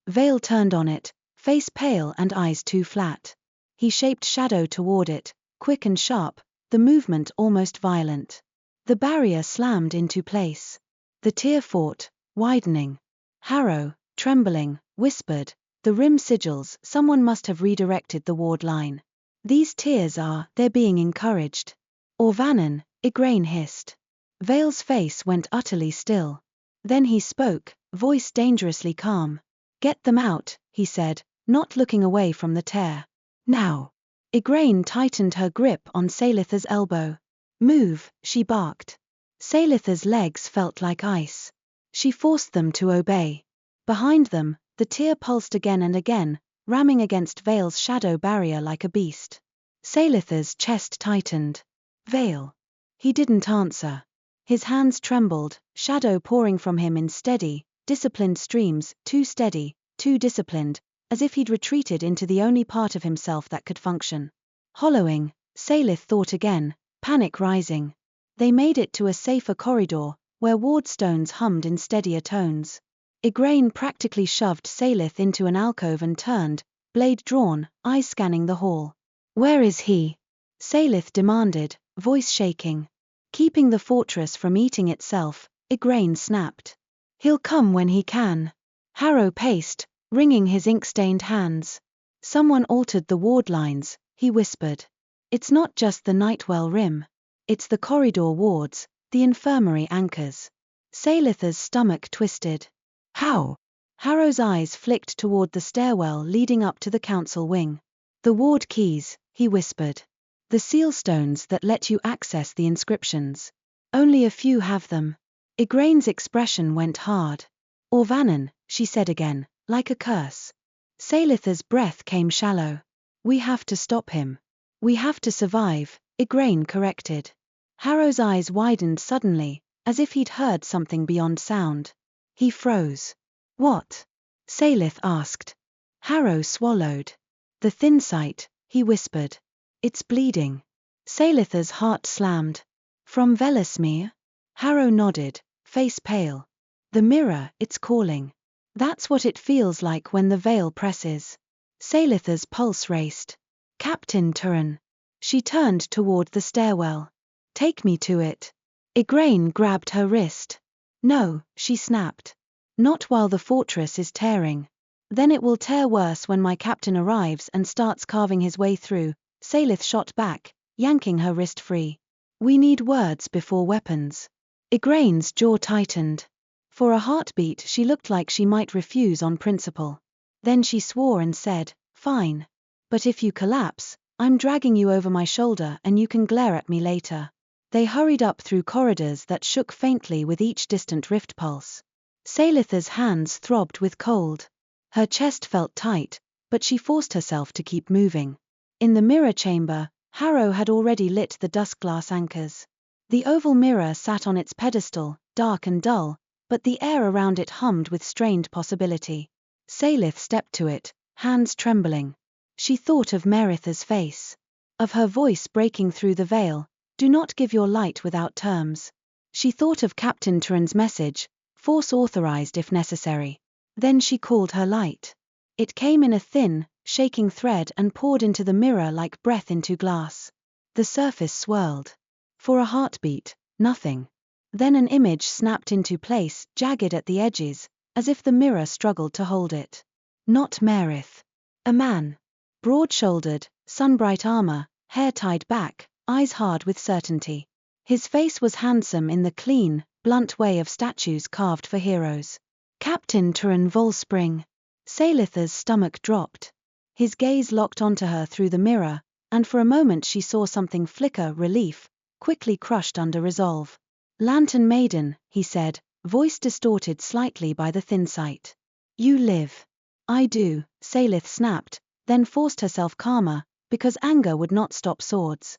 Veyl turned on it, face pale and eyes too flat. He shaped shadow toward it, quick and sharp, the movement almost violent. The barrier slammed into place. The tear fought, widening. Harrow, trembling, whispered, "The rim sigils, someone must have redirected the ward line. These tears they're being encouraged." Orvanen, Igraine hissed. Veyl's face went utterly still. Then he spoke, voice dangerously calm. "Get them out," he said, not looking away from the tear. "Now!" Igraine tightened her grip on Saelyth's elbow. "Move," she barked. Saelyth's legs felt like ice. She forced them to obey. Behind them, the tear pulsed again and again, ramming against Veyl's shadow barrier like a beast. Saelyth's chest tightened. "Veyl." He didn't answer. His hands trembled, shadow pouring from him in steady, disciplined streams, too steady, too disciplined, as if he'd retreated into the only part of himself that could function. Hollowing, Saelyth thought again, panic rising. They made it to a safer corridor, where ward stones hummed in steadier tones. Igraine practically shoved Saelyth into an alcove and turned, blade drawn, eyes scanning the hall. "Where is he?" Saelyth demanded, voice shaking. Keeping the fortress from eating itself, Igraine snapped. "He'll come when he can." Harrow paced, wringing his ink-stained hands. "Someone altered the ward lines," he whispered. "It's not just the Nightwell rim. It's the corridor wards, the infirmary anchors." Saelyth's stomach twisted. "How?" Harrow's eyes flicked toward the stairwell leading up to the council wing. "The ward keys," he whispered. "The sealstones that let you access the inscriptions. Only a few have them." Igraine's expression went hard. "Orvanen," she said again, like a curse. Saelyth's breath came shallow. "We have to stop him. We have to survive," Igraine corrected. Harrow's eyes widened suddenly, as if he'd heard something beyond sound. He froze. "What?" Saelyth asked. Harrow swallowed. "The thin sight," he whispered. "It's bleeding." Saelyth's heart slammed. "From Vellasmere?" Harrow nodded, face pale. "The mirror, it's calling. That's what it feels like when the veil presses." Saelyth's pulse raced. "Captain Turan." She turned toward the stairwell. "Take me to it." Igraine grabbed her wrist. "No," she snapped. "Not while the fortress is tearing. Then it will tear worse when my captain arrives and starts carving his way through." Saelyth shot back, yanking her wrist free. "We need words before weapons." Igraine's jaw tightened. For a heartbeat she looked like she might refuse on principle. Then she swore and said, "Fine. But if you collapse, I'm dragging you over my shoulder and you can glare at me later." They hurried up through corridors that shook faintly with each distant rift pulse. Saelyth's hands throbbed with cold. Her chest felt tight, but she forced herself to keep moving. In the mirror chamber, Harrow had already lit the dusk glass anchors. The oval mirror sat on its pedestal, dark and dull, but the air around it hummed with strained possibility. Saelyth stepped to it, hands trembling. She thought of Marith's face. Of her voice breaking through the veil, "Do not give your light without terms." She thought of Captain Turan's message, force authorized if necessary. Then she called her light. It came in a thin, shaking thread and poured into the mirror like breath into glass. The surface swirled. For a heartbeat, nothing. Then an image snapped into place, jagged at the edges, as if the mirror struggled to hold it. Not Mareth. A man. Broad-shouldered, sunbright armor, hair tied back, eyes hard with certainty. His face was handsome in the clean, blunt way of statues carved for heroes. Captain Turan Volspring. Saelyth's stomach dropped. His gaze locked onto her through the mirror, and for a moment she saw something flicker, relief, quickly crushed under resolve. "Lantern Maiden," he said, voice distorted slightly by the thin sight. "You live." "I do," Saelyth snapped, then forced herself calmer, because anger would not stop swords.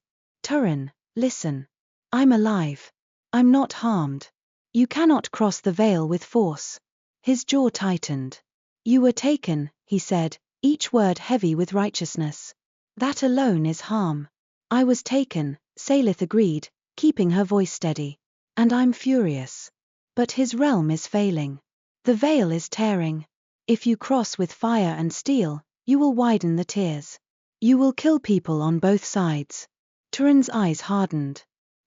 Turin, listen. I'm alive. I'm not harmed. You cannot cross the Veyl with force. His jaw tightened. You were taken, he said, each word heavy with righteousness. That alone is harm. I was taken, Saelyth agreed, keeping her voice steady. And I'm furious. But his realm is failing. The Veyl is tearing. If you cross with fire and steel, you will widen the tears. You will kill people on both sides. Turin's eyes hardened.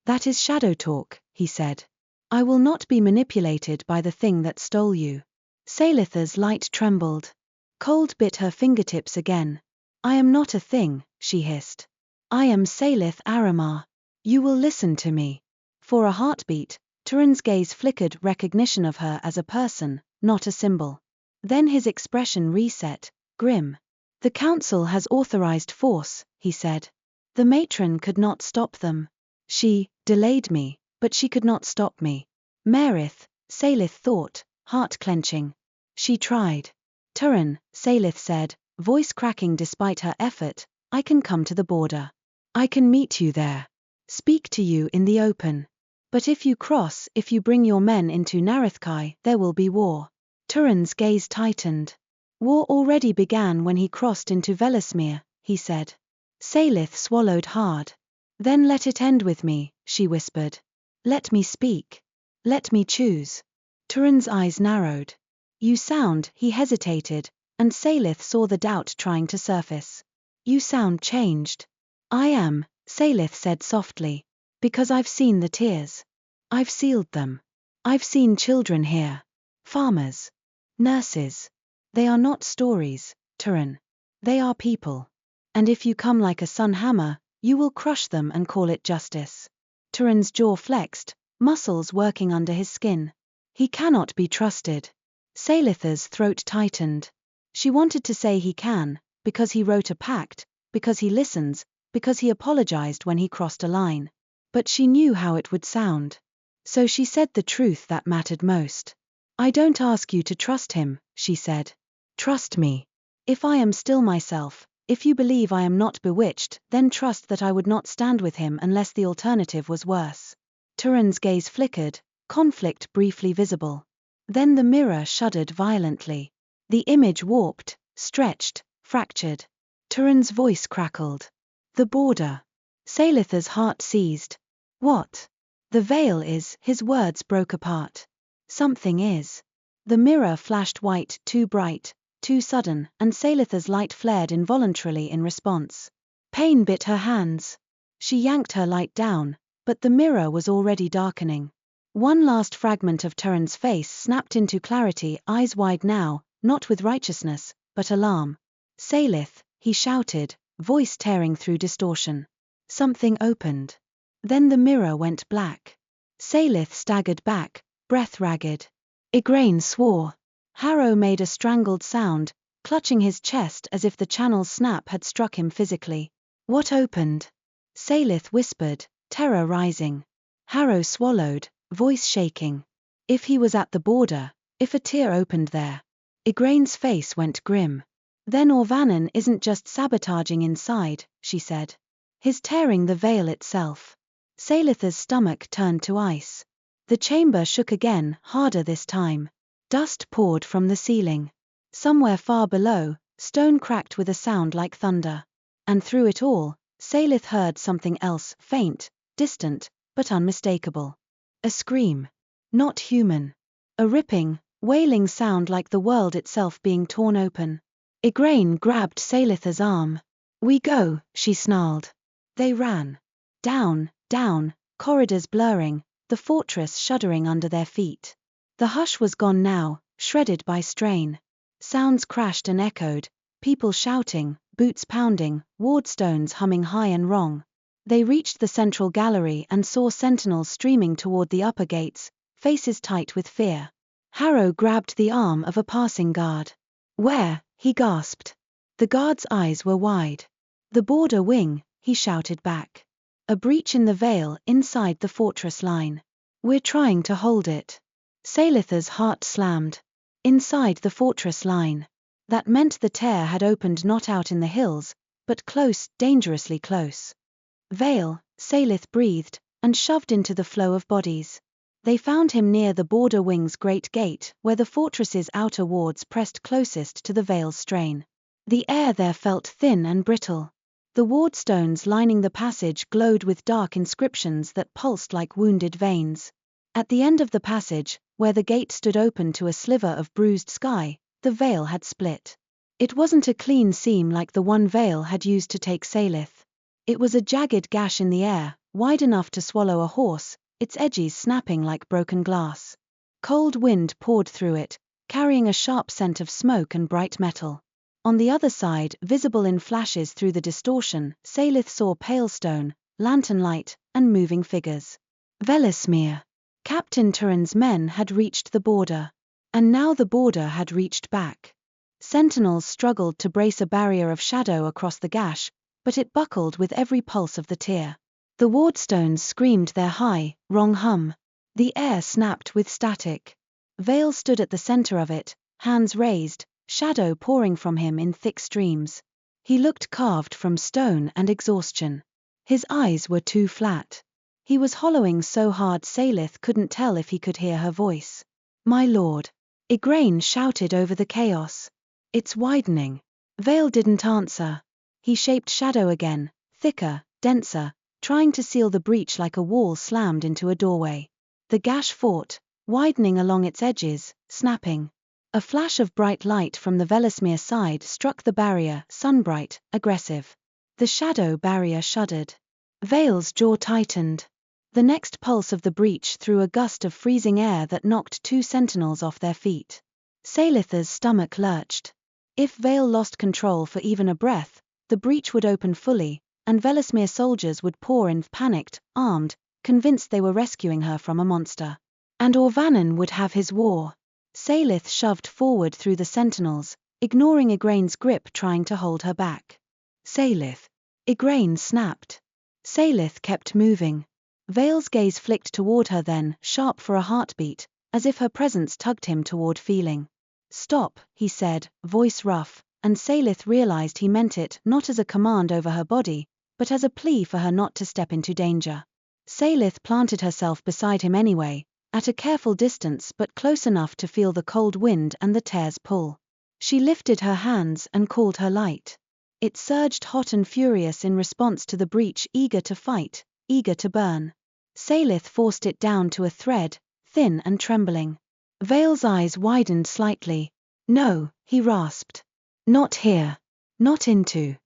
That is shadow talk, he said. I will not be manipulated by the thing that stole you. Saelyth's light trembled. Cold bit her fingertips again. I am not a thing, she hissed. I am Saelyth Aramare. You will listen to me. For a heartbeat, Turin's gaze flickered recognition of her as a person, not a symbol. Then his expression reset, grim. The council has authorized force, he said. The matron could not stop them. She delayed me, but she could not stop me. Mareth, Saelyth thought, heart clenching. She tried. Turin, Saelyth said, voice cracking despite her effort, I can come to the border. I can meet you there. Speak to you in the open. But if you cross, if you bring your men into Nareth-Kai, there will be war. Turin's gaze tightened. War already began when he crossed into Vellasmere, he said. Saelyth swallowed hard. Then let it end with me, she whispered. Let me speak. Let me choose. Turin's eyes narrowed. You sound, he hesitated, and Saelyth saw the doubt trying to surface. You sound changed. I am, Saelyth said softly. Because I've seen the tears. I've sealed them. I've seen children here. Farmers. Nurses. They are not stories, Turin. They are people. And if you come like a sun hammer, you will crush them and call it justice. Turin's jaw flexed, muscles working under his skin. He cannot be trusted. Saelyth's throat tightened. She wanted to say he can, because he wrote a pact, because he listens, because he apologized when he crossed a line. But she knew how it would sound. So she said the truth that mattered most. I don't ask you to trust him, she said. Trust me. If I am still myself, if you believe I am not bewitched, then trust that I would not stand with him unless the alternative was worse. Turin's gaze flickered, conflict briefly visible. Then the mirror shuddered violently. The image warped, stretched, fractured. Turin's voice crackled. The border. Saelyth's heart seized. What? The Veyl is, his words broke apart. Something is. The mirror flashed white, too bright, too sudden, and Saelyth's light flared involuntarily in response. Pain bit her hands. She yanked her light down, but the mirror was already darkening. One last fragment of Turin's face snapped into clarity, eyes wide now, not with righteousness, but alarm. Saelyth, he shouted, voice tearing through distortion. Something opened. Then the mirror went black. Saelyth staggered back, breath ragged. Igraine swore. Harrow made a strangled sound, clutching his chest as if the channel's snap had struck him physically. What opened? Saelyth whispered, terror rising. Harrow swallowed, voice shaking. If he was at the border, if a tear opened there. Igraine's face went grim. Then Orvanen isn't just sabotaging inside, she said. He's tearing the Veyl itself. Saelyth's stomach turned to ice. The chamber shook again, harder this time. Dust poured from the ceiling. Somewhere far below, stone cracked with a sound like thunder. And through it all, Saelyth heard something else, faint, distant, but unmistakable. A scream. Not human. A ripping, wailing sound like the world itself being torn open. Igraine grabbed Saelyth's arm. We go, she snarled. They ran. Down, down, corridors blurring, the fortress shuddering under their feet. The hush was gone now, shredded by strain. Sounds crashed and echoed, people shouting, boots pounding, wardstones humming high and wrong. They reached the central gallery and saw sentinels streaming toward the upper gates, faces tight with fear. Harrow grabbed the arm of a passing guard. Where? He gasped. The guard's eyes were wide. The border wing, he shouted back. A breach in the Veyl, inside the fortress line. We're trying to hold it. Saelyth's heart slammed. Inside the fortress line. That meant the tear had opened not out in the hills, but close, dangerously close. Veyl, Saelyth breathed, and shoved into the flow of bodies. They found him near the border wing's great gate, where the fortress's outer wards pressed closest to the Veyl's strain. The air there felt thin and brittle. The ward stones lining the passage glowed with dark inscriptions that pulsed like wounded veins. At the end of the passage, where the gate stood open to a sliver of bruised sky, the Veyl had split. It wasn't a clean seam like the one Veyl had used to take Saelyth. It was a jagged gash in the air, wide enough to swallow a horse, its edges snapping like broken glass. Cold wind poured through it, carrying a sharp scent of smoke and bright metal. On the other side, visible in flashes through the distortion, Saelyth saw pale stone, lantern light, and moving figures. Vellasmere. Captain Turin's men had reached the border. And now the border had reached back. Sentinels struggled to brace a barrier of shadow across the gash, but it buckled with every pulse of the tear. The wardstones screamed their high, wrong hum. The air snapped with static. Veyl stood at the center of it, hands raised, shadow pouring from him in thick streams. He looked carved from stone and exhaustion. His eyes were too flat. He was hollowing so hard Saelyth couldn't tell if he could hear her voice. "My lord." Igraine shouted over the chaos. "It's widening." Veyl didn't answer. He shaped shadow again, thicker, denser, trying to seal the breach like a wall slammed into a doorway. The gash fought, widening along its edges, snapping. A flash of bright light from the Vellasmere side struck the barrier, sunbright, aggressive. The shadow barrier shuddered. Veyl's jaw tightened. The next pulse of the breach threw a gust of freezing air that knocked two sentinels off their feet. Saelyth's stomach lurched. If Veyl lost control for even a breath, the breach would open fully, and Vellasmere soldiers would pour in panicked, armed, convinced they were rescuing her from a monster. And Orvanen would have his war. Saelyth shoved forward through the sentinels, ignoring Igraine's grip trying to hold her back. "Saelyth!" Igraine snapped. Saelyth kept moving. Veyl's gaze flicked toward her then, sharp for a heartbeat, as if her presence tugged him toward feeling. "Stop," he said, voice rough, and Saelyth realized he meant it not as a command over her body, but as a plea for her not to step into danger. Saelyth planted herself beside him anyway, at a careful distance but close enough to feel the cold wind and the tear's pull. She lifted her hands and called her light. It surged hot and furious in response to the breach, eager to fight, eager to burn. Saelyth forced it down to a thread, thin and trembling. Veyl's eyes widened slightly. "No," he rasped. "Not here. Not into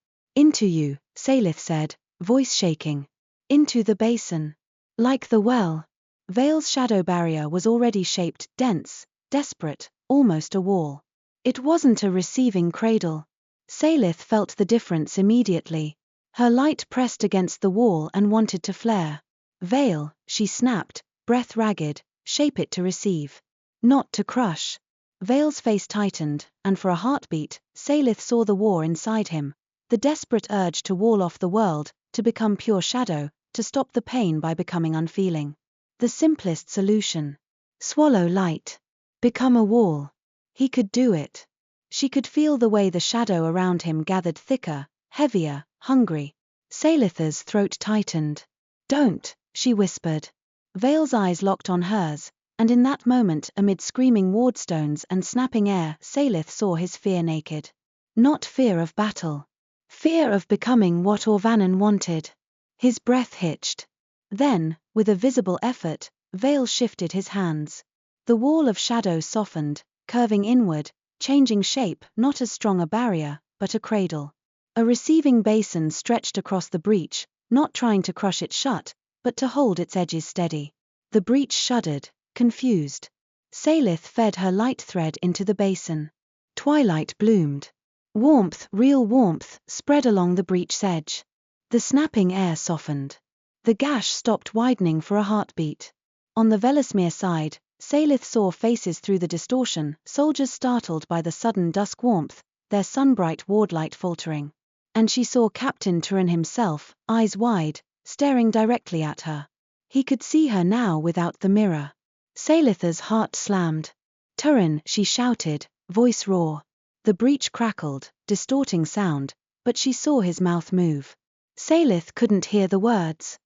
you," Saelyth said, voice shaking. "Into the basin. Like the well." Veyl's shadow barrier was already shaped, dense, desperate, almost a wall. It wasn't a receiving cradle. Saelyth felt the difference immediately. Her light pressed against the wall and wanted to flare. "Veyl," she snapped, breath ragged, "shape it to receive. Not to crush." Veyl's face tightened, and for a heartbeat, Saelyth saw the war inside him, the desperate urge to wall off the world, to become pure shadow, to stop the pain by becoming unfeeling. The simplest solution. Swallow light. Become a wall. He could do it. She could feel the way the shadow around him gathered thicker, heavier, hungry. Saelyth's throat tightened. "Don't," she whispered. Veyl's eyes locked on hers, and in that moment, amid screaming wardstones and snapping air, Saelyth saw his fear naked. Not fear of battle. Fear of becoming what Orvanen wanted. His breath hitched. Then, with a visible effort, Veyl shifted his hands. The wall of shadow softened, curving inward, changing shape, not as strong a barrier, but a cradle. A receiving basin stretched across the breach, not trying to crush it shut, but to hold its edges steady. The breach shuddered, confused. Saelyth fed her light thread into the basin. Twilight bloomed. Warmth, real warmth, spread along the breach's edge. The snapping air softened. The gash stopped widening for a heartbeat. On the Vellasmere side, Saelyth saw faces through the distortion, soldiers startled by the sudden dusk warmth, their sunbright wardlight faltering. And she saw Captain Turin himself, eyes wide, staring directly at her. He could see her now without the mirror. Saelyth's heart slammed. "Turin," she shouted, voice raw. The breach crackled, distorting sound, but she saw his mouth move. Saelyth couldn't hear the words.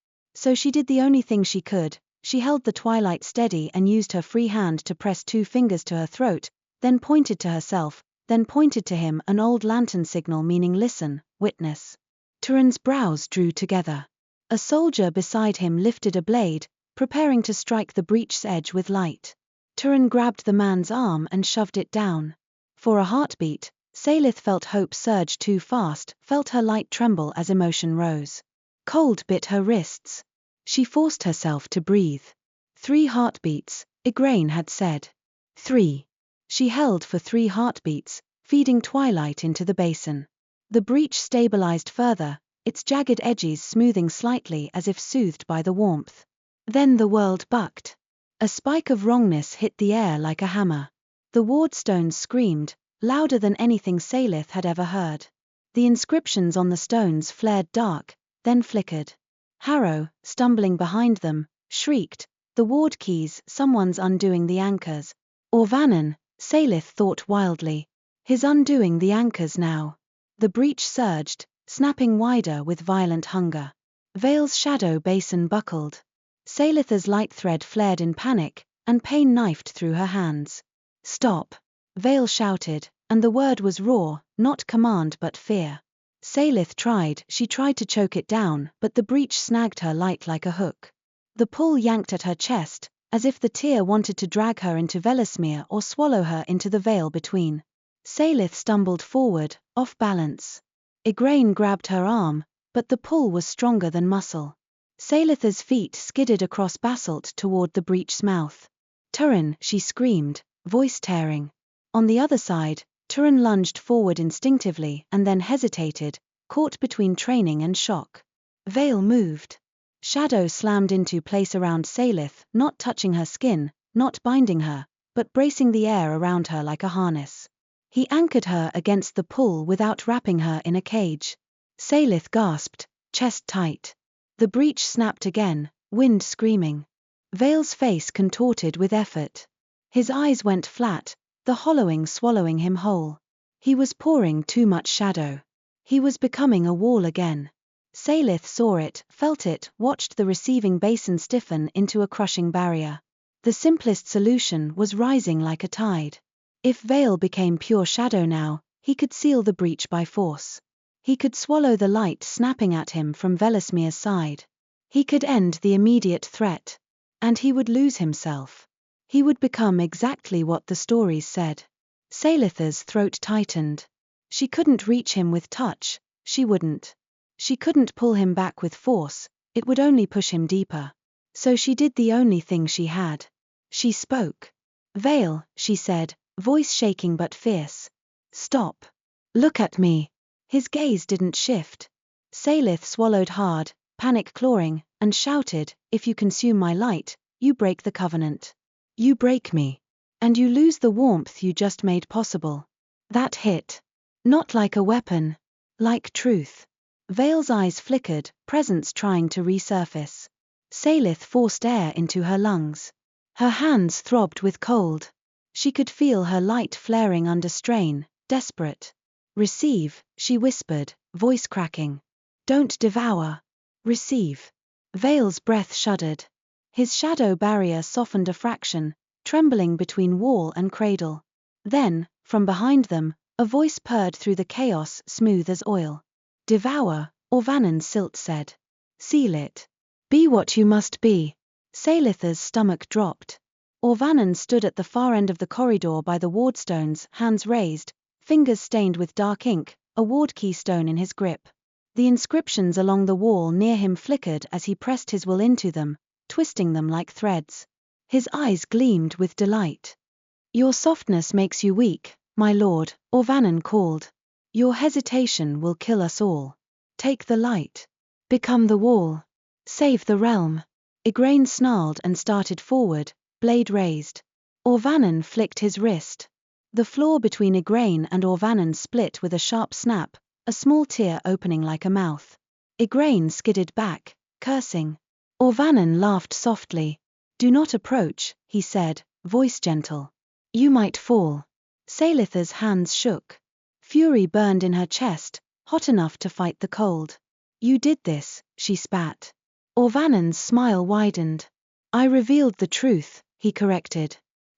So she did the only thing she could. She held the twilight steady and used her free hand to press 2 fingers to her throat, then pointed to herself, then pointed to him, an old lantern signal meaning listen, witness. Turin's brows drew together. A soldier beside him lifted a blade, preparing to strike the breach's edge with light. Turin grabbed the man's arm and shoved it down. For a heartbeat, Saelyth felt hope surge too fast, felt her light tremble as emotion rose. Cold bit her wrists. She forced herself to breathe. 3 heartbeats, Igraine had said. 3. She held for 3 heartbeats, feeding twilight into the basin. The breach stabilized further, its jagged edges smoothing slightly as if soothed by the warmth. Then the world bucked. A spike of wrongness hit the air like a hammer. The wardstones screamed, louder than anything Saelyth had ever heard. The inscriptions on the stones flared dark, then flickered. Harrow, stumbling behind them, shrieked, "The ward keys, someone's undoing the anchors." Orvanen, Saelyth thought wildly. His undoing the anchors now. The breach surged, snapping wider with violent hunger. Veyl's shadow basin buckled. Saelyth's light thread flared in panic, and pain knifed through her hands. "Stop!" Veyl shouted, and the word was raw, not command but fear. Saelyth tried to choke it down, but the breach snagged her light like a hook. The pull yanked at her chest, as if the tear wanted to drag her into Vellasmere or swallow her into the veil between. Saelyth stumbled forward, off balance. Igraine grabbed her arm, but the pull was stronger than muscle. Saelyth's feet skidded across basalt toward the breach's mouth. "Turin!" she screamed, voice tearing. On the other side, Turin lunged forward instinctively and then hesitated, caught between training and shock. Veyl moved. Shadow slammed into place around Saelyth, not touching her skin, not binding her, but bracing the air around her like a harness. He anchored her against the pull without wrapping her in a cage. Saelyth gasped, chest tight. The breach snapped again, wind screaming. Veyl's face contorted with effort. His eyes went flat, the hollowing swallowing him whole. He was pouring too much shadow. He was becoming a wall again. Saelyth saw it, felt it, watched the receiving basin stiffen into a crushing barrier. The simplest solution was rising like a tide. If Veyl became pure shadow now, he could seal the breach by force. He could swallow the light snapping at him from Vellasmere's side. He could end the immediate threat. And he would lose himself. He would become exactly what the stories said. Saelyth's throat tightened. She couldn't reach him with touch, she wouldn't. She couldn't pull him back with force, it would only push him deeper. So she did the only thing she had. She spoke. "Veyl," she said, voice shaking but fierce. "Stop. Look at me." His gaze didn't shift. Saelyth swallowed hard, panic clawing, and shouted, "If you consume my light, you break the covenant. You break me. And you lose the warmth you just made possible." That hit. Not like a weapon. Like truth. Veyl's eyes flickered, presence trying to resurface. Saelyth forced air into her lungs. Her hands throbbed with cold. She could feel her light flaring under strain, desperate. "Receive," she whispered, voice cracking. "Don't devour. Receive." Veyl's breath shuddered. His shadow barrier softened a fraction, trembling between wall and cradle. Then, from behind them, a voice purred through the chaos, smooth as oil. "Devour," Orvanen Silt said. "Seal it. Be what you must be." Saelyth's stomach dropped. Orvanen stood at the far end of the corridor by the wardstones, hands raised, fingers stained with dark ink, a ward keystone in his grip. The inscriptions along the wall near him flickered as he pressed his will into them, twisting them like threads. His eyes gleamed with delight. "Your softness makes you weak, my lord," Orvanen called. "Your hesitation will kill us all. Take the light. Become the wall. Save the realm." Igraine snarled and started forward, blade raised. Orvanen flicked his wrist. The floor between Igraine and Orvanen split with a sharp snap, a small tear opening like a mouth. Igraine skidded back, cursing. Orvanen laughed softly. "Do not approach," he said, voice gentle. "You might fall." Saelyth's hands shook. Fury burned in her chest, hot enough to fight the cold. "You did this," she spat. Orvanon's smile widened. I revealed the truth, he corrected.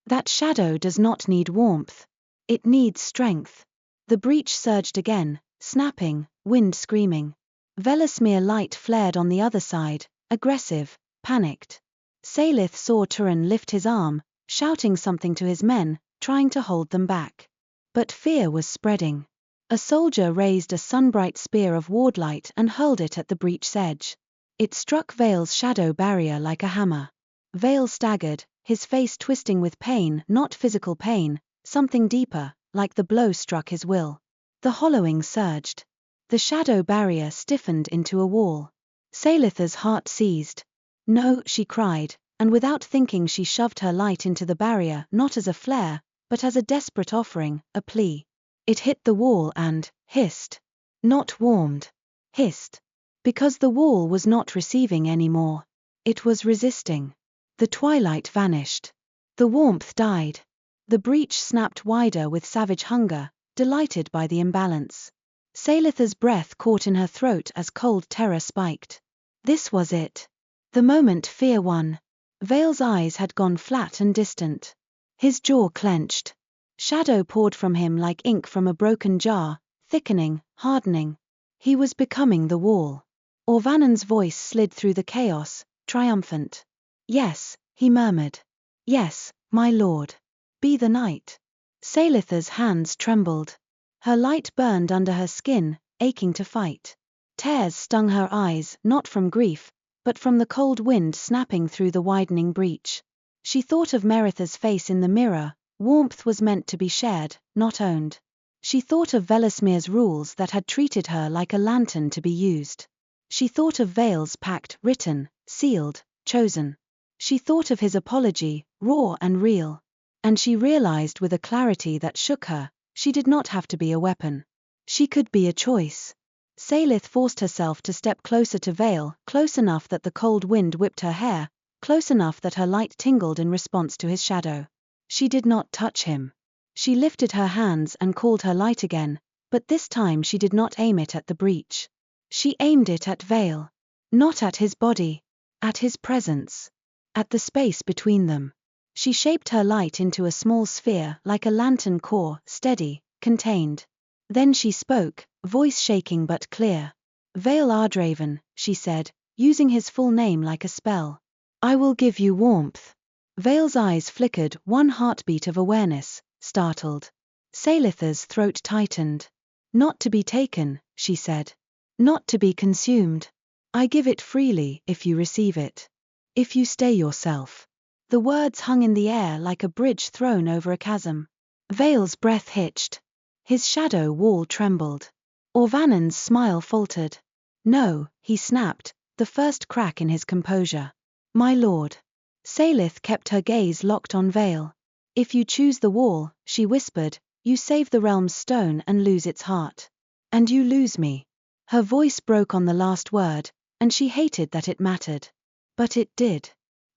That shadow does not need warmth. It needs strength. The breach surged again, snapping, wind screaming. Vellasmere light flared on the other side, aggressive, panicked. Saelyth saw Turin lift his arm, shouting something to his men, trying to hold them back. But fear was spreading. A soldier raised a sunbright spear of wardlight and hurled it at the breach's edge. It struck Veyl's shadow barrier like a hammer. Veyl staggered, his face twisting with pain, not physical pain, something deeper, like the blow struck his will. The hollowing surged. The shadow barrier stiffened into a wall. Saelyth's heart seized. No, she cried, and without thinking she shoved her light into the barrier, not as a flare, but as a desperate offering, a plea. It hit the wall and hissed. Not warmed. Hissed. Because the wall was not receiving anymore. It was resisting. The twilight vanished. The warmth died. The breach snapped wider with savage hunger, delighted by the imbalance. Saelyth's breath caught in her throat as cold terror spiked. This was it. The moment fear won. Veyl's eyes had gone flat and distant. His jaw clenched. Shadow poured from him like ink from a broken jar, thickening, hardening. He was becoming the wall. Orvanon's voice slid through the chaos, triumphant. Yes, he murmured. Yes, my lord. Be the night. Saelyth's hands trembled. Her light burned under her skin, aching to fight. Tears stung her eyes, not from grief, but from the cold wind snapping through the widening breach. She thought of Merith's face in the mirror. Warmth was meant to be shared, not owned. She thought of Vellasmere's rules that had treated her like a lantern to be used. She thought of Veyl's pact, written, sealed, chosen. She thought of his apology, raw and real. And she realized with a clarity that shook her, she did not have to be a weapon. She could be a choice. Saelyth forced herself to step closer to Veyl, close enough that the cold wind whipped her hair, close enough that her light tingled in response to his shadow. She did not touch him. She lifted her hands and called her light again, but this time she did not aim it at the breach. She aimed it at Veyl. Not at his body. At his presence. At the space between them. She shaped her light into a small sphere like a lantern core, steady, contained. Then she spoke, voice shaking but clear. Veyl Ardraven, she said, using his full name like a spell. I will give you warmth. Veyl's eyes flickered, one heartbeat of awareness, startled. Saelyth's throat tightened. Not to be taken, she said. Not to be consumed. I give it freely if you receive it. If you stay yourself. The words hung in the air like a bridge thrown over a chasm. Veyl's breath hitched. His shadow wall trembled. Orvanon's smile faltered. No, he snapped, the first crack in his composure. My lord. Saelyth kept her gaze locked on Veyl. If you choose the wall, she whispered, you save the realm's stone and lose its heart. And you lose me. Her voice broke on the last word, and she hated that it mattered. But it did.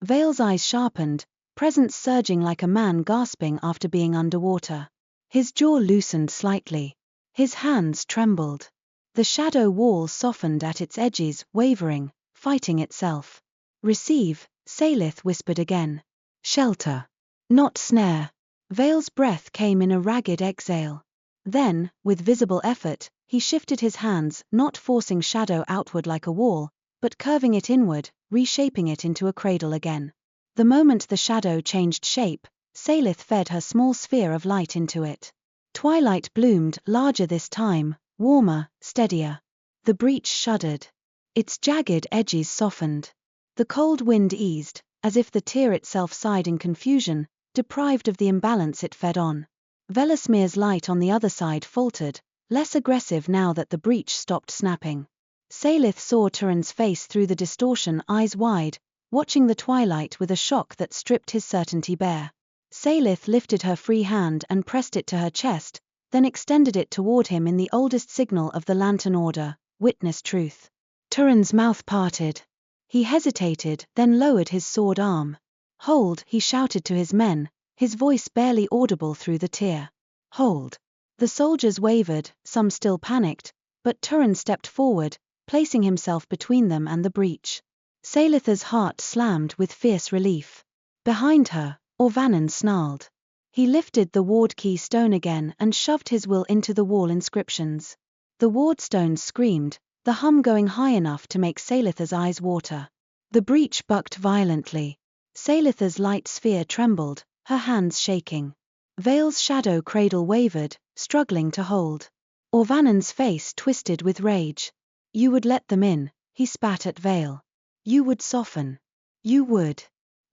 Veyl's eyes sharpened, presence surging like a man gasping after being underwater. His jaw loosened slightly. His hands trembled. The shadow wall softened at its edges, wavering, fighting itself. Receive, Saelyth whispered again. Shelter. Not snare. Veyl's breath came in a ragged exhale. Then, with visible effort, he shifted his hands, not forcing shadow outward like a wall, but curving it inward, reshaping it into a cradle again. The moment the shadow changed shape, Saelyth fed her small sphere of light into it. Twilight bloomed, larger this time, warmer, steadier. The breach shuddered. Its jagged edges softened. The cold wind eased, as if the tear itself sighed in confusion, deprived of the imbalance it fed on. Vellasmere's light on the other side faltered, less aggressive now that the breach stopped snapping. Saelyth saw Turin's face through the distortion, eyes wide, watching the twilight with a shock that stripped his certainty bare. Saelyth lifted her free hand and pressed it to her chest, then extended it toward him in the oldest signal of the Lantern Order, witness truth. Turin's mouth parted. He hesitated, then lowered his sword arm. Hold, he shouted to his men, his voice barely audible through the tear. Hold. The soldiers wavered, some still panicked, but Turin stepped forward, placing himself between them and the breach. Saelyth's heart slammed with fierce relief. Behind her, Orvanen snarled. He lifted the ward key stone again and shoved his will into the wall inscriptions. The ward stones screamed, the hum going high enough to make Saelyth's eyes water. The breach bucked violently. Saelyth's light sphere trembled, her hands shaking. Veyl's shadow cradle wavered, struggling to hold. Orvanen's face twisted with rage. You would let them in, he spat at Veyl. You would soften. You would.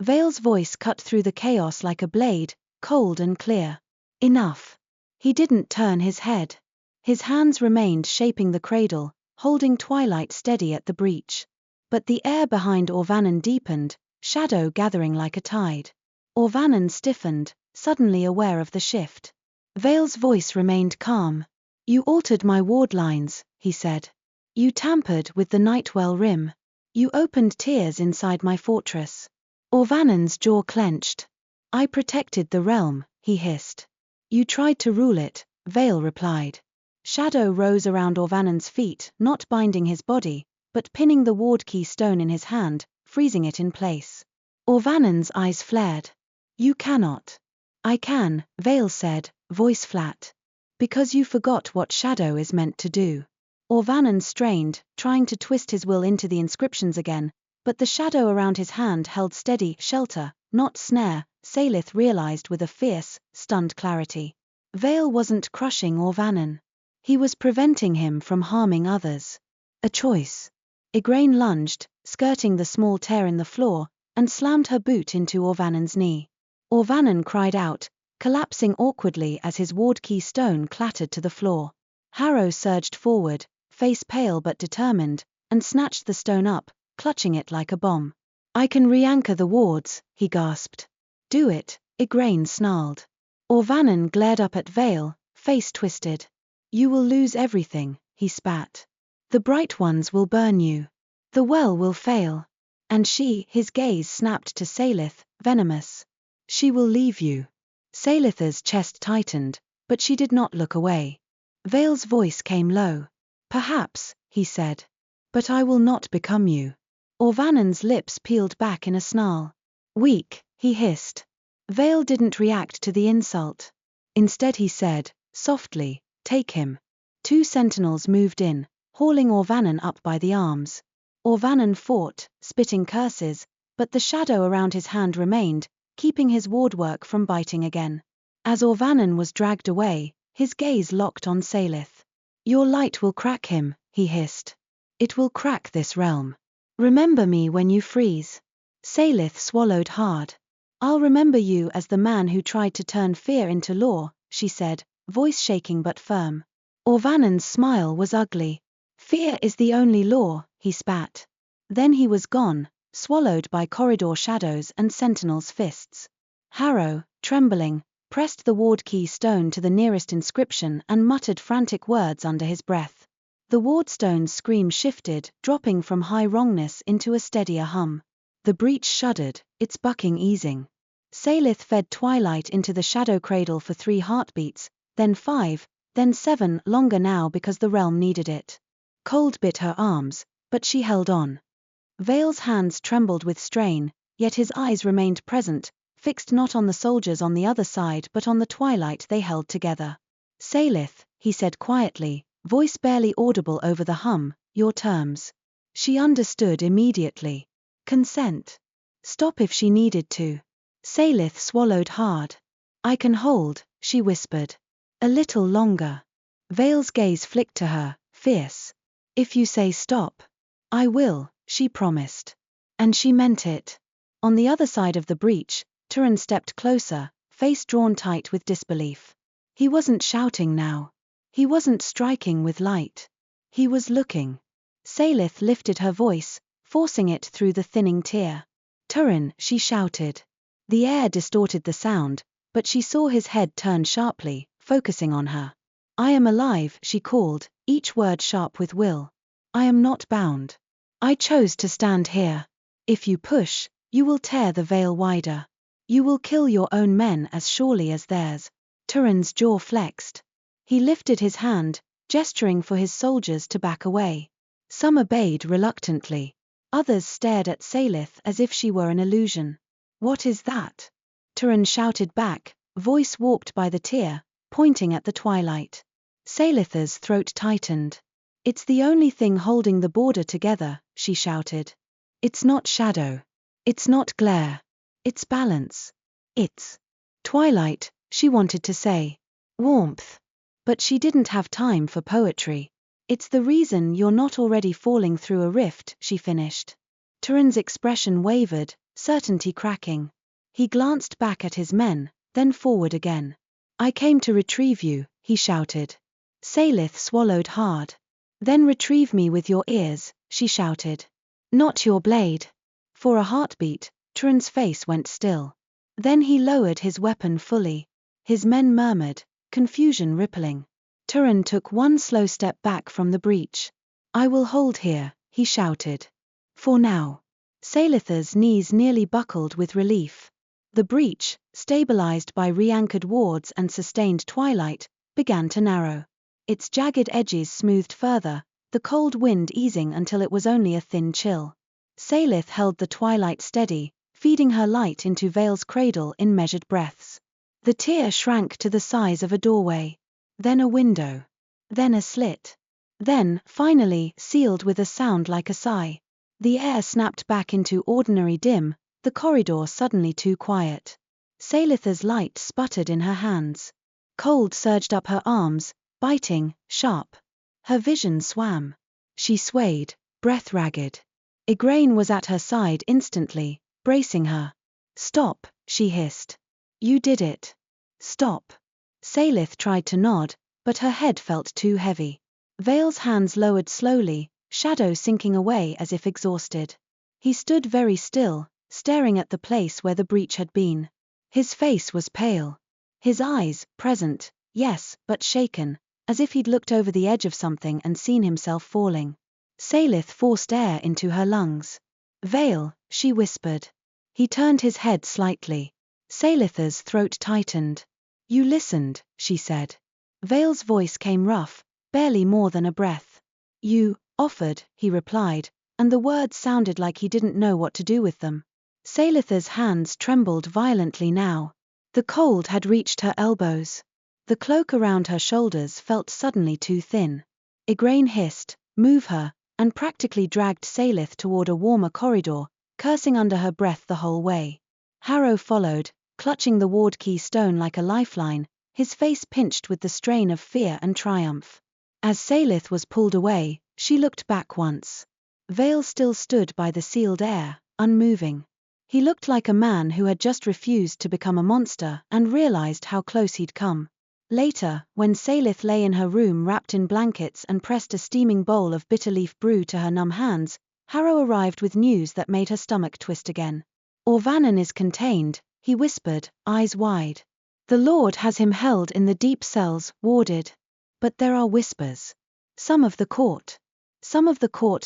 Veyl's voice cut through the chaos like a blade, cold and clear. Enough. He didn't turn his head. His hands remained shaping the cradle, holding twilight steady at the breach. But the air behind Orvanen deepened, shadow gathering like a tide. Orvanen stiffened, suddenly aware of the shift. Veyl's voice remained calm. You altered my ward lines, he said. You tampered with the Nightwell rim. You opened tears inside my fortress. Orvanen's jaw clenched. I protected the realm, he hissed. You tried to rule it, Veyl replied. Shadow rose around Orvanen's feet, not binding his body, but pinning the ward key stone in his hand, freezing it in place. Orvanen's eyes flared. You cannot. I can, Veyl said, voice flat. Because you forgot what shadow is meant to do. Orvanen strained, trying to twist his will into the inscriptions again, but the shadow around his hand held steady shelter, not snare, Saelyth realized with a fierce, stunned clarity. Veyl wasn't crushing Orvanen. He was preventing him from harming others. A choice. Igraine lunged, skirting the small tear in the floor, and slammed her boot into Orvanen's knee. Orvanen cried out, collapsing awkwardly as his ward key stone clattered to the floor. Harrow surged forward, face pale but determined, and snatched the stone up, clutching it like a bomb. I can re-anchor the wards, he gasped. Do it, Igraine snarled. Orvanen glared up at Veyl, face twisted. You will lose everything, he spat. The bright ones will burn you. The well will fail. And she, his gaze snapped to Saelyth, venomous. She will leave you. Saelyth's chest tightened, but she did not look away. Veyl's voice came low. Perhaps, he said. But I will not become you. Orvanen's lips peeled back in a snarl. Weak, he hissed. Veyl didn't react to the insult. Instead he said, softly, take him. 2 sentinels moved in, hauling Orvanen up by the arms. Orvanen fought, spitting curses, but the shadow around his hand remained, keeping his wardwork from biting again. As Orvanen was dragged away, his gaze locked on Saelyth. Your light will crack him, he hissed. It will crack this realm. Remember me when you freeze. Saelyth swallowed hard. I'll remember you as the man who tried to turn fear into law, she said, voice shaking but firm. Orvanen's smile was ugly. Fear is the only law, he spat. Then he was gone, swallowed by corridor shadows and sentinels' fists. Harrow, trembling, pressed the ward key stone to the nearest inscription and muttered frantic words under his breath. The wardstone's scream shifted, dropping from high wrongness into a steadier hum. The breach shuddered, its bucking easing. Saelyth fed twilight into the shadow cradle for 3 heartbeats, then 5, then 7, longer now because the realm needed it. Cold bit her arms, but she held on. Veyl's hands trembled with strain, yet his eyes remained present, fixed not on the soldiers on the other side but on the twilight they held together. Saelyth, he said quietly, voice barely audible over the hum, your terms. She understood immediately. Consent. Stop if she needed to. Saelyth swallowed hard. I can hold, she whispered. A little longer. Veyl's gaze flicked to her, fierce. If you say stop. I will, she promised. And she meant it. On the other side of the breach, Turin stepped closer, face drawn tight with disbelief. He wasn't shouting now. He wasn't striking with light. He was looking. Saelyth lifted her voice, forcing it through the thinning tear. Turin, she shouted. The air distorted the sound, but she saw his head turn sharply, focusing on her. I am alive, she called, each word sharp with will. I am not bound. I chose to stand here. If you push, you will tear the veil wider. You will kill your own men as surely as theirs. Turin's jaw flexed. He lifted his hand, gesturing for his soldiers to back away. Some obeyed reluctantly. Others stared at Saelyth as if she were an illusion. "What is that?" Turin shouted back, voice warped by the tear, pointing at the twilight. Saelyth's throat tightened. "It's the only thing holding the border together," she shouted. "It's not shadow. It's not glare. It's balance. It's twilight," she wanted to say. Warmth. But she didn't have time for poetry. "It's the reason you're not already falling through a rift," she finished. Turin's expression wavered, certainty cracking. He glanced back at his men, then forward again. "I came to retrieve you," he shouted. Saelyth swallowed hard. "Then retrieve me with your ears," she shouted. "Not your blade." For a heartbeat, Turin's face went still. Then he lowered his weapon fully. His men murmured, confusion rippling. Turin took one slow step back from the breach. "I will hold here," he shouted. "For now." Saelyth's knees nearly buckled with relief. The breach, stabilized by re-anchored wards and sustained twilight, began to narrow. Its jagged edges smoothed further, the cold wind easing until it was only a thin chill. Saelyth held the twilight steady, feeding her light into Veyl's cradle in measured breaths. The tear shrank to the size of a doorway. Then a window. Then a slit. Then, finally, sealed with a sound like a sigh. The air snapped back into ordinary dim, the corridor suddenly too quiet. Saelyth's light sputtered in her hands. Cold surged up her arms, biting, sharp. Her vision swam. She swayed, breath ragged. Igraine was at her side instantly, bracing her. "Stop," she hissed. "You did it. Stop." Saelyth tried to nod, but her head felt too heavy. Veyl's hands lowered slowly, shadow sinking away as if exhausted. He stood very still, staring at the place where the breach had been. His face was pale. His eyes, present, yes, but shaken, as if he'd looked over the edge of something and seen himself falling. Saelyth forced air into her lungs. "Veyl," she whispered. He turned his head slightly. Saelyth's throat tightened. "You listened," she said. Veyl's voice came rough, barely more than a breath. "You offered," he replied, and the words sounded like he didn't know what to do with them. Saelyth's hands trembled violently now. The cold had reached her elbows. The cloak around her shoulders felt suddenly too thin. Igraine hissed, "Move her," and practically dragged Saelyth toward a warmer corridor, cursing under her breath the whole way. Harrow followed, clutching the ward key stone like a lifeline, his face pinched with the strain of fear and triumph. As Saelyth was pulled away, she looked back once. Veyl still stood by the sealed air, unmoving. He looked like a man who had just refused to become a monster and realized how close he'd come. Later, when Saelyth lay in her room wrapped in blankets and pressed a steaming bowl of bitterleaf brew to her numb hands, Harrow arrived with news that made her stomach twist again. "Orvanen is contained," he whispered, eyes wide. "The Lord has him held in the deep cells, warded. But there are whispers. Some of the court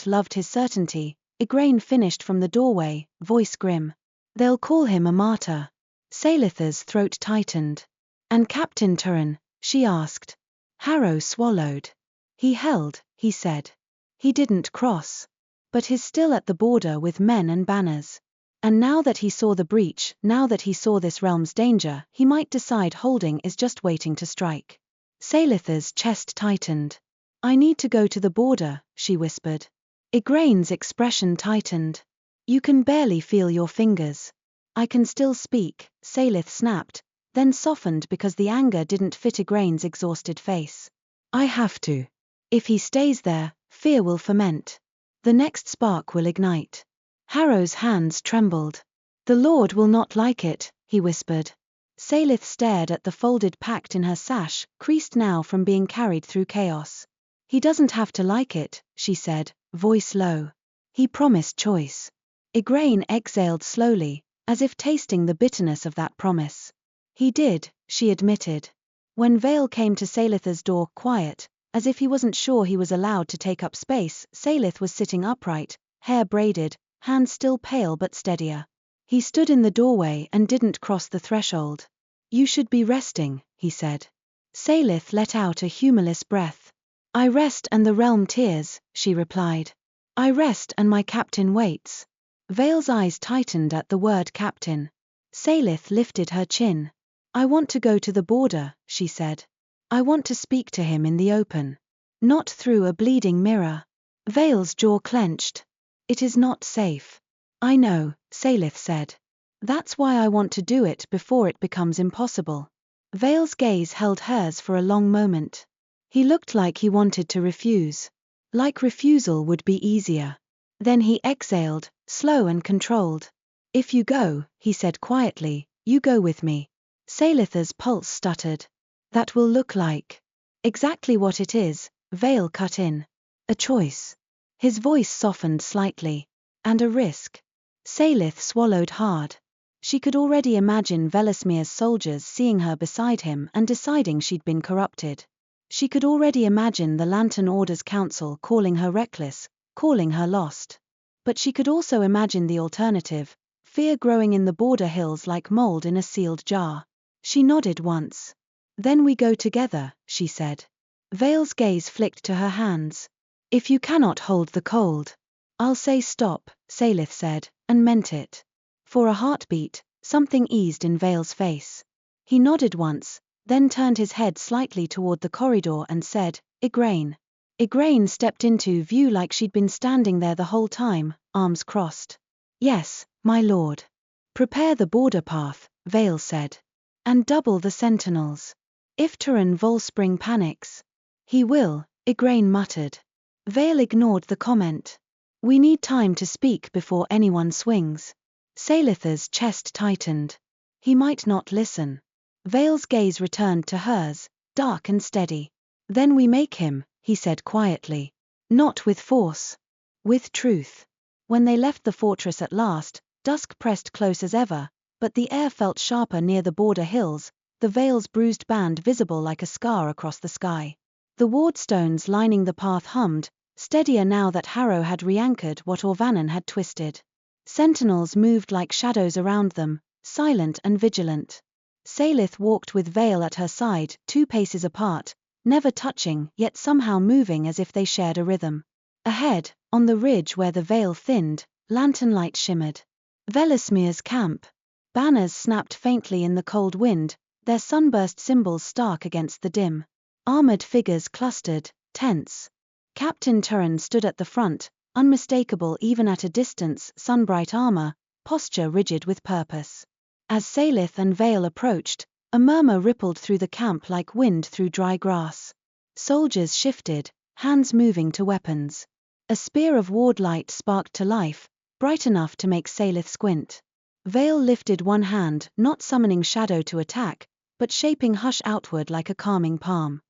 loved his certainty," Igraine finished from the doorway, voice grim. "They'll call him a martyr." Saelyth's throat tightened. "And Captain Turin?" she asked. Harrow swallowed. "He held," he said. "He didn't cross. But he's still at the border with men and banners. And now that he saw the breach, now that he saw this realm's danger, he might decide holding is just waiting to strike." Saelyth's chest tightened. "I need to go to the border," she whispered. Igraine's expression tightened. "You can barely feel your fingers." "I can still speak," Saelyth snapped, then softened because the anger didn't fit Igraine's exhausted face. "I have to. If he stays there, fear will ferment. The next spark will ignite." Harrow's hands trembled. "The Lord will not like it," he whispered. Saelyth stared at the folded pact in her sash, creased now from being carried through chaos. "He doesn't have to like it," she said, voice low. "He promised choice." Igraine exhaled slowly, as if tasting the bitterness of that promise. "He did," she admitted. When Veyl came to Saelyth's door, quiet, as if he wasn't sure he was allowed to take up space, Saelyth was sitting upright, hair braided, hands still pale but steadier. He stood in the doorway and didn't cross the threshold. "You should be resting," he said. Saelyth let out a humorless breath. "I rest and the realm tears," she replied. I rest and my captain waits. Veyl's eyes tightened at the word captain. Saelyth lifted her chin. I want to go to the border, she said. I want to speak to him in the open. Not through a bleeding mirror. Veyl's jaw clenched. It is not safe. I know, Saelyth said. That's why I want to do it before it becomes impossible. Veyl's gaze held hers for a long moment. He looked like he wanted to refuse. Like refusal would be easier. Then he exhaled, slow and controlled. If you go, he said quietly, you go with me. Saelyth's pulse stuttered. That will look like. Exactly what it is, Veyl cut in. A choice. His voice softened slightly. And a risk. Saelyth swallowed hard. She could already imagine Vellasmere's soldiers seeing her beside him and deciding she'd been corrupted. She could already imagine the Lantern Order's council calling her reckless, calling her lost. But she could also imagine the alternative, fear growing in the border hills like mold in a sealed jar. She nodded once. Then we go together, she said. Veyl's gaze flicked to her hands. If you cannot hold the cold. I'll say stop, Saelyth said, and meant it. For a heartbeat, something eased in Veyl's face. He nodded once, then turned his head slightly toward the corridor and said, Igraine. Igraine stepped into view like she'd been standing there the whole time, arms crossed. Yes, my lord. Prepare the border path, Veyl said. And double the sentinels. If Turin Volspring panics. He will, Igraine muttered. Veyl ignored the comment. We need time to speak before anyone swings. Saelyth's chest tightened. He might not listen. Veyl's gaze returned to hers, dark and steady. Then we make him, he said quietly. Not with force. With truth. When they left the fortress at last, dusk pressed close as ever, but the air felt sharper near the border hills, the Veyl's bruised band visible like a scar across the sky. The wardstones lining the path hummed, steadier now that Harrow had re-anchored what Orvanen had twisted. Sentinels moved like shadows around them, silent and vigilant. Saelyth walked with Veyl at her side, 2 paces apart, never touching yet somehow moving as if they shared a rhythm. Ahead, on the ridge where the Veyl thinned, lantern light shimmered. Vellasmere's camp. Banners snapped faintly in the cold wind, their sunburst symbols stark against the dim. Armored figures clustered, tense. Captain Turin stood at the front, unmistakable even at a distance, sunbright armor, posture rigid with purpose. As Saelyth and Veyl approached, a murmur rippled through the camp like wind through dry grass. Soldiers shifted, hands moving to weapons. A spear of ward light sparked to life, bright enough to make Saelyth squint. Veyl lifted one hand, not summoning shadow to attack, but shaping hush outward like a calming palm.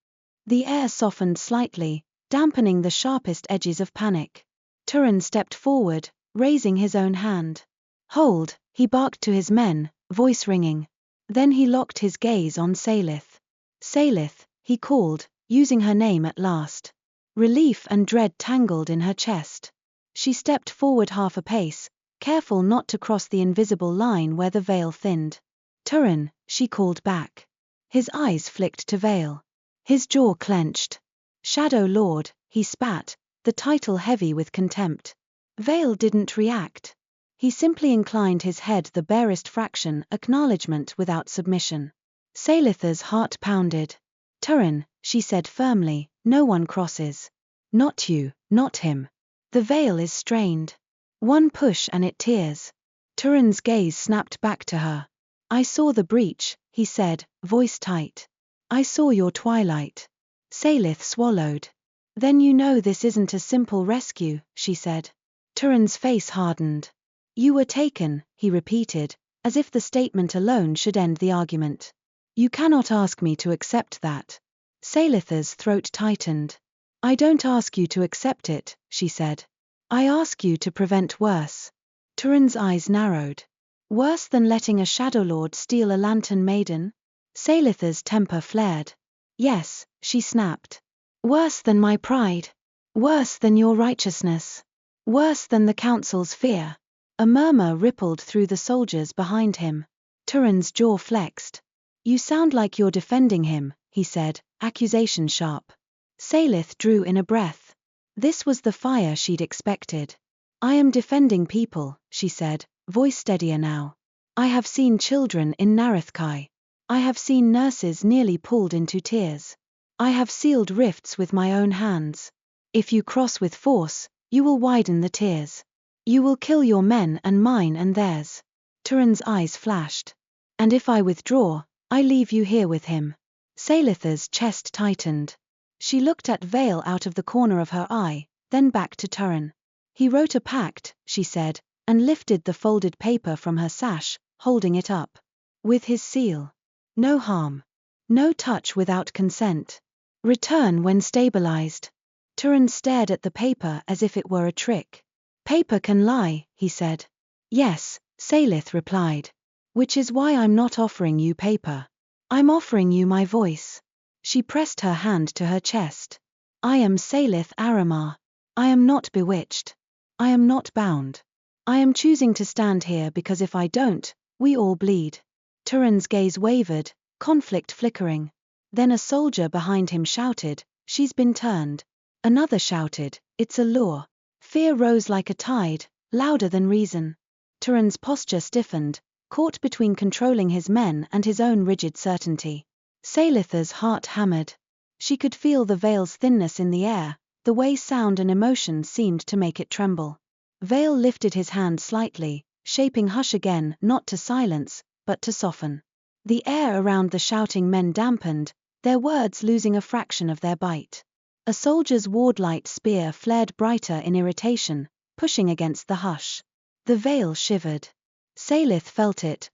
The air softened slightly, dampening the sharpest edges of panic. Turin stepped forward, raising his own hand. Hold, he barked to his men, voice ringing. Then he locked his gaze on Saelyth. Saelyth, he called, using her name at last. Relief and dread tangled in her chest. She stepped forward half a pace, careful not to cross the invisible line where the Veyl thinned. Turin, she called back. His eyes flicked to Veyl. His jaw clenched. Shadow Lord, he spat, the title heavy with contempt. Veyl didn't react. He simply inclined his head the barest fraction, acknowledgement without submission. Saelyth's heart pounded. Turin, she said firmly, no one crosses. Not you, not him. The Veyl is strained. One push and it tears. Turin's gaze snapped back to her. I saw the breach, he said, voice tight. I saw your twilight. Saelyth swallowed. Then you know this isn't a simple rescue, she said. Turin's face hardened. You were taken, he repeated, as if the statement alone should end the argument. You cannot ask me to accept that. Saelyth's throat tightened. I don't ask you to accept it, she said. I ask you to prevent worse. Turin's eyes narrowed. Worse than letting a Shadow Lord steal a Lantern Maiden? Saelyth's temper flared. Yes, she snapped. Worse than my pride. Worse than your righteousness. Worse than the council's fear. A murmur rippled through the soldiers behind him. Turin's jaw flexed. You sound like you're defending him, he said, accusation sharp. Saelyth drew in a breath. This was the fire she'd expected. I am defending people, she said, voice steadier now. I have seen children in Nareth-Kai. I have seen nurses nearly pulled into tears. I have sealed rifts with my own hands. If you cross with force, you will widen the tears. You will kill your men and mine and theirs. Turin's eyes flashed. And if I withdraw, I leave you here with him. Saelyth's chest tightened. She looked at Veyl out of the corner of her eye, then back to Turin. He wrote a pact, she said, and lifted the folded paper from her sash, holding it up. With his seal. No harm. No touch without consent. Return when stabilized. Turin stared at the paper as if it were a trick. Paper can lie, he said. Yes, Saelyth replied. Which is why I'm not offering you paper. I'm offering you my voice. She pressed her hand to her chest. I am Saelyth Aramare. I am not bewitched. I am not bound. I am choosing to stand here because if I don't, we all bleed. Turin's gaze wavered, conflict flickering. Then a soldier behind him shouted, she's been turned. Another shouted, it's a lure. Fear rose like a tide, louder than reason. Turin's posture stiffened, caught between controlling his men and his own rigid certainty. Saelyth's heart hammered. She could feel the Veyl's thinness in the air, the way sound and emotion seemed to make it tremble. Veyl lifted his hand slightly, shaping hush again, not to silence, but to soften. The air around the shouting men dampened, their words losing a fraction of their bite. A soldier's wardlight spear flared brighter in irritation, pushing against the hush. The Veyl shivered. Saelyth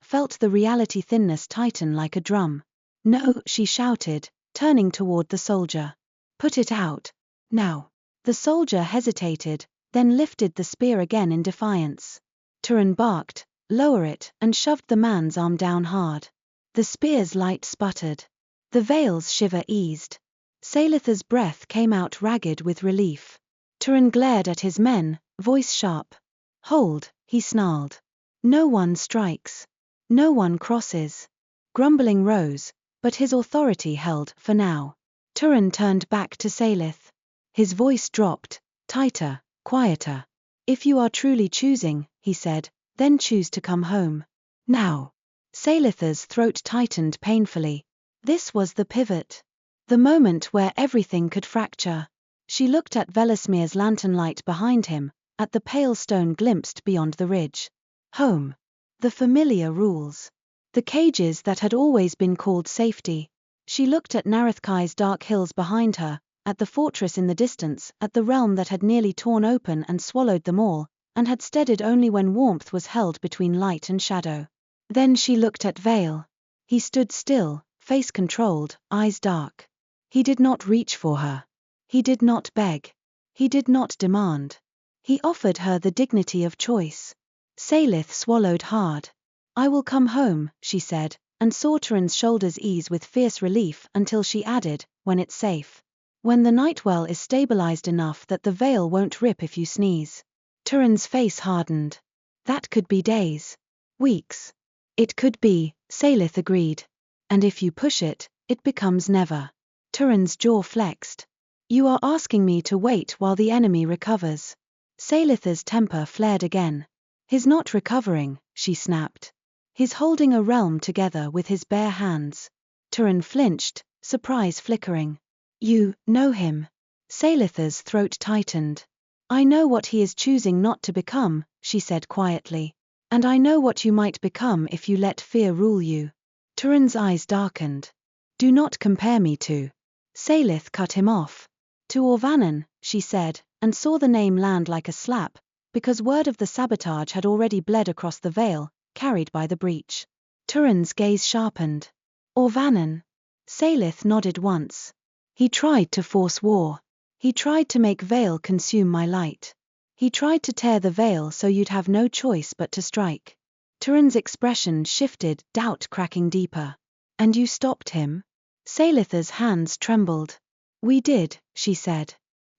felt the reality thinness tighten like a drum. No, she shouted, turning toward the soldier. Put it out. Now. The soldier hesitated, then lifted the spear again in defiance. Turin barked, lower it, and shoved the man's arm down hard. The spear's light sputtered. The Veyl's shiver eased. Saelyth's breath came out ragged with relief. Turin glared at his men, voice sharp. Hold, he snarled. No one strikes. No one crosses. Grumbling rose, but his authority held, for now. Turin turned back to Saelyth. His voice dropped, tighter, quieter. If you are truly choosing, he said, then choose to come home. Now. Saelyth's throat tightened painfully. This was the pivot. The moment where everything could fracture. She looked at Vellasmere's lantern light behind him, at the pale stone glimpsed beyond the ridge. Home. The familiar rules. The cages that had always been called safety. She looked at Nareth-Kai's dark hills behind her, at the fortress in the distance, at the realm that had nearly torn open and swallowed them all, and had steadied only when warmth was held between light and shadow. Then she looked at Veyl. He stood still, face controlled, eyes dark. He did not reach for her. He did not beg. He did not demand. He offered her the dignity of choice. Saelyth swallowed hard. I will come home, she said, and saw Turin's shoulders ease with fierce relief until she added, when it's safe. When the Nightwell is stabilized enough that the Veyl won't rip if you sneeze. Turin's face hardened. That could be days. Weeks. It could be, Saelyth agreed. And if you push it, it becomes never. Turin's jaw flexed. You are asking me to wait while the enemy recovers. Saelyth's temper flared again. He's not recovering, she snapped. He's holding a realm together with his bare hands. Turin flinched, surprise flickering. You know him. Saelyth's throat tightened. I know what he is choosing not to become, she said quietly. And I know what you might become if you let fear rule you. Turin's eyes darkened. Do not compare me to. Saelyth cut him off. To Orvanen, she said, and saw the name land like a slap, because word of the sabotage had already bled across the Veyl, carried by the breach. Turin's gaze sharpened. Orvanen. Saelyth nodded once. He tried to force war. He tried to make Veyl consume my light. He tried to tear the Veyl so you'd have no choice but to strike. Turin's expression shifted, doubt cracking deeper. And you stopped him? Saelyth's hands trembled. We did, she said.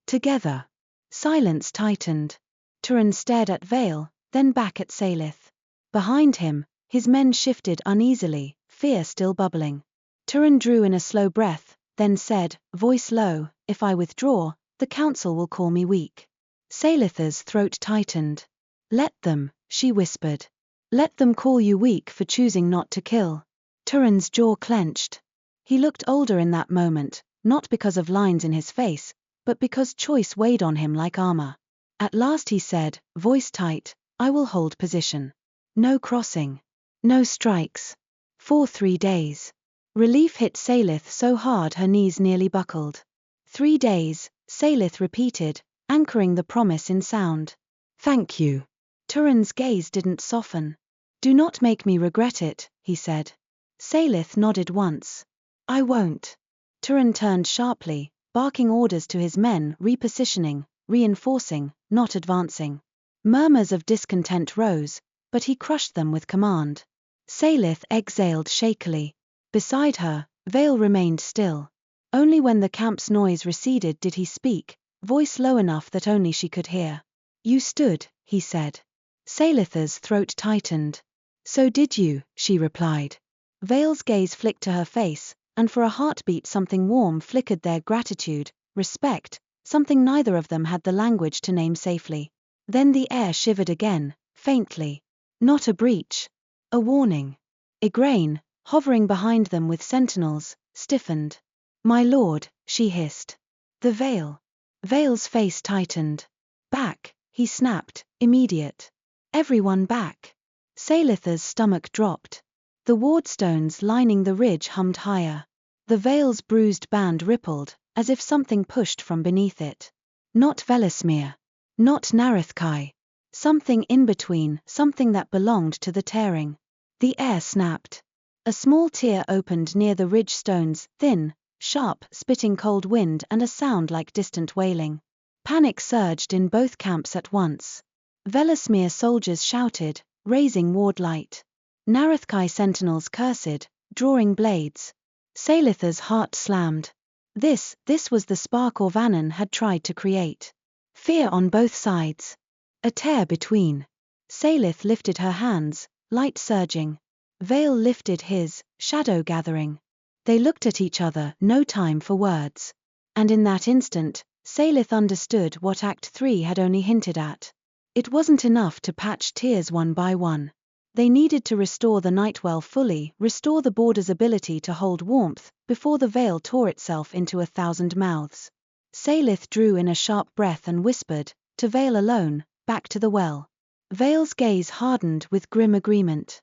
Together. Silence tightened. Turin stared at Veyl, then back at Saelyth. Behind him, his men shifted uneasily, fear still bubbling. Turin drew in a slow breath, then said, voice low, if I withdraw, The council will call me weak. Saelyth's throat tightened. Let them, she whispered. Let them call you weak for choosing not to kill. Turin's jaw clenched. He looked older in that moment, not because of lines in his face, but because choice weighed on him like armor. At last he said, voice tight, I will hold position. No crossing. No strikes. For 3 days. Relief hit Saelyth so hard her knees nearly buckled. 3 days, Saelyth repeated, anchoring the promise in sound. Thank you. Turin's gaze didn't soften. Do not make me regret it, he said. Saelyth nodded once. I won't. Turin turned sharply, barking orders to his men, repositioning, reinforcing, not advancing. Murmurs of discontent rose, but he crushed them with command. Saelyth exhaled shakily. Beside her, Veyl remained still. Only when the camp's noise receded did he speak, voice low enough that only she could hear. You stood, he said. Saelyth's throat tightened. So did you, she replied. Veyl's gaze flicked to her face, and for a heartbeat something warm flickered there, gratitude, respect, something neither of them had the language to name safely. Then the air shivered again, faintly. Not a breach. A warning. Igraine, hovering behind them with sentinels, stiffened. My lord, she hissed. The Veyl. Veyl's face tightened. Back, he snapped, immediate. Everyone back. Saelyth's stomach dropped. The wardstones lining the ridge hummed higher. The Veyl's bruised band rippled, as if something pushed from beneath it. Not Vellasmere. Not Nareth-Kai. Something in between, something that belonged to the tearing. The air snapped. A small tear opened near the ridge stones, thin, sharp, spitting cold wind and a sound like distant wailing. Panic surged in both camps at once. Vellasmere soldiers shouted, raising ward light. Nareth-Kai sentinels cursed, drawing blades. Saelyth's heart slammed. This was the spark Orvanen had tried to create. Fear on both sides. A tear between. Saelyth lifted her hands, light surging. Veyl lifted his, shadow gathering. They looked at each other, no time for words. And in that instant, Saelyth understood what Act 3 had only hinted at. It wasn't enough to patch tears one by one. They needed to restore the Nightwell fully, restore the border's ability to hold warmth, before the Veyl tore itself into 1,000 mouths. Saelyth drew in a sharp breath and whispered, to Veyl alone, back to the well. Veyl's gaze hardened with grim agreement.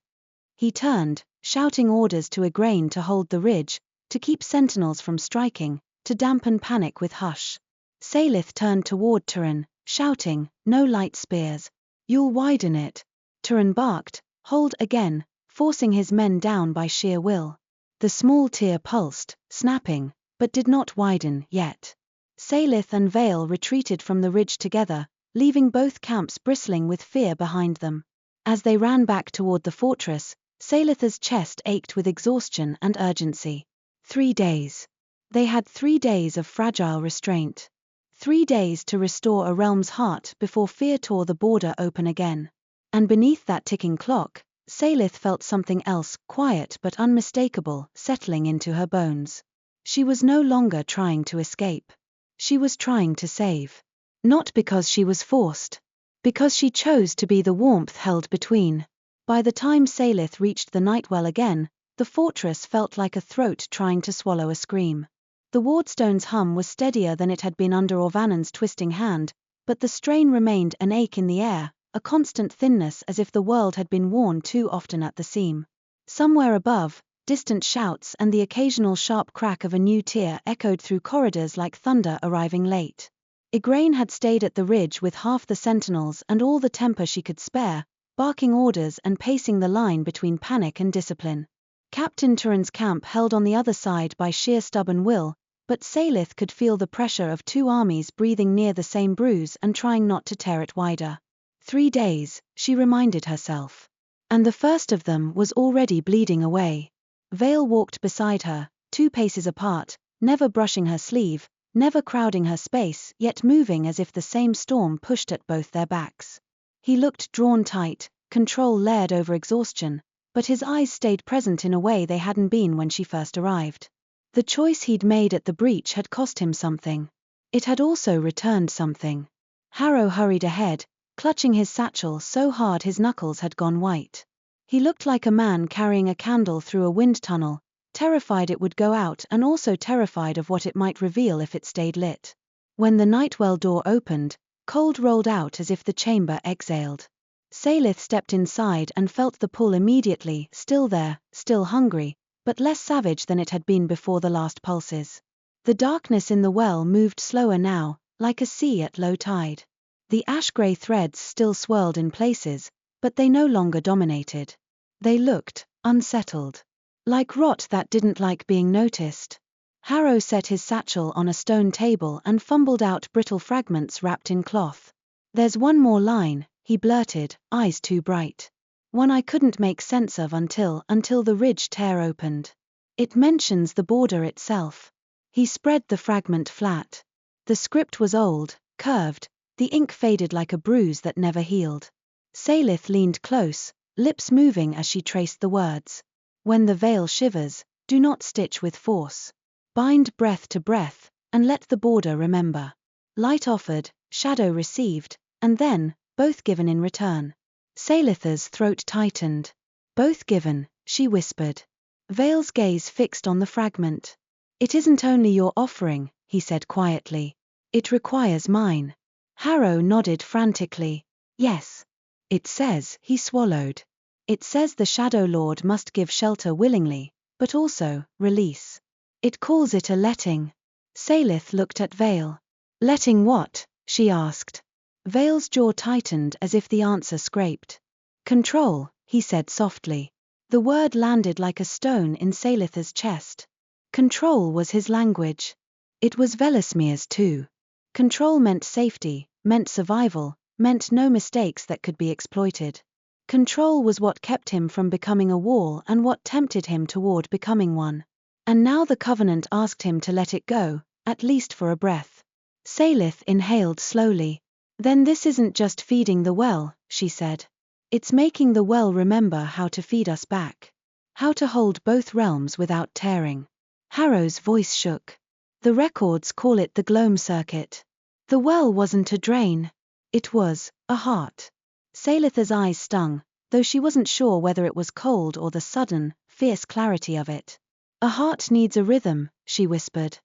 He turned, shouting orders to Igraine to hold the ridge, to keep sentinels from striking, to dampen panic with hush. Saelyth turned toward Turin, shouting, no light spears. You'll widen it. Turin barked, hold again, forcing his men down by sheer will. The small tear pulsed, snapping, but did not widen yet. Saelyth and Veyl retreated from the ridge together, leaving both camps bristling with fear behind them. As they ran back toward the fortress, Saelyth's chest ached with exhaustion and urgency. 3 days. They had 3 days of fragile restraint. 3 days to restore a realm's heart before fear tore the border open again. And beneath that ticking clock, Saelyth felt something else, quiet but unmistakable, settling into her bones. She was no longer trying to escape. She was trying to save. Not because she was forced. Because she chose to be the warmth held between. By the time Saelyth reached the Nightwell again, the fortress felt like a throat trying to swallow a scream. The wardstone's hum was steadier than it had been under Orvanen's twisting hand, but the strain remained an ache in the air, a constant thinness as if the world had been worn too often at the seam. Somewhere above, distant shouts and the occasional sharp crack of a new tear echoed through corridors like thunder arriving late. Igraine had stayed at the ridge with half the sentinels and all the temper she could spare, barking orders and pacing the line between panic and discipline. Captain Turin's camp held on the other side by sheer stubborn will, but Saelyth could feel the pressure of 2 armies breathing near the same bruise and trying not to tear it wider. 3 days, she reminded herself. And the first of them was already bleeding away. Veyl walked beside her, 2 paces apart, never brushing her sleeve, never crowding her space, yet moving as if the same storm pushed at both their backs. He looked drawn tight, control layered over exhaustion, but his eyes stayed present in a way they hadn't been when she first arrived. The choice he'd made at the breach had cost him something. It had also returned something. Harrow hurried ahead, clutching his satchel so hard his knuckles had gone white. He looked like a man carrying a candle through a wind tunnel, terrified it would go out and also terrified of what it might reveal if it stayed lit. When the Nightwell door opened, cold rolled out as if the chamber exhaled. Saelyth stepped inside and felt the pull immediately, still there, still hungry, but less savage than it had been before the last pulses. The darkness in the well moved slower now, like a sea at low tide. The ash-grey threads still swirled in places, but they no longer dominated. They looked unsettled. Like rot that didn't like being noticed. Harrow set his satchel on a stone table and fumbled out brittle fragments wrapped in cloth. "There's one more line," he blurted, eyes too bright. "One I couldn't make sense of until the ridge tear opened. It mentions the border itself." He spread the fragment flat. The script was old, curved, the ink faded like a bruise that never healed. Saelyth leaned close, lips moving as she traced the words. "When the veil shivers, do not stitch with force. Bind breath to breath, and let the border remember." Light offered, shadow received, and then, both given in return. Saelyth's throat tightened. "Both given," she whispered. Veyl's gaze fixed on the fragment. "It isn't only your offering," he said quietly. "It requires mine." Harrow nodded frantically. "Yes. It says," he swallowed. "It says the Shadow Lord must give shelter willingly, but also, release. It calls it a letting." Saelyth looked at Veyl. "Letting what?" she asked. Veyl's jaw tightened as if the answer scraped. "Control," he said softly. The word landed like a stone in Saelyth's chest. Control was his language. It was Vellasmere's too. Control meant safety, meant survival, meant no mistakes that could be exploited. Control was what kept him from becoming a wall and what tempted him toward becoming one. And now the Covenant asked him to let it go, at least for a breath. Saelyth inhaled slowly. "Then this isn't just feeding the well," she said. "It's making the well remember how to feed us back. How to hold both realms without tearing." Harrow's voice shook. "The records call it the Gloam Circuit. The well wasn't a drain. It was a heart." Saelyth's eyes stung, though she wasn't sure whether it was cold or the sudden, fierce clarity of it. "A heart needs a rhythm," she whispered.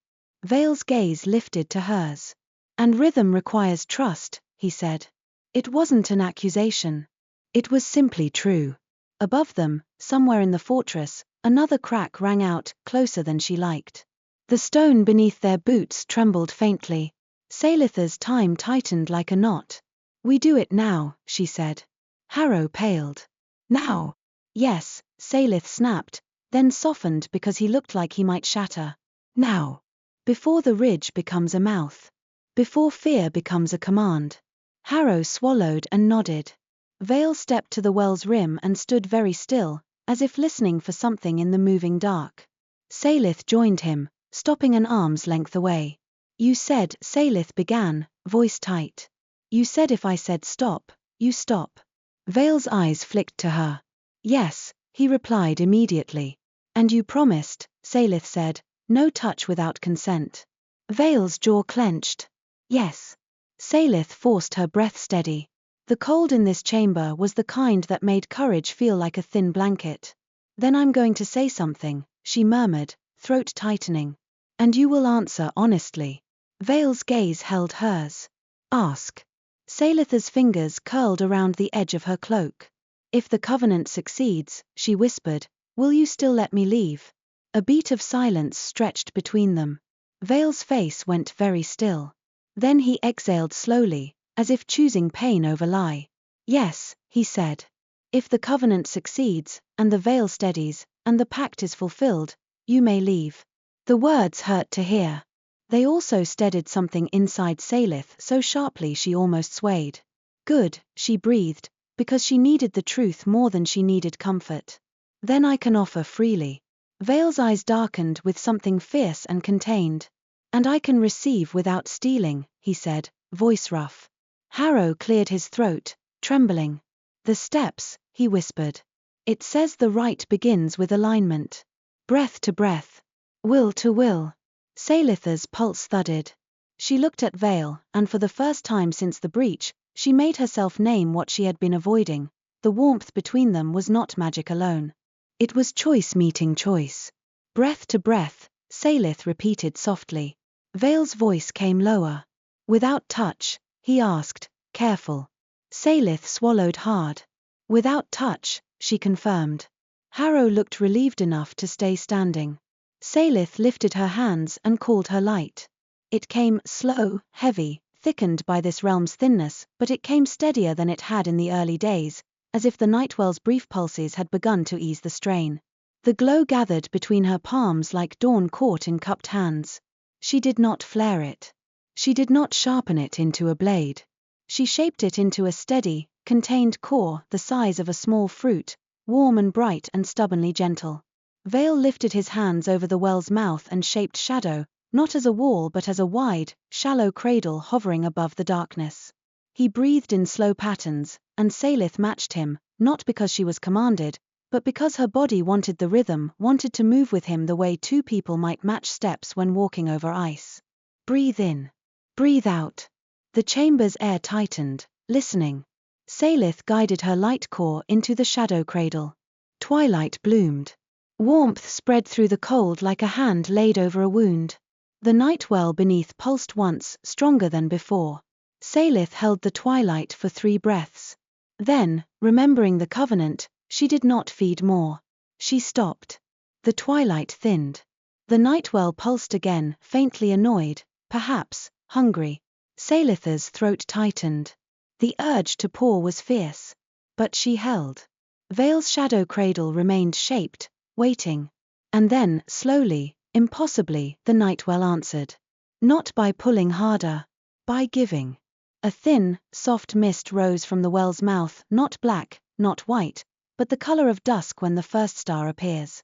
Veyl's gaze lifted to hers. "And rhythm requires trust," he said. It wasn't an accusation. It was simply true. Above them, somewhere in the fortress, another crack rang out, closer than she liked. The stone beneath their boots trembled faintly. Saelyth's time tightened like a knot. "We do it now," she said. Harrow paled. "Now?" "Yes," Saelyth snapped, then softened because he looked like he might shatter. "Now. Before the ridge becomes a mouth. Before fear becomes a command." Harrow swallowed and nodded. Veyl stepped to the well's rim and stood very still, as if listening for something in the moving dark. Saelyth joined him, stopping an arm's length away. "You said," Saelyth began, voice tight. "You said if I said stop, you stop." Veyl's eyes flicked to her. "Yes," he replied immediately. "And you promised," Saelyth said, "no touch without consent." Veyl's jaw clenched. "Yes." Saelyth forced her breath steady. The cold in this chamber was the kind that made courage feel like a thin blanket. "Then I'm going to say something," she murmured, throat tightening. "And you will answer honestly." Veyl's gaze held hers. "Ask." Saelyth's fingers curled around the edge of her cloak. "If the Covenant succeeds," she whispered, "will you still let me leave?" A beat of silence stretched between them. Veyl's face went very still. Then he exhaled slowly, as if choosing pain over lie. "Yes," he said. "If the Covenant succeeds, and the veil steadies, and the pact is fulfilled, you may leave." The words hurt to hear. They also steadied something inside Saelyth so sharply she almost swayed. "Good," she breathed, because she needed the truth more than she needed comfort. "Then I can offer freely." Veyl's eyes darkened with something fierce and contained. "And I can receive without stealing," he said, voice rough. Harrow cleared his throat, trembling. "The steps," he whispered. "It says the rite begins with alignment. Breath to breath. Will to will." Saelyth's pulse thudded. She looked at Veyl, and for the first time since the breach, she made herself name what she had been avoiding. The warmth between them was not magic alone. It was choice meeting choice. Breath to breath, Saelyth repeated softly. Veyl's voice came lower. Without touch, he asked, careful. Saelyth swallowed hard. Without touch, she confirmed. Harrow looked relieved enough to stay standing. Saelyth lifted her hands and called her light. It came slow, heavy, thickened by this realm's thinness, but it came steadier than it had in the early days, as if the Nightwell's brief pulses had begun to ease the strain. The glow gathered between her palms like dawn caught in cupped hands. She did not flare it. She did not sharpen it into a blade. She shaped it into a steady, contained core the size of a small fruit, warm and bright and stubbornly gentle. Veyl lifted his hands over the well's mouth and shaped shadow, not as a wall but as a wide, shallow cradle hovering above the darkness. He breathed in slow patterns, and Saelyth matched him, not because she was commanded, but because her body wanted the rhythm, wanted to move with him the way two people might match steps when walking over ice. Breathe in. Breathe out. The chamber's air tightened, listening. Saelyth guided her light core into the shadow cradle. Twilight bloomed. Warmth spread through the cold like a hand laid over a wound. The Nightwell beneath pulsed once, stronger than before. Saelyth held the twilight for 3 breaths. Then, remembering the covenant, she did not feed more. She stopped. The twilight thinned. The Nightwell pulsed again, faintly annoyed, perhaps, hungry. Saelyth's throat tightened. The urge to pour was fierce. But she held. Veyl's shadow cradle remained shaped, waiting. And then, slowly, impossibly, the Nightwell answered. Not by pulling harder. By giving. A thin, soft mist rose from the well's mouth, not black, not white, but the color of dusk when the first star appears.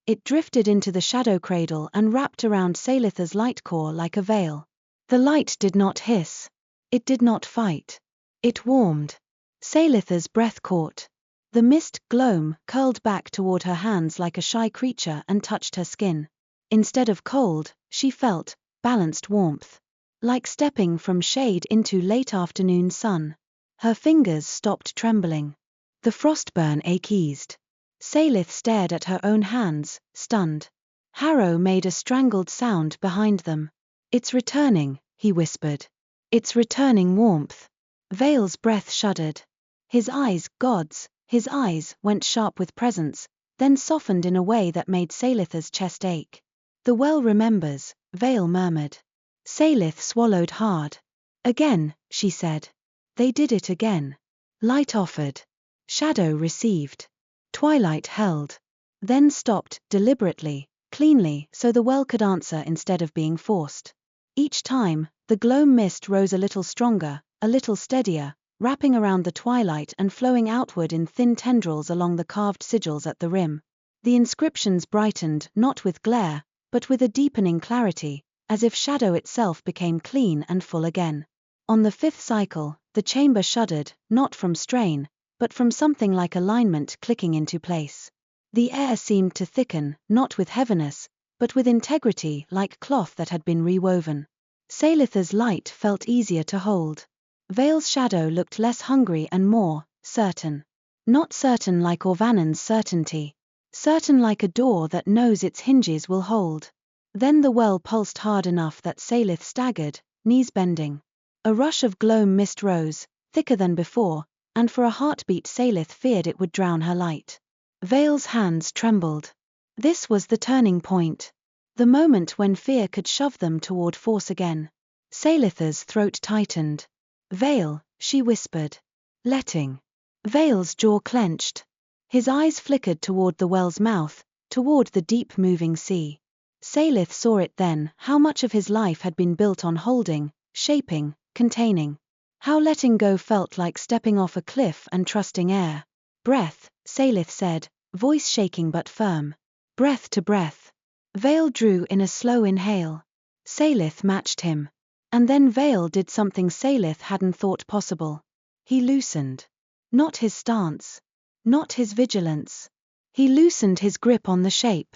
It drifted into the shadow cradle and wrapped around Saelyth's light core like a veil. The light did not hiss. It did not fight. It warmed. Saelyth's breath caught. The mist gloam curled back toward her hands like a shy creature and touched her skin. Instead of cold, she felt balanced warmth. Like stepping from shade into late afternoon sun. Her fingers stopped trembling. The frostburn ache eased. Saelyth stared at her own hands, stunned. Harrow made a strangled sound behind them. It's returning, he whispered. It's returning warmth. Veyl's breath shuddered. His eyes, gods, his eyes went sharp with presence, then softened in a way that made Saelyth's chest ache. The well remembers, Veyl murmured. Saelyth swallowed hard. Again, she said. They did it again. Light offered. Shadow received. Twilight held. Then stopped, deliberately, cleanly, so the well could answer instead of being forced. Each time, the gloam mist rose a little stronger, a little steadier, wrapping around the twilight and flowing outward in thin tendrils along the carved sigils at the rim. The inscriptions brightened not with glare, but with a deepening clarity, as if shadow itself became clean and full again. On the 5th cycle, the chamber shuddered, not from strain, but from something like alignment clicking into place. The air seemed to thicken, not with heaviness, but with integrity like cloth that had been rewoven. Saelyth's light felt easier to hold. Veyl's shadow looked less hungry and more certain. Not certain like Orvanon's certainty. Certain like a door that knows its hinges will hold. Then the well pulsed hard enough that Saelyth staggered, knees bending. A rush of gloam mist rose, thicker than before, and for a heartbeat Saelyth feared it would drown her light. Veyl's hands trembled. This was the turning point. The moment when fear could shove them toward force again. Saelyth's throat tightened. Veyl, she whispered. Letting. Veyl's jaw clenched. His eyes flickered toward the well's mouth, toward the deep moving sea. Saelyth saw it then, how much of his life had been built on holding, shaping, containing. How letting go felt like stepping off a cliff and trusting air. Breath, Saelyth said, voice shaking but firm. Breath to breath. Veyl drew in a slow inhale. Saelyth matched him. And then Veyl did something Saelyth hadn't thought possible. He loosened. Not his stance. Not his vigilance. He loosened his grip on the shape.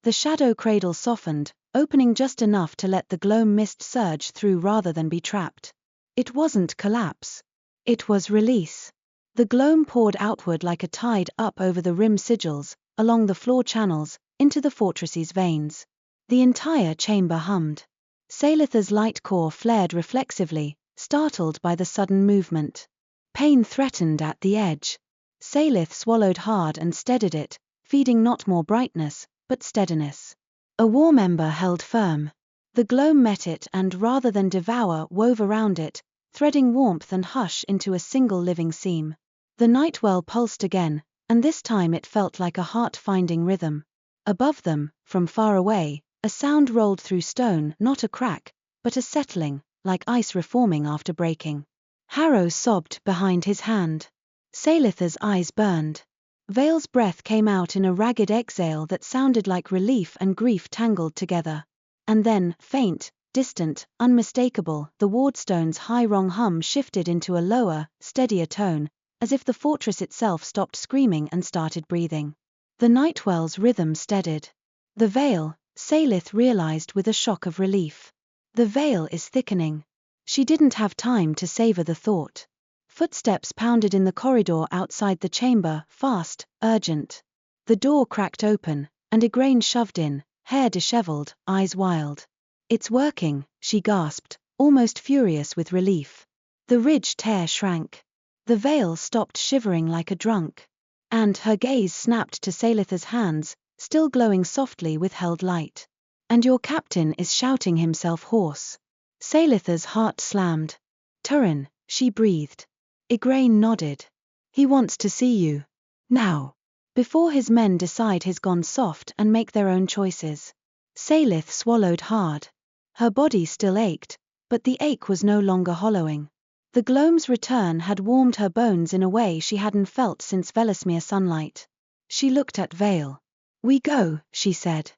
The shadow cradle softened, opening just enough to let the gloam mist surge through rather than be trapped. It wasn't collapse. It was release. The gloam poured outward like a tide up over the rim sigils, along the floor channels, into the fortress's veins. The entire chamber hummed. Saelyth's light core flared reflexively, startled by the sudden movement. Pain threatened at the edge. Saelyth swallowed hard and steadied it, feeding not more brightness, but steadiness. A war member held firm. The gloam met it and rather than devour wove around it, threading warmth and hush into a single living seam. The Nightwell pulsed again, and this time it felt like a heart-finding rhythm. Above them, from far away, a sound rolled through stone, not a crack, but a settling, like ice reforming after breaking. Harrow sobbed behind his hand. Saelyth's eyes burned. Veyl's breath came out in a ragged exhale that sounded like relief and grief tangled together. And then, faint, distant, unmistakable, the wardstone's high-rung hum shifted into a lower, steadier tone, as if the fortress itself stopped screaming and started breathing. The Nightwell's rhythm steadied. The Veyl, Saelyth realized with a shock of relief. The Veyl is thickening. She didn't have time to savor the thought. Footsteps pounded in the corridor outside the chamber, fast, urgent. The door cracked open, and Igraine shoved in, hair disheveled, eyes wild. "It's working," she gasped, almost furious with relief. The ridge tear shrank. The Veyl stopped shivering like a drunk. And her gaze snapped to Saelyth's hands, still glowing softly with held light. "And your captain is shouting himself hoarse." Saelyth's heart slammed. "Turin," she breathed. Igraine nodded. "He wants to see you. Now. Before his men decide he's gone soft and make their own choices." Saelyth swallowed hard. Her body still ached, but the ache was no longer hollowing. The gloam's return had warmed her bones in a way she hadn't felt since Vellasmere sunlight. She looked at Veyl. "We go," she said.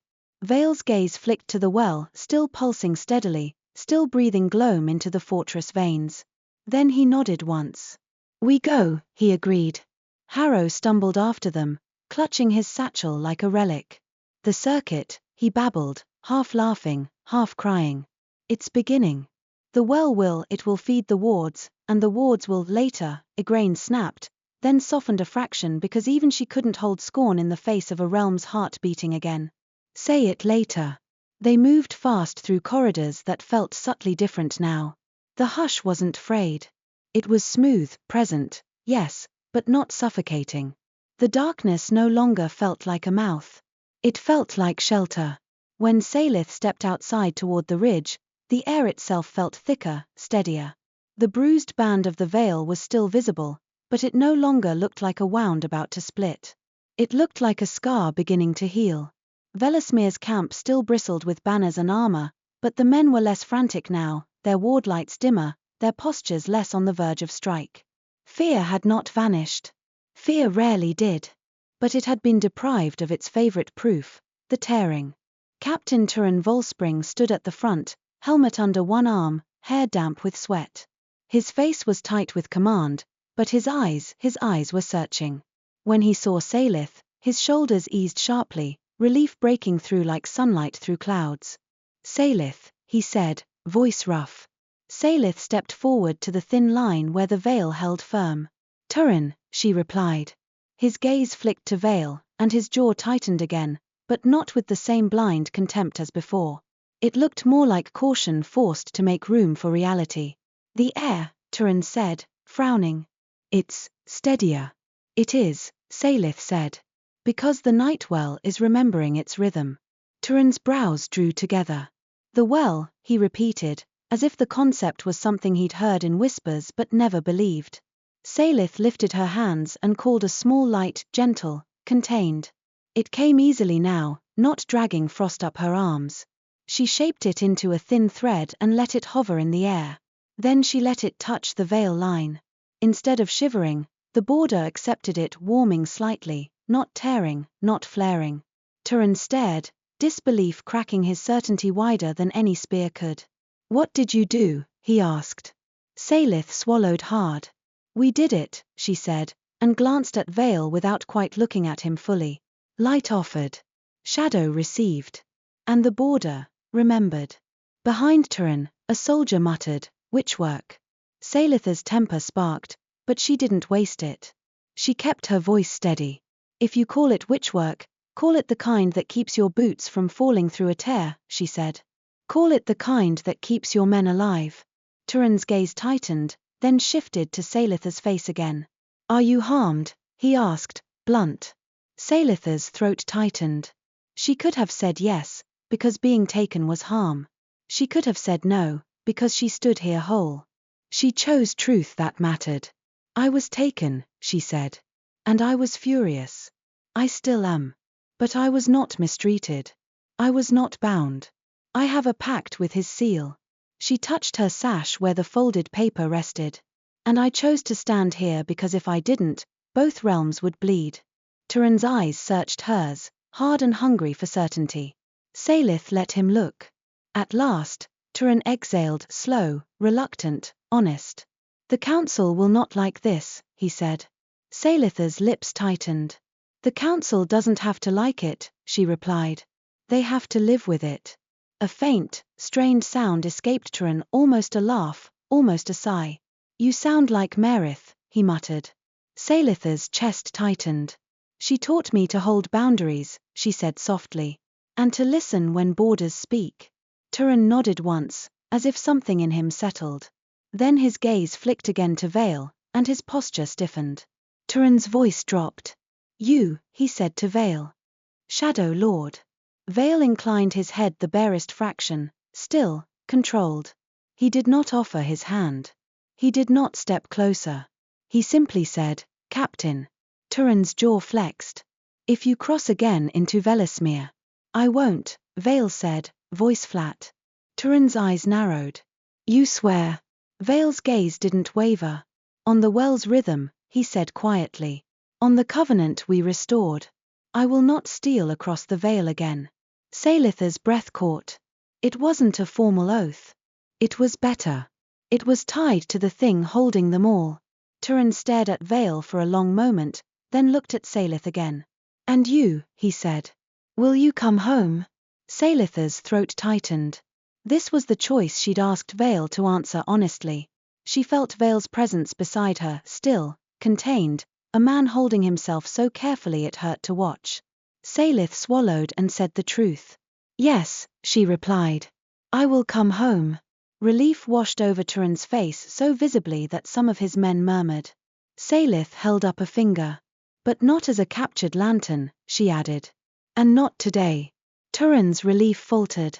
Veyl's gaze flicked to the well, still pulsing steadily, still breathing gloam into the fortress veins. Then he nodded once. "We go," he agreed. Harrow stumbled after them, clutching his satchel like a relic. "The circuit," he babbled, half laughing, half crying. "It's beginning. The well will feed the wards, and the wards will later," Igraine snapped, then softened a fraction because even she couldn't hold scorn in the face of a realm's heart beating again. "Say it later." They moved fast through corridors that felt subtly different now. The hush wasn't frayed. It was smooth, present, yes, but not suffocating. The darkness no longer felt like a mouth. It felt like shelter. When Saelyth stepped outside toward the ridge, the air itself felt thicker, steadier. The bruised band of the Veyl was still visible, but it no longer looked like a wound about to split. It looked like a scar beginning to heal. Vellasmere's camp still bristled with banners and armor, but the men were less frantic now, their ward lights dimmer, their postures less on the verge of strike. Fear had not vanished. Fear rarely did. But it had been deprived of its favorite proof, the tearing. Captain Turin Volspring stood at the front, helmet under one arm, hair damp with sweat. His face was tight with command, but his eyes were searching. When he saw Saelyth, his shoulders eased sharply, relief breaking through like sunlight through clouds. "Saelyth," he said, voice rough. Saelyth stepped forward to the thin line where the Veyl held firm. "Turin," she replied. His gaze flicked to Veyl, and his jaw tightened again, but not with the same blind contempt as before. It looked more like caution forced to make room for reality. "The air," Turin said, frowning. "It's steadier." "It is," Saelyth said. "Because the Nightwell is remembering its rhythm." Turin's brows drew together. "The well," he repeated, as if the concept was something he'd heard in whispers but never believed. Saelyth lifted her hands and called a small light, gentle, contained. It came easily now, not dragging frost up her arms. She shaped it into a thin thread and let it hover in the air. Then she let it touch the Veyl line. Instead of shivering, the border accepted it, warming slightly, not tearing, not flaring. Turin stared, disbelief cracking his certainty wider than any spear could. "What did you do?" he asked. Saelyth swallowed hard. "We did it," she said, and glanced at Veyl without quite looking at him fully. "Light offered." Shadow received. And the border, remembered. Behind Turin, a soldier muttered, "Witchwork." Saelyth's temper sparked, but she didn't waste it. She kept her voice steady. "If you call it witchwork, call it the kind that keeps your boots from falling through a tear," she said. "Call it the kind that keeps your men alive." Turin's gaze tightened, then shifted to Saelyth's face again. "Are you harmed?" he asked, blunt. Saelyth's throat tightened. She could have said yes, because being taken was harm. She could have said no, because she stood here whole. She chose truth that mattered. "I was taken," she said. "And I was furious. I still am. But I was not mistreated. I was not bound. I have a pact with his seal." She touched her sash where the folded paper rested. "And I chose to stand here because if I didn't, both realms would bleed." Turin's eyes searched hers, hard and hungry for certainty. Saelyth let him look. At last, Turin exhaled, slow, reluctant, honest. "The council will not like this," he said. Saelyth's lips tightened. "The council doesn't have to like it," she replied. "They have to live with it." A faint, strained sound escaped Turin, almost a laugh, almost a sigh. "You sound like Nareth," he muttered. Saelyth's chest tightened. "She taught me to hold boundaries," she said softly. "And to listen when borders speak." Turin nodded once, as if something in him settled. Then his gaze flicked again to Veyl, and his posture stiffened. Turin's voice dropped. "You," he said to Veyl. "Shadow Lord." Veyl inclined his head the barest fraction, still, controlled. He did not offer his hand. He did not step closer. He simply said, "Captain." Turin's jaw flexed. "If you cross again into Vellasmere." "I won't," Veyl said, voice flat. Turin's eyes narrowed. "You swear?" Veyl's gaze didn't waver. "On the well's rhythm," he said quietly. "On the covenant we restored. I will not steal across the Veyl again." Saelyth's breath caught. It wasn't a formal oath. It was better. It was tied to the thing holding them all. Turin stared at Veyl for a long moment, then looked at Saelyth again. "And you," he said. "Will you come home?" Saelyth's throat tightened. This was the choice she'd asked Veyl to answer honestly. She felt Veyl's presence beside her, still, contained, a man holding himself so carefully it hurt to watch. Saelyth swallowed and said the truth. "Yes," she replied. "I will come home." Relief washed over Turin's face so visibly that some of his men murmured. Saelyth held up a finger. "But not as a captured lantern," she added. "And not today." Turin's relief faltered.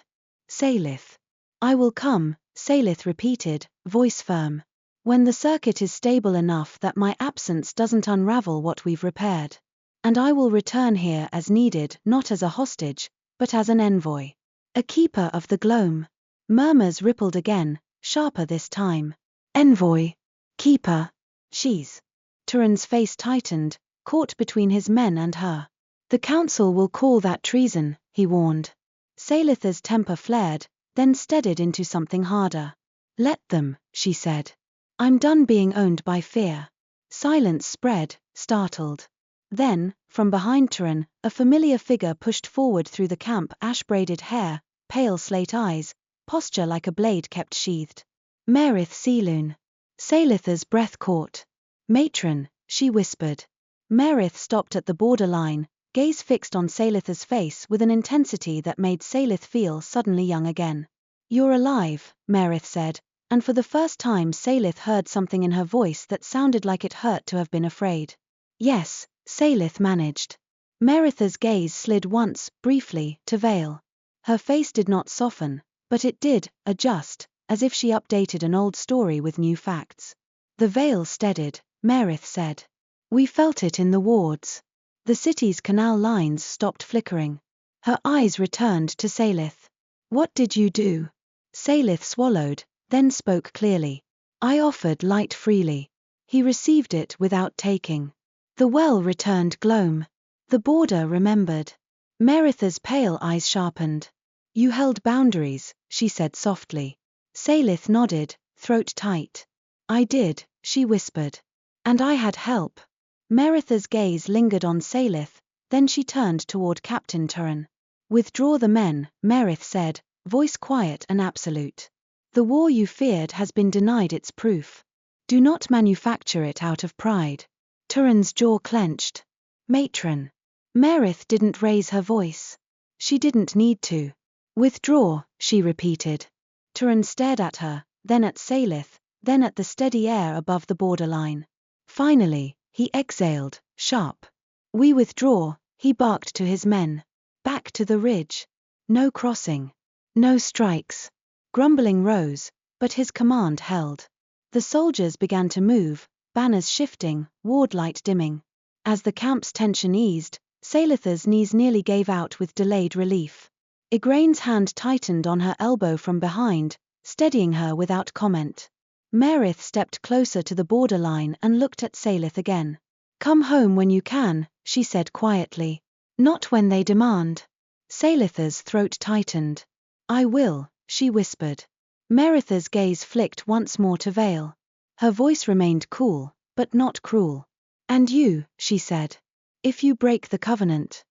"Saelyth." "I will come," Saelyth repeated, voice firm. "When the circuit is stable enough that my absence doesn't unravel what we've repaired. And I will return here as needed, not as a hostage, but as an envoy. A keeper of the gloam." Murmurs rippled again, sharper this time. "Envoy. Keeper. She's." Turin's face tightened, caught between his men and her. "The council will call that treason," he warned. Saelyth's temper flared, then steadied into something harder. "Let them," she said. "I'm done being owned by fear." Silence spread, startled. Then, from behind Turin, a familiar figure pushed forward through the camp, ash-braided hair, pale slate eyes, posture like a blade kept sheathed. Mareth Seelun. Saelyth's breath caught. "Matron," she whispered. Mareth stopped at the borderline, gaze fixed on Saelyth's face with an intensity that made Saelyth feel suddenly young again. "You're alive," Mareth said, and for the first time Saelyth heard something in her voice that sounded like it hurt to have been afraid. "Yes," Saelyth managed. Mareth's gaze slid once, briefly, to Veyl. Her face did not soften, but it did, adjust, as if she updated an old story with new facts. "The Veyl steadied," Mareth said. "We felt it in the wards." The city's canal lines stopped flickering. Her eyes returned to Saelyth. "What did you do?" Saelyth swallowed, then spoke clearly. "I offered light freely. He received it without taking." The well returned gloam. The border remembered. Mareth's pale eyes sharpened. "You held boundaries," she said softly. Saelyth nodded, throat tight. "I did," she whispered. "And I had help." Mareth's gaze lingered on Saelyth, then she turned toward Captain Turin. Withdraw the men, Mareth said, voice quiet and absolute. The war you feared has been denied its proof. Do not manufacture it out of pride. Turin's jaw clenched. Matron. Mareth didn't raise her voice. She didn't need to. Withdraw, she repeated. Turin stared at her, then at Saelyth, then at the steady air above the borderline. Finally, he exhaled, sharp. We withdraw, he barked to his men. Back to the ridge. No crossing. No strikes. Grumbling rose, but his command held. The soldiers began to move, banners shifting, ward light dimming. As the camp's tension eased, Saelyth's knees nearly gave out with delayed relief. Igraine's hand tightened on her elbow from behind, steadying her without comment. Mareth stepped closer to the borderline and looked at Saelyth again. Come home when you can, she said quietly. Not when they demand. Saelyth's throat tightened. I will, she whispered. Mareth's gaze flicked once more to Veyl. Her voice remained cool, but not cruel. And you, she said. If you break the covenant.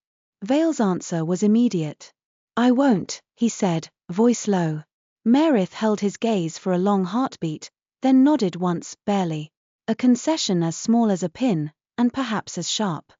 Veyl's answer was immediate. I won't, he said, voice low. Mareth held his gaze for a long heartbeat, then nodded once, barely. A concession as small as a pin, and perhaps as sharp.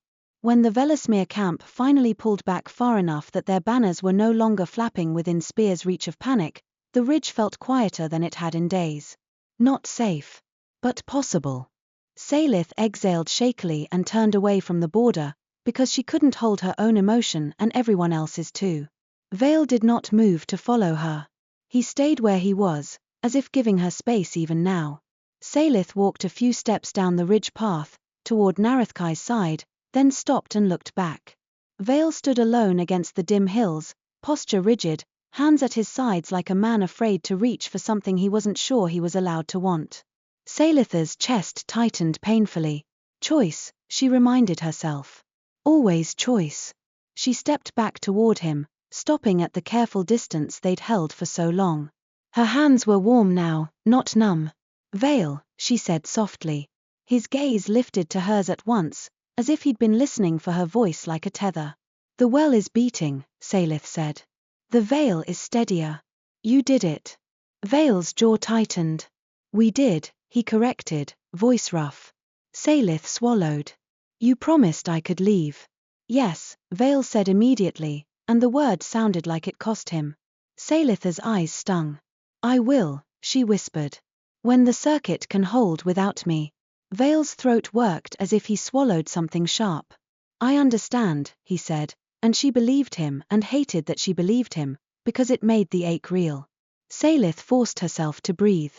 When the Vellasmere camp finally pulled back far enough that their banners were no longer flapping within spear's reach of panic, the ridge felt quieter than it had in days. Not safe. But possible. Saelyth exhaled shakily and turned away from the border, because she couldn't hold her own emotion and everyone else's too. Veyl did not move to follow her. He stayed where he was, as if giving her space even now. Saelyth walked a few steps down the ridge path, toward Nareth-Kai's side, then stopped and looked back. Veyl stood alone against the dim hills, posture rigid, hands at his sides like a man afraid to reach for something he wasn't sure he was allowed to want. Saelyth's chest tightened painfully. Choice, she reminded herself. Always choice. She stepped back toward him, stopping at the careful distance they'd held for so long. Her hands were warm now, not numb. Veyl, she said softly. His gaze lifted to hers at once, as if he'd been listening for her voice like a tether. The well is beating, Saelyth said. The Veyl is steadier. You did it. Veyl's jaw tightened. We did, he corrected, voice rough. Saelyth swallowed. You promised I could leave. Yes, Veyl said immediately, and the word sounded like it cost him. Saelyth's eyes stung. I will, she whispered. When the circuit can hold without me. Veyl's throat worked as if he swallowed something sharp. I understand, he said, and she believed him and hated that she believed him, because it made the ache real. Saelyth forced herself to breathe.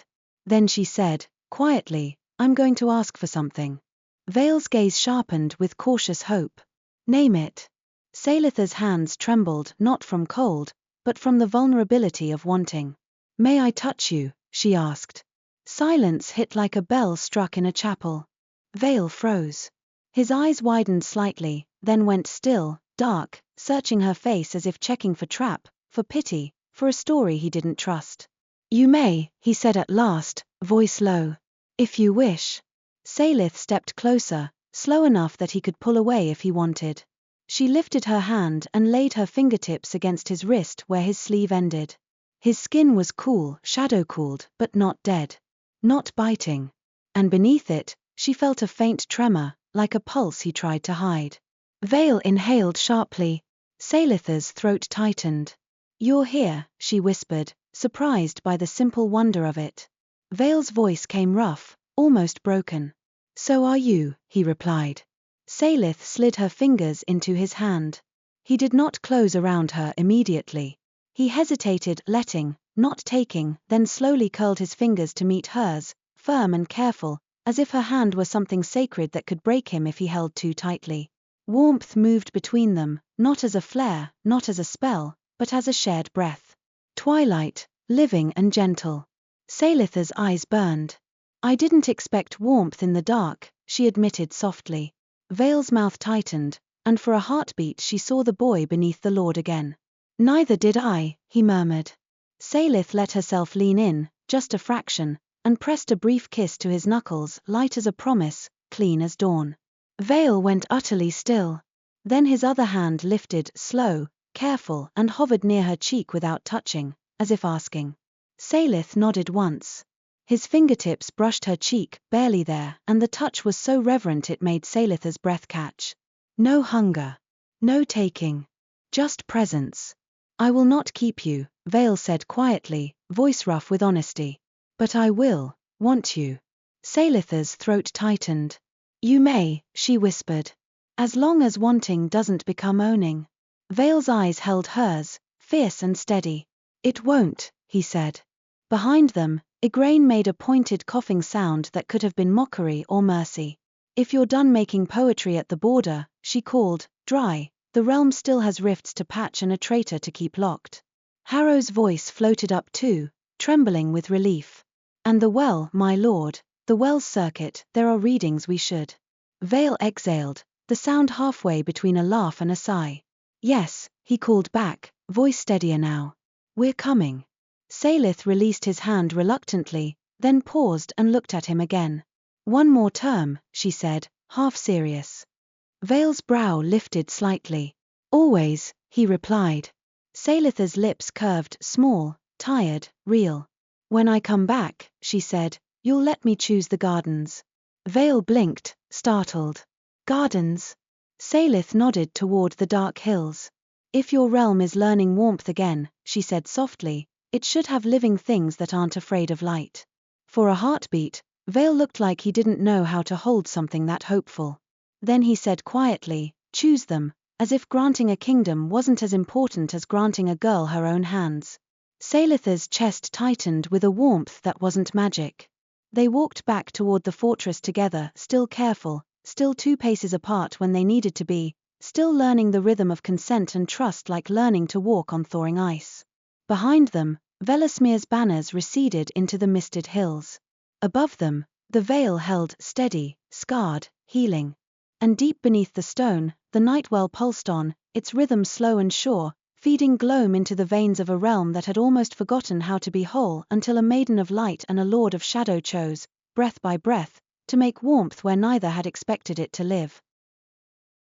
Then she said, quietly, I'm going to ask for something. Veyl's gaze sharpened with cautious hope. Name it. Saelyth's hands trembled not from cold, but from the vulnerability of wanting. May I touch you, she asked. Silence hit like a bell struck in a chapel. Veyl froze. His eyes widened slightly, then went still, dark, searching her face as if checking for trap, for pity, for a story he didn't trust. You may, he said at last, voice low. If you wish. Saelyth stepped closer, slow enough that he could pull away if he wanted. She lifted her hand and laid her fingertips against his wrist where his sleeve ended. His skin was cool, shadow-cooled, but not dead. Not biting. And beneath it, she felt a faint tremor, like a pulse he tried to hide. Veyl inhaled sharply. Saelyth's throat tightened. You're here, she whispered, surprised by the simple wonder of it. Veyl's voice came rough, almost broken. So are you, he replied. Saelyth slid her fingers into his hand. He did not close around her immediately. He hesitated, letting, not taking, then slowly curled his fingers to meet hers, firm and careful, as if her hand were something sacred that could break him if he held too tightly. Warmth moved between them, not as a flare, not as a spell, but as a shared breath. Twilight, living and gentle. Saelyth's eyes burned. I didn't expect warmth in the dark, she admitted softly. Veyl's mouth tightened, and for a heartbeat she saw the boy beneath the lord again. Neither did I, he murmured. Saelyth let herself lean in, just a fraction, and pressed a brief kiss to his knuckles, light as a promise, clean as dawn. Veyl went utterly still. Then his other hand lifted, slow, careful, and hovered near her cheek without touching, as if asking. Saelyth nodded once. His fingertips brushed her cheek, barely there, and the touch was so reverent it made Saelyth's breath catch. No hunger. No taking. Just presence. I will not keep you, Veyl said quietly, voice rough with honesty. But I will, want you. Saelyth's throat tightened. You may, she whispered. As long as wanting doesn't become owning. Veyl's eyes held hers, fierce and steady. It won't, he said. Behind them, Igraine made a pointed coughing sound that could have been mockery or mercy. If you're done making poetry at the border, she called, dry, the realm still has rifts to patch and a traitor to keep locked. Harrow's voice floated up too, trembling with relief. And the well, my lord, the well's circuit, there are readings we should. Veyl exhaled, the sound halfway between a laugh and a sigh. Yes, he called back, voice steadier now. We're coming. Saelyth released his hand reluctantly, then paused and looked at him again. One more term, she said, half serious. Veyl's brow lifted slightly. Always, he replied. Saelyth's lips curved, small, tired, real. When I come back, she said, you'll let me choose the gardens. Veyl blinked, startled. Gardens? Saelyth nodded toward the dark hills. If your realm is learning warmth again, she said softly, it should have living things that aren't afraid of light. For a heartbeat, Veyl looked like he didn't know how to hold something that hopeful. Then he said quietly, choose them, as if granting a kingdom wasn't as important as granting a girl her own hands. Saelyth's chest tightened with a warmth that wasn't magic. They walked back toward the fortress together, still careful, still 2 paces apart when they needed to be, still learning the rhythm of consent and trust like learning to walk on thawing ice. Behind them, Vellasmere's banners receded into the misted hills. Above them, the Veyl held steady, scarred, healing. And deep beneath the stone, the Nightwell pulsed on, its rhythm slow and sure, feeding gloam into the veins of a realm that had almost forgotten how to be whole until a maiden of light and a lord of shadow chose, breath by breath, to make warmth where neither had expected it to live.